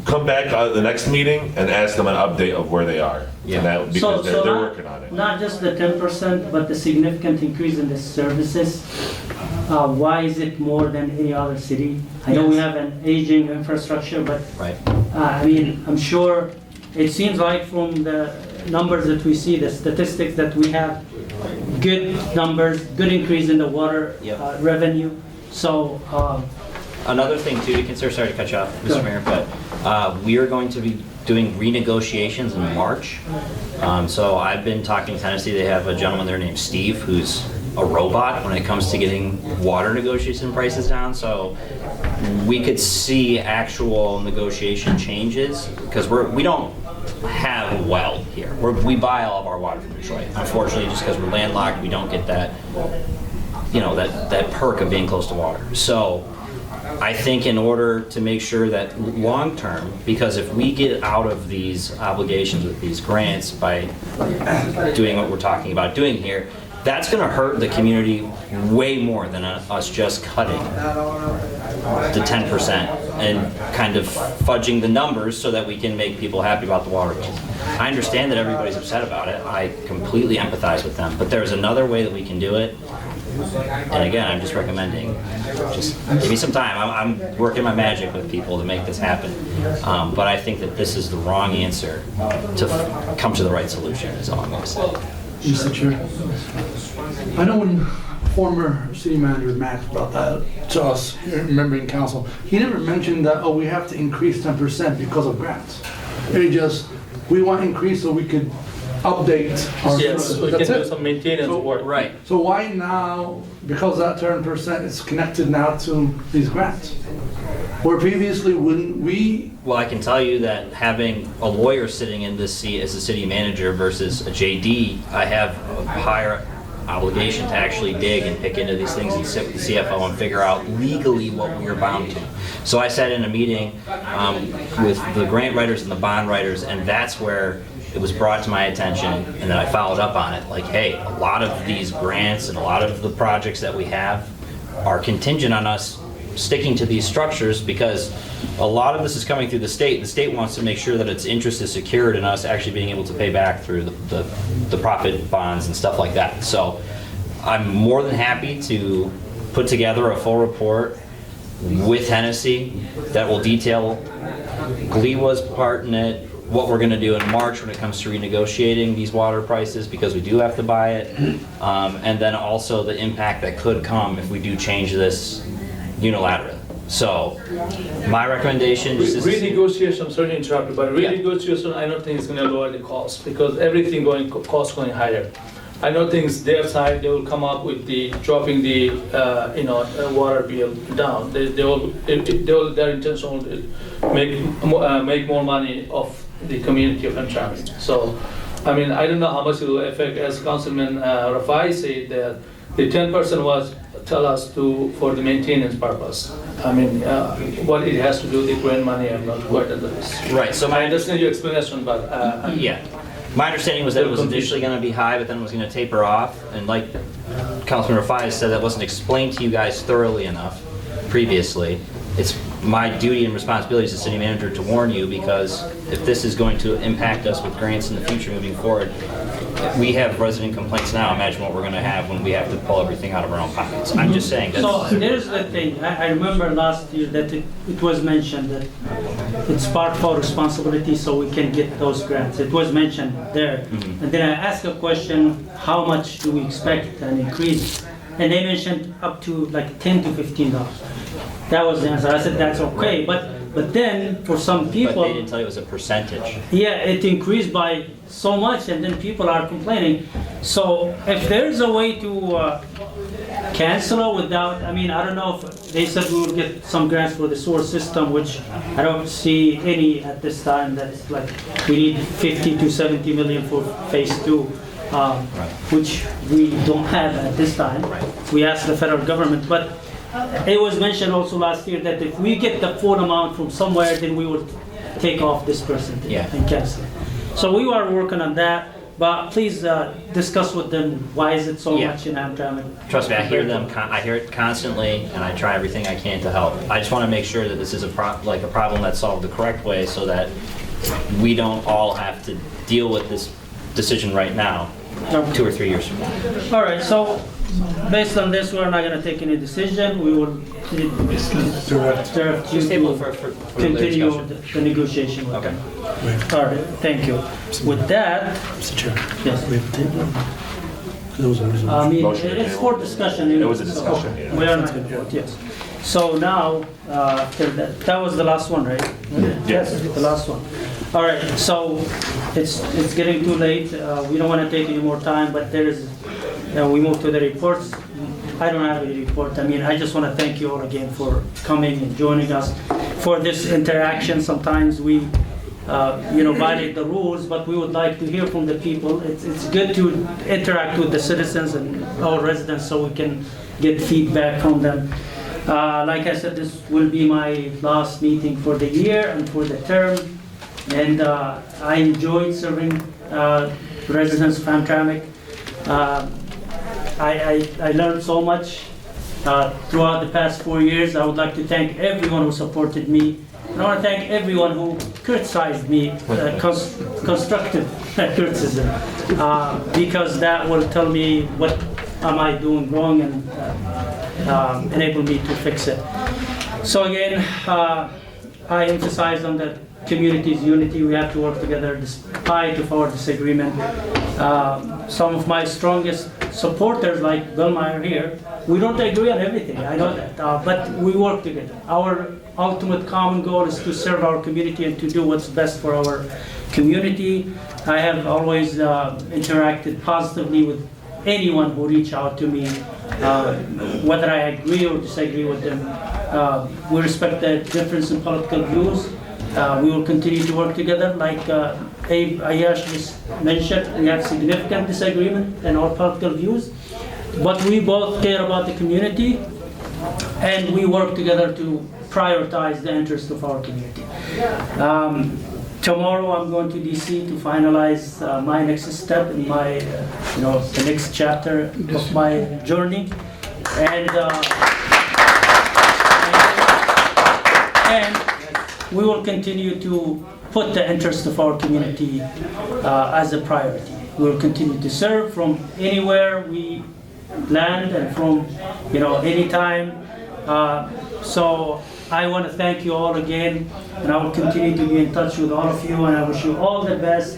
come back at the next meeting and ask them an update of where they are. Yeah. Because they're working on it. Not just the 10%, but the significant increase in the services. Why is it more than any other city? I know we have an aging infrastructure, but I mean, I'm sure it seems like from the numbers that we see, the statistics that we have, good numbers, good increase in the water revenue. So another thing too to consider, sorry to cut you off, Mr. Mayor, but we are going to be doing renegotiations in March. So I've been talking to Tennessee. They have a gentleman there named Steve who's a robot when it comes to getting water negotiation prices down. So we could see actual negotiation changes because we don't have a well here. We buy all of our water from Detroit. Unfortunately, just because we're landlocked, we don't get that, you know, that perk of being close to water. So I think in order to make sure that long term, because if we get out of these obligations with these grants by doing what we're talking about doing here, that's going to hurt the community way more than us just cutting the 10% and kind of fudging the numbers so that we can make people happy about the water bills. I understand that everybody's upset about it. I completely empathize with them, but there's another way that we can do it. And again, I'm just recommending, just give me some time. I'm working my magic with people to make this happen. But I think that this is the wrong answer to come to the right solution, is all I'm going to say. Mr. Chair, I know when former city manager Max brought that to us, remembering council, he never mentioned that, oh, we have to increase 10% because of grants. It just, we want increase so we could update our. Yes, we can That's do it. some maintenance work. Right. So why now, because that 10% is connected now to these grants? Where previously wouldn't we? Well, I can tell you that having a lawyer sitting in this seat as a city manager versus a JD, I have a higher obligation to actually dig and pick into these things and sit with the CFO and figure out legally what we are bound to. So I sat in a meeting with the grant writers and the bond writers, and that's where it was brought to my attention, and then I followed up on it. Like, hey, a lot of these grants and a lot of the projects that we have are contingent on us sticking to these structures because a lot of this is coming through the state. The state wants to make sure that its interest is secured in us actually being able to pay back through the profit bonds and stuff like that. So I'm more than happy to put together a full report with Hennessy that will detail GLEWA's part in it, what we're going to do in March when it comes to renegotiating these water prices because we do have to buy it, and then also the impact that could come if we do change this unilaterally. So my recommendation is Renegotiation, I'm sorry to interrupt you, but renegotiation I don't think is going to lower the cost because everything cost going higher. I don't think it's their side they will come up with the dropping the water bill down. Their intention will make more money off the community of Hamtramck. So I mean I don't know how much it will affect. As Councilman Rafai said that the 10% was tell us for the maintenance purpose. I mean, what it has to do with the grant money, I'm not quite at this. Right, so I understand your explanation, but yeah. My understanding was that it was initially going to be high, but then it was going to taper off. And like Councilman Rafai said, that wasn't explained to you guys thoroughly enough previously. It's my duty and responsibility as a city manager to warn you because if this is going to impact us with grants in the future moving forward, we have resident complaints now. Imagine what we're going to have when we have to pull everything out of our own pockets. I'm just saying. So there's the thing. I remember last year that it was mentioned that it's part of our responsibility so we can get those grants. It was mentioned there. Mm-hmm. And then I asked a question, how much do we expect an increase? And they mentioned up to like $10 to $15. That was the answer. I said that's okay, but then for some people, but they didn't tell you it was a percentage. yeah, it increased by so much, and then people are complaining. So if there's a way to cancel it without, I mean, I don't know if they said we will get some grants for the sewer system, which I don't see any at this time. That's like we need 50 to 70 million for phase 2. Which we don't have at this time. We asked the federal government, but it was mentioned also last year that if we get the full amount from somewhere, then we will take off this percentage and cancel it. So we are working on that, but please discuss with them why is it so much in Hamtramck. Trust me, I hear them. I hear it constantly, and I try everything I can to help. I just want to make sure that this is a problem that's solved the correct way, so that we don't all have to deal with this decision right now, 2 or 3 years from now. All right, so based on this, we're not going to take any decision. We will direct you to continue the negotiation with them. All right, thank you. With that, Mr. Chair. Yes. We have a table. There was a resolution. I mean, it's for discussion. It was a discussion, yeah. We are not going to vote, yes. So now, after that was the last one, right? Yes. The last one. All right, so it's getting too late. We don't want to take any more time, but there is, we move to the reports. I don't have any report. I mean, I just want to thank you all again for coming and joining us for this interaction. Sometimes we, violate the rules, but we would like to hear from the people. It's good to interact with the citizens and our residents so we can get feedback from them. Like I said, this will be my last meeting for the year and for the term. And I enjoyed serving residents of Hamtramck. I learned so much throughout the past 4 years. I would like to thank everyone who supported me. And I want to thank everyone who criticized me, constructive criticism, because that will tell me what am I doing wrong and enable me to fix it. So again, I emphasize on the community's unity. We have to work together despite of our disagreement. Some of my strongest supporters, like Bill Meyer here, we don't agree on everything, I know that, but we work together. Our ultimate common goal is to serve our community and to do what's best for our community. I have always interacted positively with anyone who reach out to me, whether I agree or disagree with them. We respect the difference in political views. We will continue to work together. Like Ayash just mentioned, we have significant disagreement in our political views, but we both care about the community and we work together to prioritize the interests of our community. Tomorrow I'm going to DC to finalize my next step in my, the next chapter of my journey. And we will continue to put the interest of our community as a priority. We will continue to serve from anywhere we land and from, anytime. So I want to thank you all again, and I will continue to be in touch with all of you, and I wish you all the best.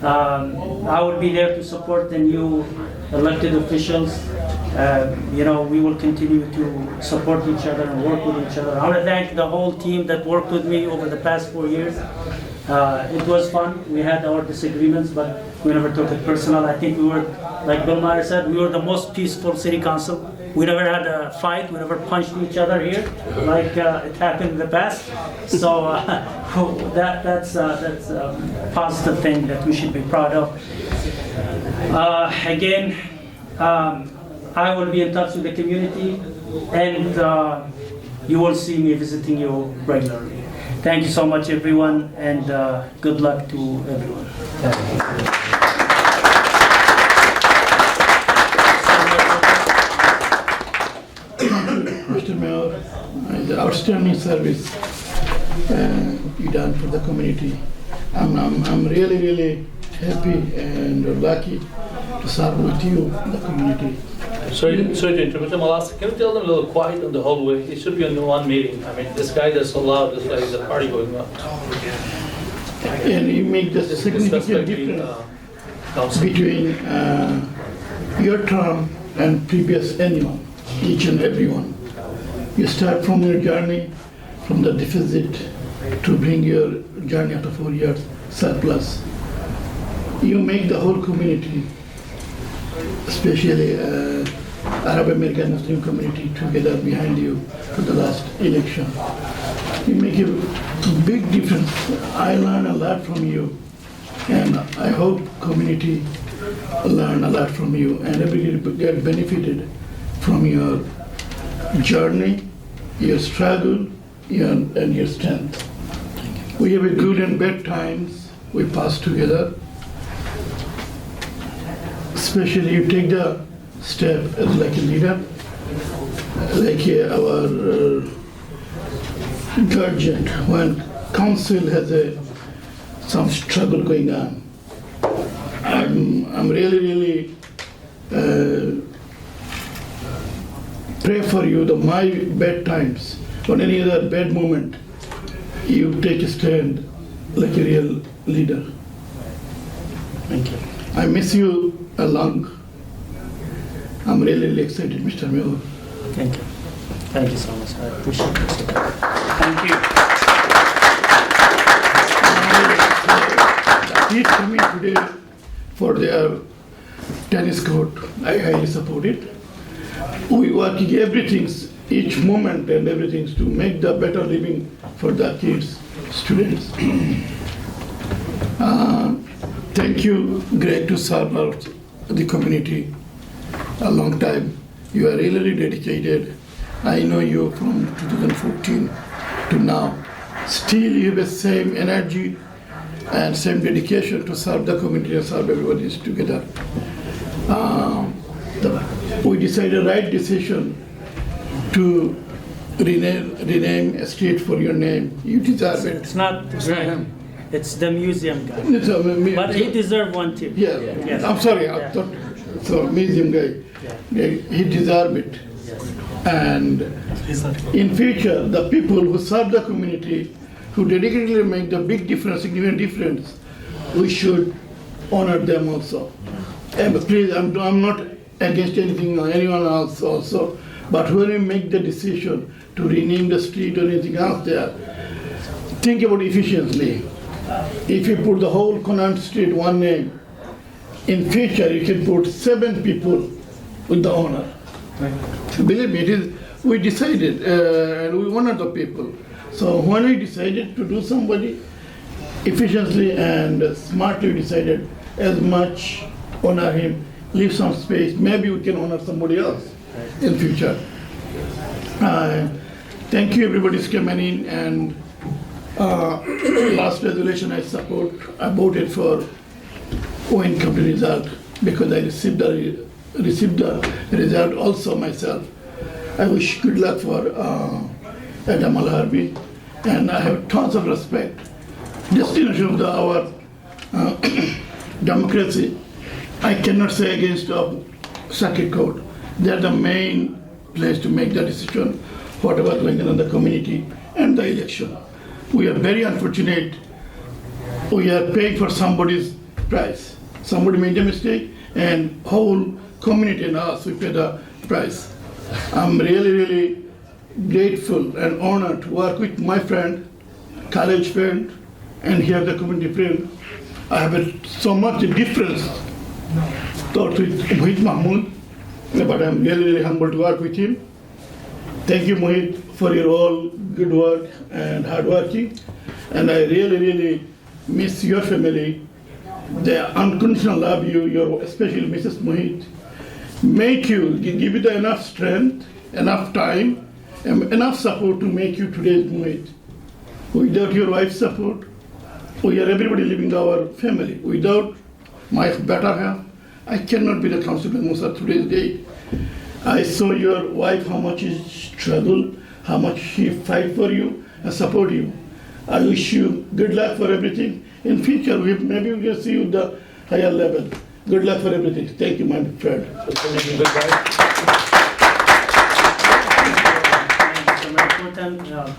I will be there to support the new elected officials. We will continue to support each other and work with each other. I want to thank the whole team that worked with me over the past 4 years. It was fun. We had our disagreements, but we never took it personal. I think we were, like Bill Meyer said, we were the most peaceful city council. We never had a fight. We never punched each other here, like it happened in the past. So that's a positive thing that we should be proud of. Again, I will be in touch with the community, and you will see me visiting you regularly. Thank you so much, everyone, and good luck to everyone. Mr. Mayor, the outstanding service you done for the community. I'm really happy and lucky to serve with you in the community. Sorry to interrupt, Malasa. Can you tell them a little quiet on the hallway? It should be only one meeting. I mean, this guy is so loud, this guy is a party going on. And you make the significant difference between your term and previous anyone, each and every one. You start from your journey, from the deficit to bring your journey after 4 years surplus. You make the whole community, especially Arab American Muslim community, together behind you for the last election. You make a big difference. I learn a lot from you, and I hope community learn a lot from you, and everybody get benefited from your journey, your struggle, and your strength. We have a good and bad times we pass together. Especially you take the step as like a leader, like our guardian when council has some struggle going on. I'm really pray for you. My bad times or any other bad moment, you take a stand like a real leader. Thank you. I miss you along. I'm really excited, Mr. Mayor. Thank you. Thank you so much. I appreciate it. Thank you. street coming today for their tennis court, I highly support it. We working everything, each moment and everything to make the better living for the kids, students. Thank you, Greg, to serve out the community a long time. You are really dedicated. I know you from 2014 to now. Still you have the same energy and same dedication to serve the community and serve everybody together. We decided right decision to rename a street for your name. You deserve it. It's not him. It's the museum guy. But he deserves one too. Yeah. Yes. I'm sorry. I thought so. Museum guy. He deserves it. And in future, the people who serve the community, who dedicatedly make the big difference, significant difference, we should honor them also. And please, I'm not against anything or anyone else also, but when you make the decision to rename the street or anything else there, think about efficiently. If you put the whole Connaught Street one name, in future you can put 7 people with the owner. Believe me, we decided and we honor the people. So when we decided to do somebody efficiently and smartly, we decided as much honor him, leave some space, maybe we can honor somebody else in future. Thank you, everybody's coming in, and last resolution I voted for Owen County result because I received the result also myself. I wish good luck for Adam Al-Harbi, and I have tons of respect. Destination of our democracy, I cannot say against circuit court. They are the main place to make the decision, whatever going on in the community and the election. We are very unfortunate. We are paying for somebody's price. Somebody made a mistake, and whole community and us, we pay the price. I'm really, really grateful and honored to work with my friend, college friend, and here the community friend. I have so much difference thought with Mohit Mahmood, but I'm really, really humbled to work with him. Thank you, Mohit, for your all good work and hard working. And I really, really miss your family. They unconditional love you, especially Mrs. Mohit. Make you, give you the enough strength, enough time, and enough support to make you today's Mohit. Without your wife's support, we are everybody living our family. Without my better half, I cannot be the councilman Musa today's day. I saw your wife, how much she struggled, how much she fight for you and support you. I wish you good luck for everything. In future, maybe we can see you at the higher level. Good luck for everything. Thank you, my friend.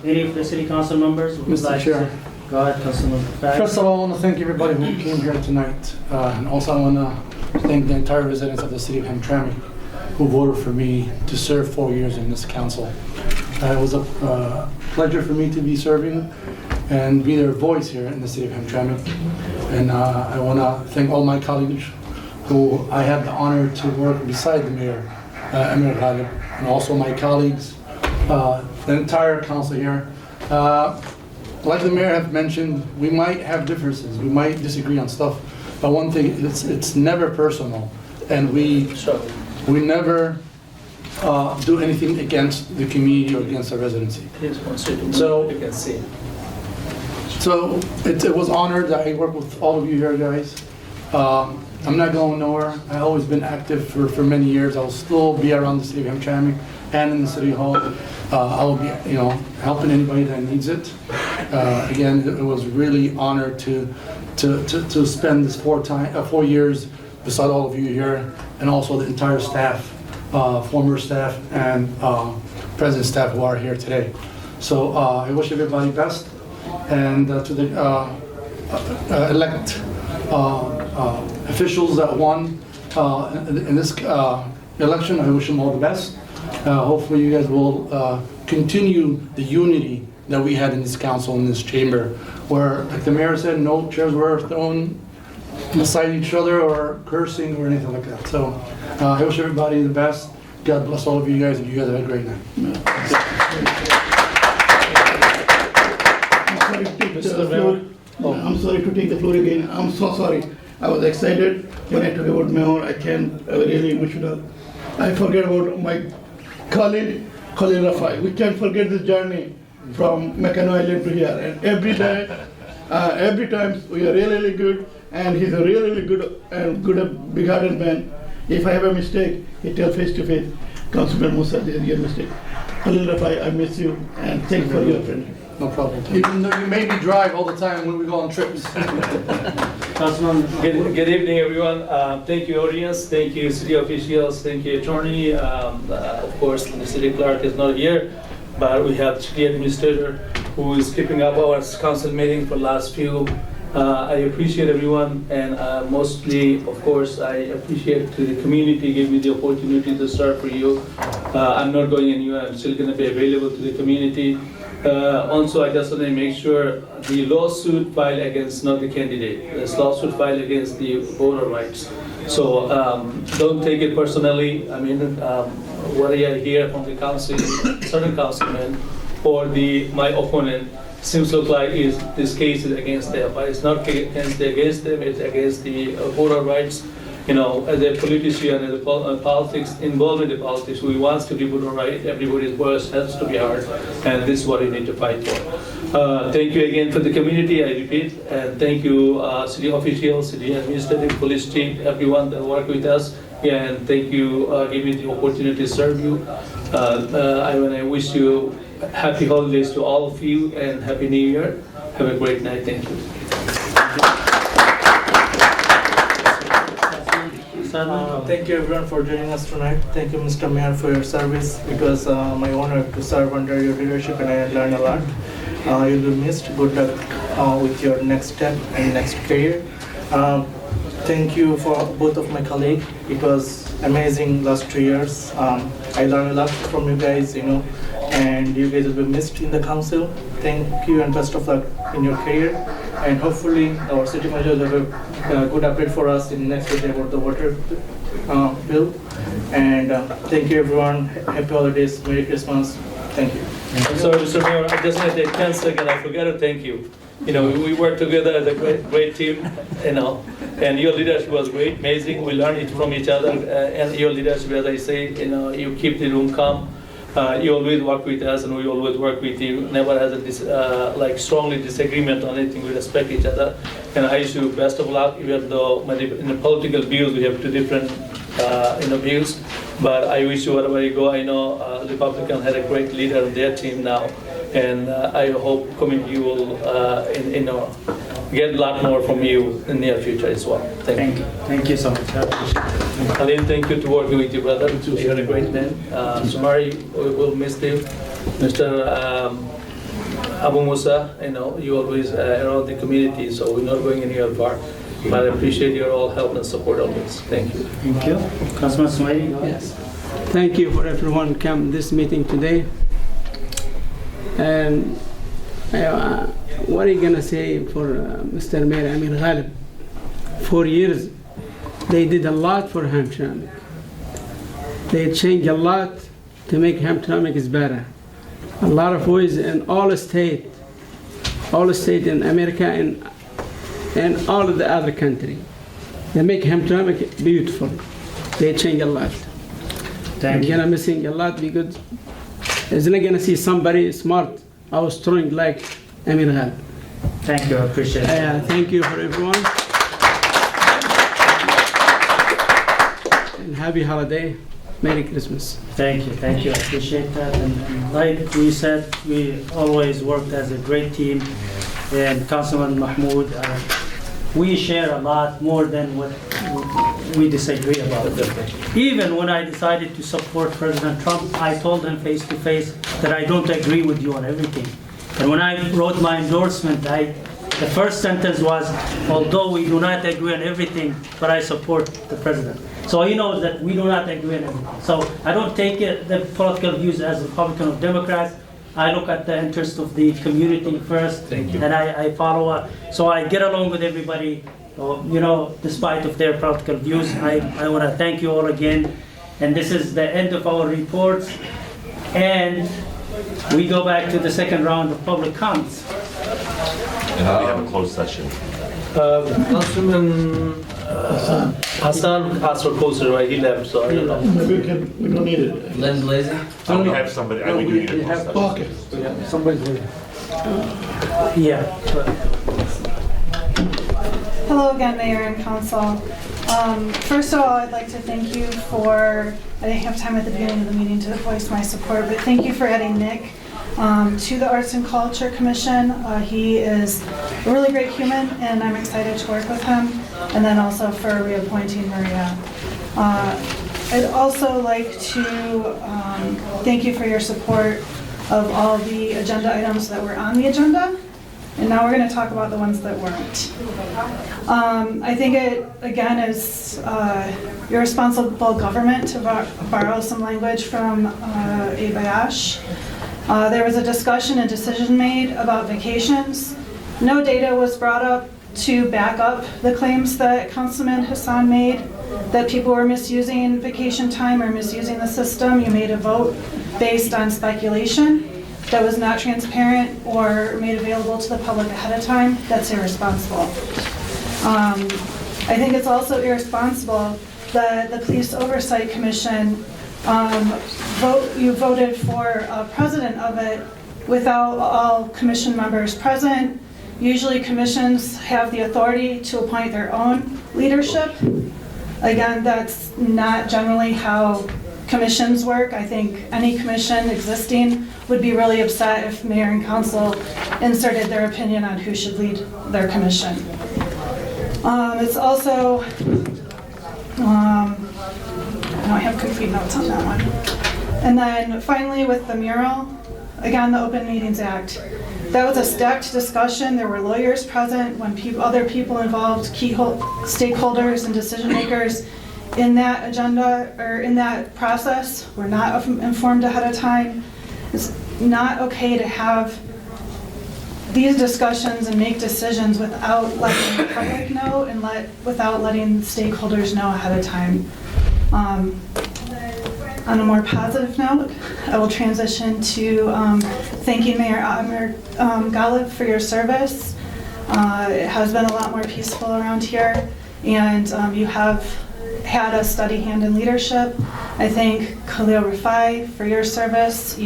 Any of the city council members would Mr. like Chair. to go ahead, Councilman Fax. First of all, I want to thank everybody who came here tonight. And also I want to thank the entire residents of the city of Hamtramck who voted for me to serve 4 years in this council. It was a pleasure for me to be serving and be their voice here in the city of Hamtramck. And I want to thank all my colleagues who I had the honor to work beside the mayor, Amir Ghalib, and also my colleagues, the entire council here. Like the mayor have mentioned, we might have differences, we might disagree on stuff, but one thing, it's never personal, and we never do anything against the community or against the residency. So it was honored that I worked with all of you here, guys. I'm not going nowhere. I've always been active for many years. I'll still be around the city of Hamtramck and in the city hall. I'll be, helping anybody that needs it. Again, it was really honored to spend this 4 years beside all of you here, and also the entire staff, former staff and present staff who are here today. So I wish everybody best, and to the elect officials that won in this election, I wish them all the best. Hopefully you guys will continue the unity that we had in this council, in this chamber, where, like the mayor said, no chairs were thrown beside each other or cursing or anything like that. So I wish everybody the best. God bless all of you guys, and you guys have a great night. I'm sorry to take the floor again. I'm so sorry. I was excited when I talk about Mayor. I can't really emotional. I forget about my Khalid Rafai. We can't forget this journey from Meccano Island to here. And every time we are really, really good. And he's a really, really good and big-hearted man. If I have a mistake, he tells face to face, Councilman Musa, this is your mistake. Khalid Rafai, I miss you, and thanks for your friendship. No problem. Even though you made me drive all the time when we go on trips. Good evening, everyone. Thank you, audience. Thank you, city officials. Thank you, attorney. Of course, the city clerk is not here, but we have city administrator who is keeping up our council meeting for last few. I appreciate everyone, and mostly, of course, I appreciate to the community give me the opportunity to serve for you. I'm not going anywhere. I'm still going to be available to the community. Also, I just want to make sure the lawsuit filed against not the candidate. This lawsuit filed against the voter rights. So don't take it personally. I mean, what I hear from the council, certain councilmen, or my opponent, seems to look like this case is against them, but it's not against them. It's against the voter rights. You know, as a politician, as a politics, involved in the politics, we want to be voter right. Everybody's voice has to be heard, and this is what we need to fight for. Thank you again for the community, I repeat, and thank you, city officials, city administrative, police chief, everyone that work with us, and thank you giving me the opportunity to serve you. I wish you happy holidays to all of you, and happy New Year. Have a great night. Thank you. Thank you everyone for joining us tonight. Thank you, Mr. Mayor, for your service. It was my honor to serve under your leadership, and I learned a lot. You'll be missed. Good luck with your next step and next career. Thank you for both of my colleagues. It was amazing last 2 years. I learned a lot from you guys, and you guys will be missed in the council. Thank you and best of luck in your career. And hopefully our city manager will have a good update for us in next week about the water bill. And thank you everyone. Happy holidays. Merry Christmas. Thank you. I'm sorry, Mr. Mayor, I just want to take 10 seconds. I forgot to thank you. We work together as a great team, and your leadership was great, amazing. We learned it from each other, and your leadership, as I say, you keep the room calm. You always work with us, and we always work with you. Never has a strongly disagreement on anything. We respect each other, and I wish you best of luck. Even though in the political views we have two different views, but I wish you wherever you go. I know Republican had a great leader on their team now, and I hope community will get a lot more from you in the near future as well. Thank you. Thank you so much. Khalid, thank you to working with you, brother. You're a great man. Sumari, we will miss you. Mr. Abu Musa, you always around the community, so we're not going anywhere far. But I appreciate your all help and support always. Thank you. Thank you. Councilman Sumari? Yes. Thank you for everyone come this meeting today. And what are you gonna say for Mr. Mayor Amir Ghalib? 4 years, they did a lot for Hamtramck. They changed a lot to make Hamtramck is better. A lot of ways in all state in America and all of the other country. They make Hamtramck beautiful. They change a lot. Thank you. We're gonna missing a lot because it's not gonna see somebody smart or strong like Amir Ghalib. Thank you, I appreciate it. Thank you for everyone. And happy holiday. Merry Christmas. Thank you, I appreciate that. And like we said, we always worked as a great team. And Councilman Mahmoud, we share a lot more than what we disagree about. Even when I decided to support President Trump, I told him face to face that I don't agree with you on everything. And when I wrote my endorsement, the first sentence was, although we do not agree on everything, but I support the president. So he knows that we do not agree on everything. So I don't take the political views as Republican or Democrats. I look at the interest of the community first, and I follow. So I get along with everybody, despite of their political views. I want to thank you all again. And this is the end of our reports. And we go back to the second round of public comments. And now we have a closed session. Councilman Hassan asked for closer, right? He left, so I don't know. We don't need it. Lynn Blazy? We have somebody, we do need a closed session. Okay. Yeah, somebody's here. Yeah. Hello again, Mayor and Council. First of all, I'd like to thank you for, I didn't have time at the beginning of the meeting to voice my support, but thank you for adding Nick to the Arts and Culture Commission. He is a really great human, and I'm excited to work with him, and then also for reappointing Maria. I'd also like to thank you for your support of all the agenda items that were on the agenda. And now we're going to talk about the ones that weren't. I think it, again, is irresponsible government to borrow some language from Abayash. There was a discussion and decision made about vacations. No data was brought up to back up the claims that Councilman Hassan made, that people were misusing vacation time or misusing the system. You made a vote based on speculation that was not transparent or made available to the public ahead of time. That's irresponsible. I think it's also irresponsible that the Police Oversight Commission, you voted for a president of it without all commission members present. Usually commissions have the authority to appoint their own leadership. Again, that's not generally how commissions work. I think any commission existing would be really upset if mayor and council inserted their opinion on who should lead their commission. It's also, I don't have complete notes on that one. And then finally with the mural, again, the Open Meetings Act. That was a stacked discussion. There were lawyers present when other people involved, key stakeholders and decision makers in that agenda or in that process were not informed ahead of time. It's not okay to have these discussions and make decisions without letting the public know and without letting stakeholders know ahead of time. On a more positive note, I will transition to thanking Mayor Amir Ghalib for your service. It has been a lot more peaceful around here, and you have had a steady hand in leadership. I thank Khalil Rafai for your service.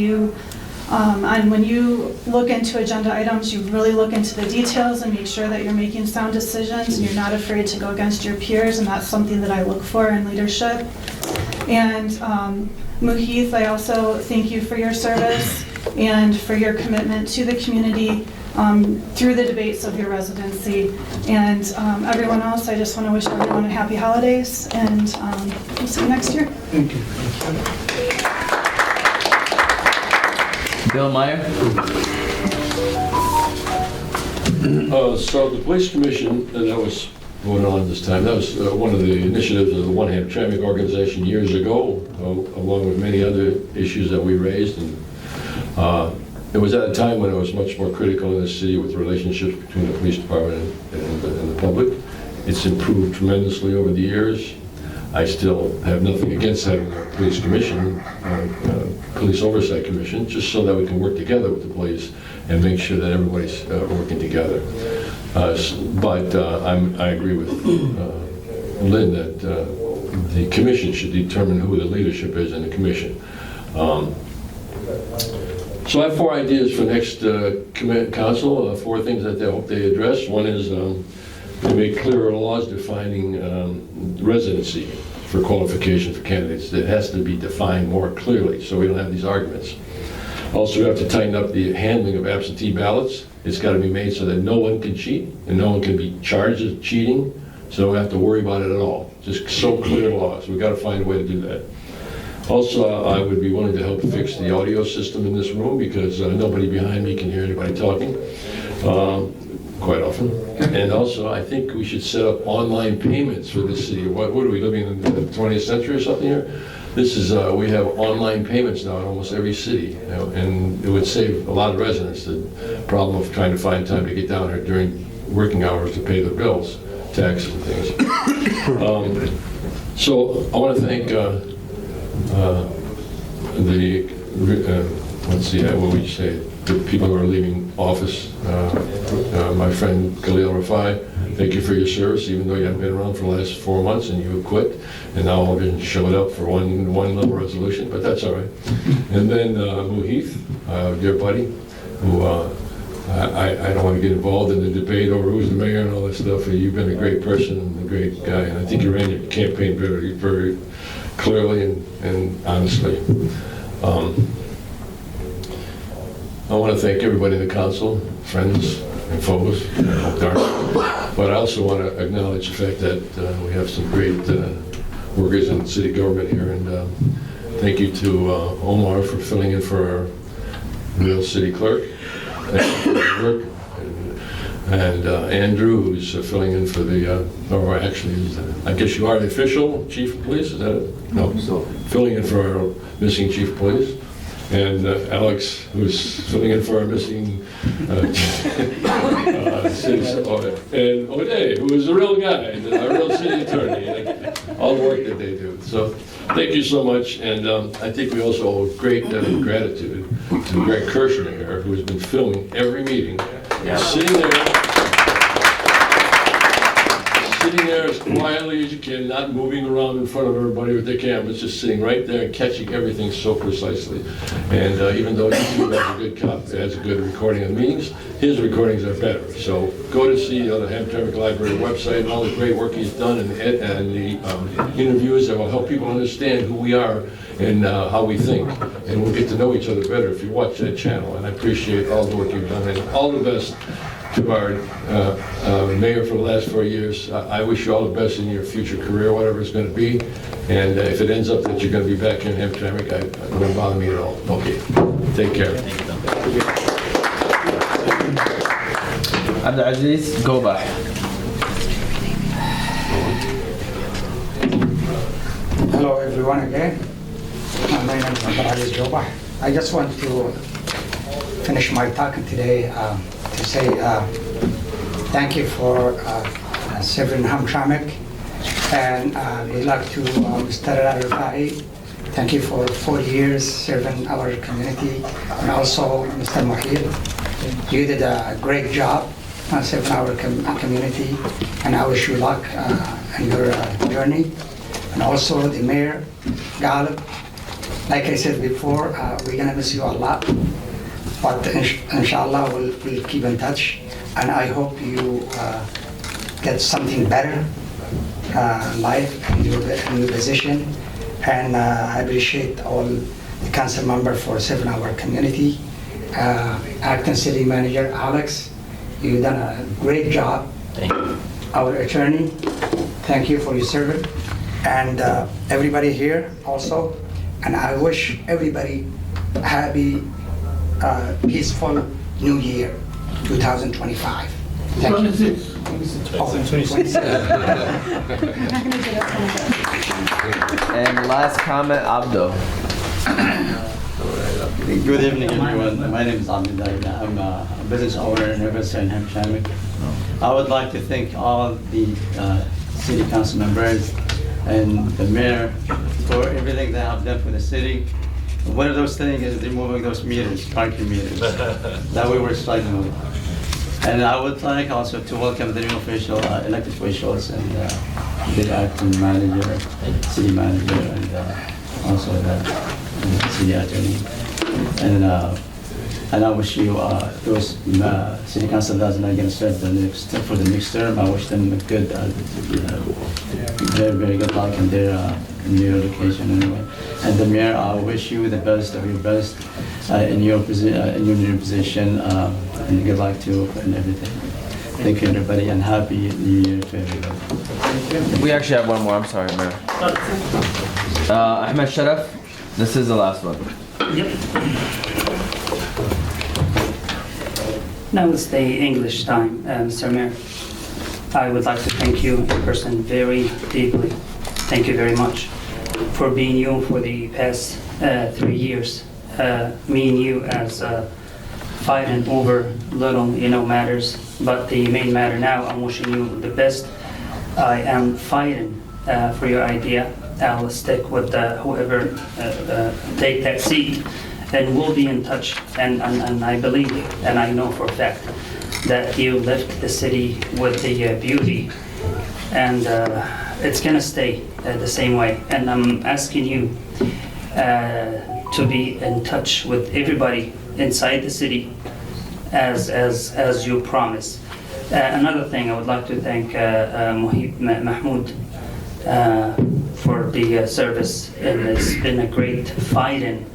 And when you look into agenda items, you really look into the details and make sure that you're making sound decisions and you're not afraid to go against your peers, and that's something that I look for in leadership. And Muhith, I also thank you for your service and for your commitment to the community through the debates of your residency. And everyone else, I just want to wish everyone a happy holidays, and we'll see you next year. Thank you. Bill Meyer. So the Police Commission, that was going on this time, that was one of the initiatives of the One Hamtramck organization years ago, along with many other issues that we raised. And it was at a time when it was much more critical in the city with relationships between the police department and the public. It's improved tremendously over the years. I still have nothing against having a police commission, police oversight commission, just so that we can work together with the police and make sure that everybody's working together. But I agree with Lynn that the commission should determine who the leadership is in the commission. So I have 4 ideas for next council, 4 things that they hope they address. One is to make clearer laws defining residency for qualification for candidates. It has to be defined more clearly so we don't have these arguments. Also, we have to tighten up the handling of absentee ballots. It's got to be made so that no one can cheat and no one can be charged of cheating, so we don't have to worry about it at all. Just so clear laws. We've got to find a way to do that. Also, I would be willing to help fix the audio system in this room because nobody behind me can hear anybody talking. Quite often. And also, I think we should set up online payments for this city. What are we living in the 20th century or something here? This is, we have online payments now in almost every city, and it would save a lot of residents the problem of trying to find time to get down here during working hours to pay their bills. taxes and things. So I want to thank what would you say? The people who are leaving office. My friend Khalil Rafai, thank you for your service, even though you haven't been around for the last 4 months and you quit, and now all of you showed up for one little resolution, but that's all right. And then Muheeth, dear buddy, who I don't want to get involved in the debate over who's the mayor and all that stuff. You've been a great person and a great guy, and I think you ran your campaign very, very clearly and honestly. I want to thank everybody in the council, friends and foes, but I also want to acknowledge the fact that we have some great workers in city government here, and thank you to Omar for filling in for our real city clerk. Thank you for his work. And Andrew, who's filling in for the, or actually, I guess you are the official chief of police, is that it? No, filling in for our missing chief of police. And Alex, who's filling in for our missing city, and O'Day, who is a real guy, our real city attorney, and all the work that they do. So thank you so much, and I think we also owe great gratitude to Greg Kirchner here, who has been filming every meeting, sitting there as quietly as you can, not moving around in front of everybody with their cameras, just sitting right there and catching everything so precisely. And even though YouTube has a good recording of meetings, his recordings are better. So go to see the Hamtramck Library website and all the great work he's done, and the interviews that will help people understand who we are and how we think. And we'll get to know each other better if you watch that channel. And I appreciate all the work you've done, and all the best to our mayor for the last 4 years. I wish you all the best in your future career, whatever it's going to be. And if it ends up that you're going to be back in Hamtramck, it won't bother me at all. Okay, take care. Abdulaziz, go back. Hello everyone again. My name is Abdulaziz Jobah. I just want to finish my talk today to say thank you for serving Hamtramck, and we'd like to Mr. Rafai, thank you for 4 years serving our community, and also Mr. Muheeth, you did a great job serving our community, and I wish you luck in your journey. And also the mayor, Galib, like I said before, we're gonna miss you a lot, but inshallah we'll keep in touch, and I hope you get something better life in your position. And I appreciate all the council member for serving our community. Acting City Manager Alex, you've done a great job. Thank you. Our attorney, thank you for your service. And everybody here also. And I wish everybody a happy, peaceful New Year, 2025. Thank you. 26. And last comment, Abdo. Good evening, everyone. My name is Abdul Daida. I'm a business owner and investor in Hamtramck. I would like to thank all the city council members and the mayor for everything they have done for the city. One of those things is removing those meters, parking meters, that we were struggling with. And I would like also to welcome the new official, elected officials, and the acting manager, city manager, and also the city attorney. And I wish you those city council that's not going to serve for the next term. I wish them good, very, very good luck in their new location anyway. And the mayor, I wish you the best of your best in your new position, and good luck to you and everything. Thank you, everybody, and happy New Year to everybody. We actually have one more. I'm sorry, Mayor. Ahmed Sharaf, this is the last one. Yep. Now it's the English time, Mr. Mayor. I would like to thank you in person very deeply. Thank you very much for being you for the past 3 years. Me and you as fighting over little, matters. But the main matter now, I'm wishing you the best I am fighting for your idea. I'll stick with whoever take that seat, and we'll be in touch. And I believe and I know for a fact that you lift the city with the beauty, and it's gonna stay the same way. And I'm asking you to be in touch with everybody inside the city as you promise. Another thing, I would like to thank Mohit Mahmoud for the service, and it's been a great fight-in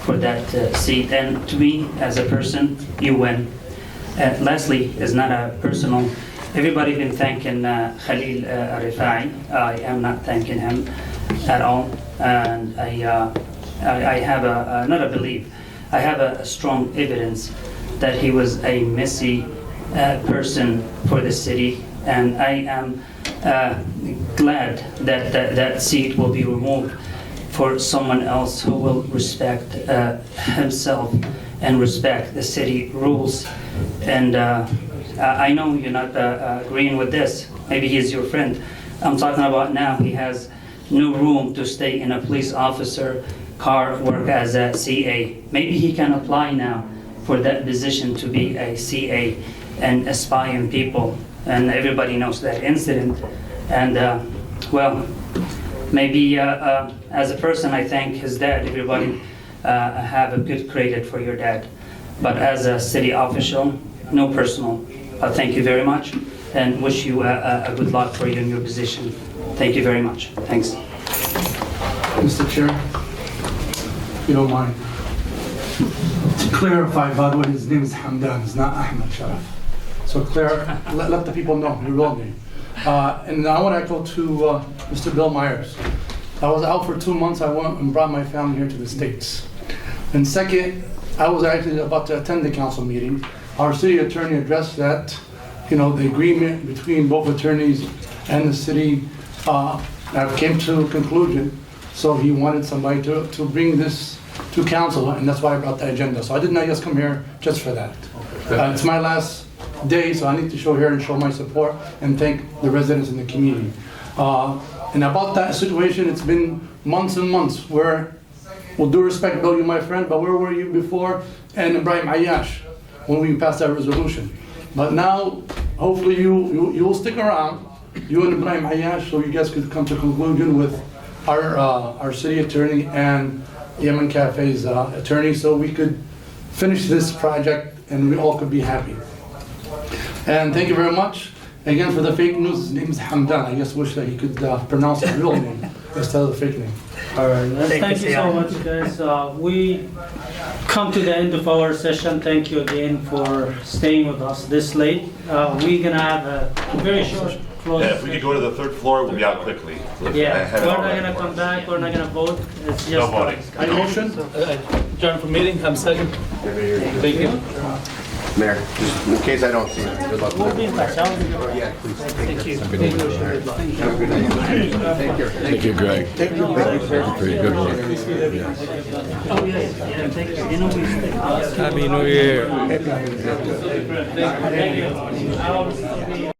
for that seat. And to me, as a person, you win. Lastly, is not a personal. Everybody been thanking Khalil Rifai. I am not thanking him at all, and I have not a belief. I have a strong evidence that he was a messy person for the city, and I am glad that that seat will be removed for someone else who will respect himself and respect the city rules. And I know you're not agreeing with this. Maybe he's your friend. I'm talking about now he has no room to stay in a police officer car, work as a CA. Maybe he can apply now for that position to be a CA and spy on people. And everybody knows that incident. And well, maybe as a person, I thank his dad. Everybody have a good credit for your dad. But as a city official, no personal. Thank you very much, and wish you a good luck for you in your position. Thank you very much. Thanks. Mr. Chair, if you don't mind. To clarify, by the way, his name is Hamdan, it's not Ahmed Sharaf. So let the people know your real name. And I want to echo to Mr. Bill Myers. I was out for 2 months. I went and brought my family here to the States. And second, I was actually about to attend the council meeting. Our city attorney addressed that, the agreement between both attorneys and the city came to a conclusion. So he wanted somebody to bring this to council, and that's why I brought the agenda. So I did not just come here just for that. It's my last day, so I need to show here and show my support and thank the residents in the community. And about that situation, it's been months and months where, with due respect, Bill, you my friend, but where were you before? And Ibrahim Ayash, when we passed that resolution. But now, hopefully you will stick around, you and Ibrahim Ayash, so you guys could come to a conclusion with our city attorney and Yemen Cafe's attorney, so we could finish this project and we all could be happy. And thank you very much. Again, for the fake news, his name is Hamdan. I just wish that he could pronounce his real name instead of the fake name. All right, thank you so much, guys. We come to the end of our session. Thank you again for staying with us this late. We're gonna have a very short close. Yeah, if we could go to the third floor, we'll be out quickly. Yeah, we're not gonna come back. We're not gonna vote. It's just no voting. I motion. Adjourn for meeting. I'm second. Thank you. Mayor, just in case I don't see you, good luck. We'll be in touch. Yeah, please. Thank you. Have a good night. Have a good night. Take care. Thank you, Greg. Thank you, sir. Pretty good work. Oh, yeah, thank you. You know, we Happy New Year. Thank you.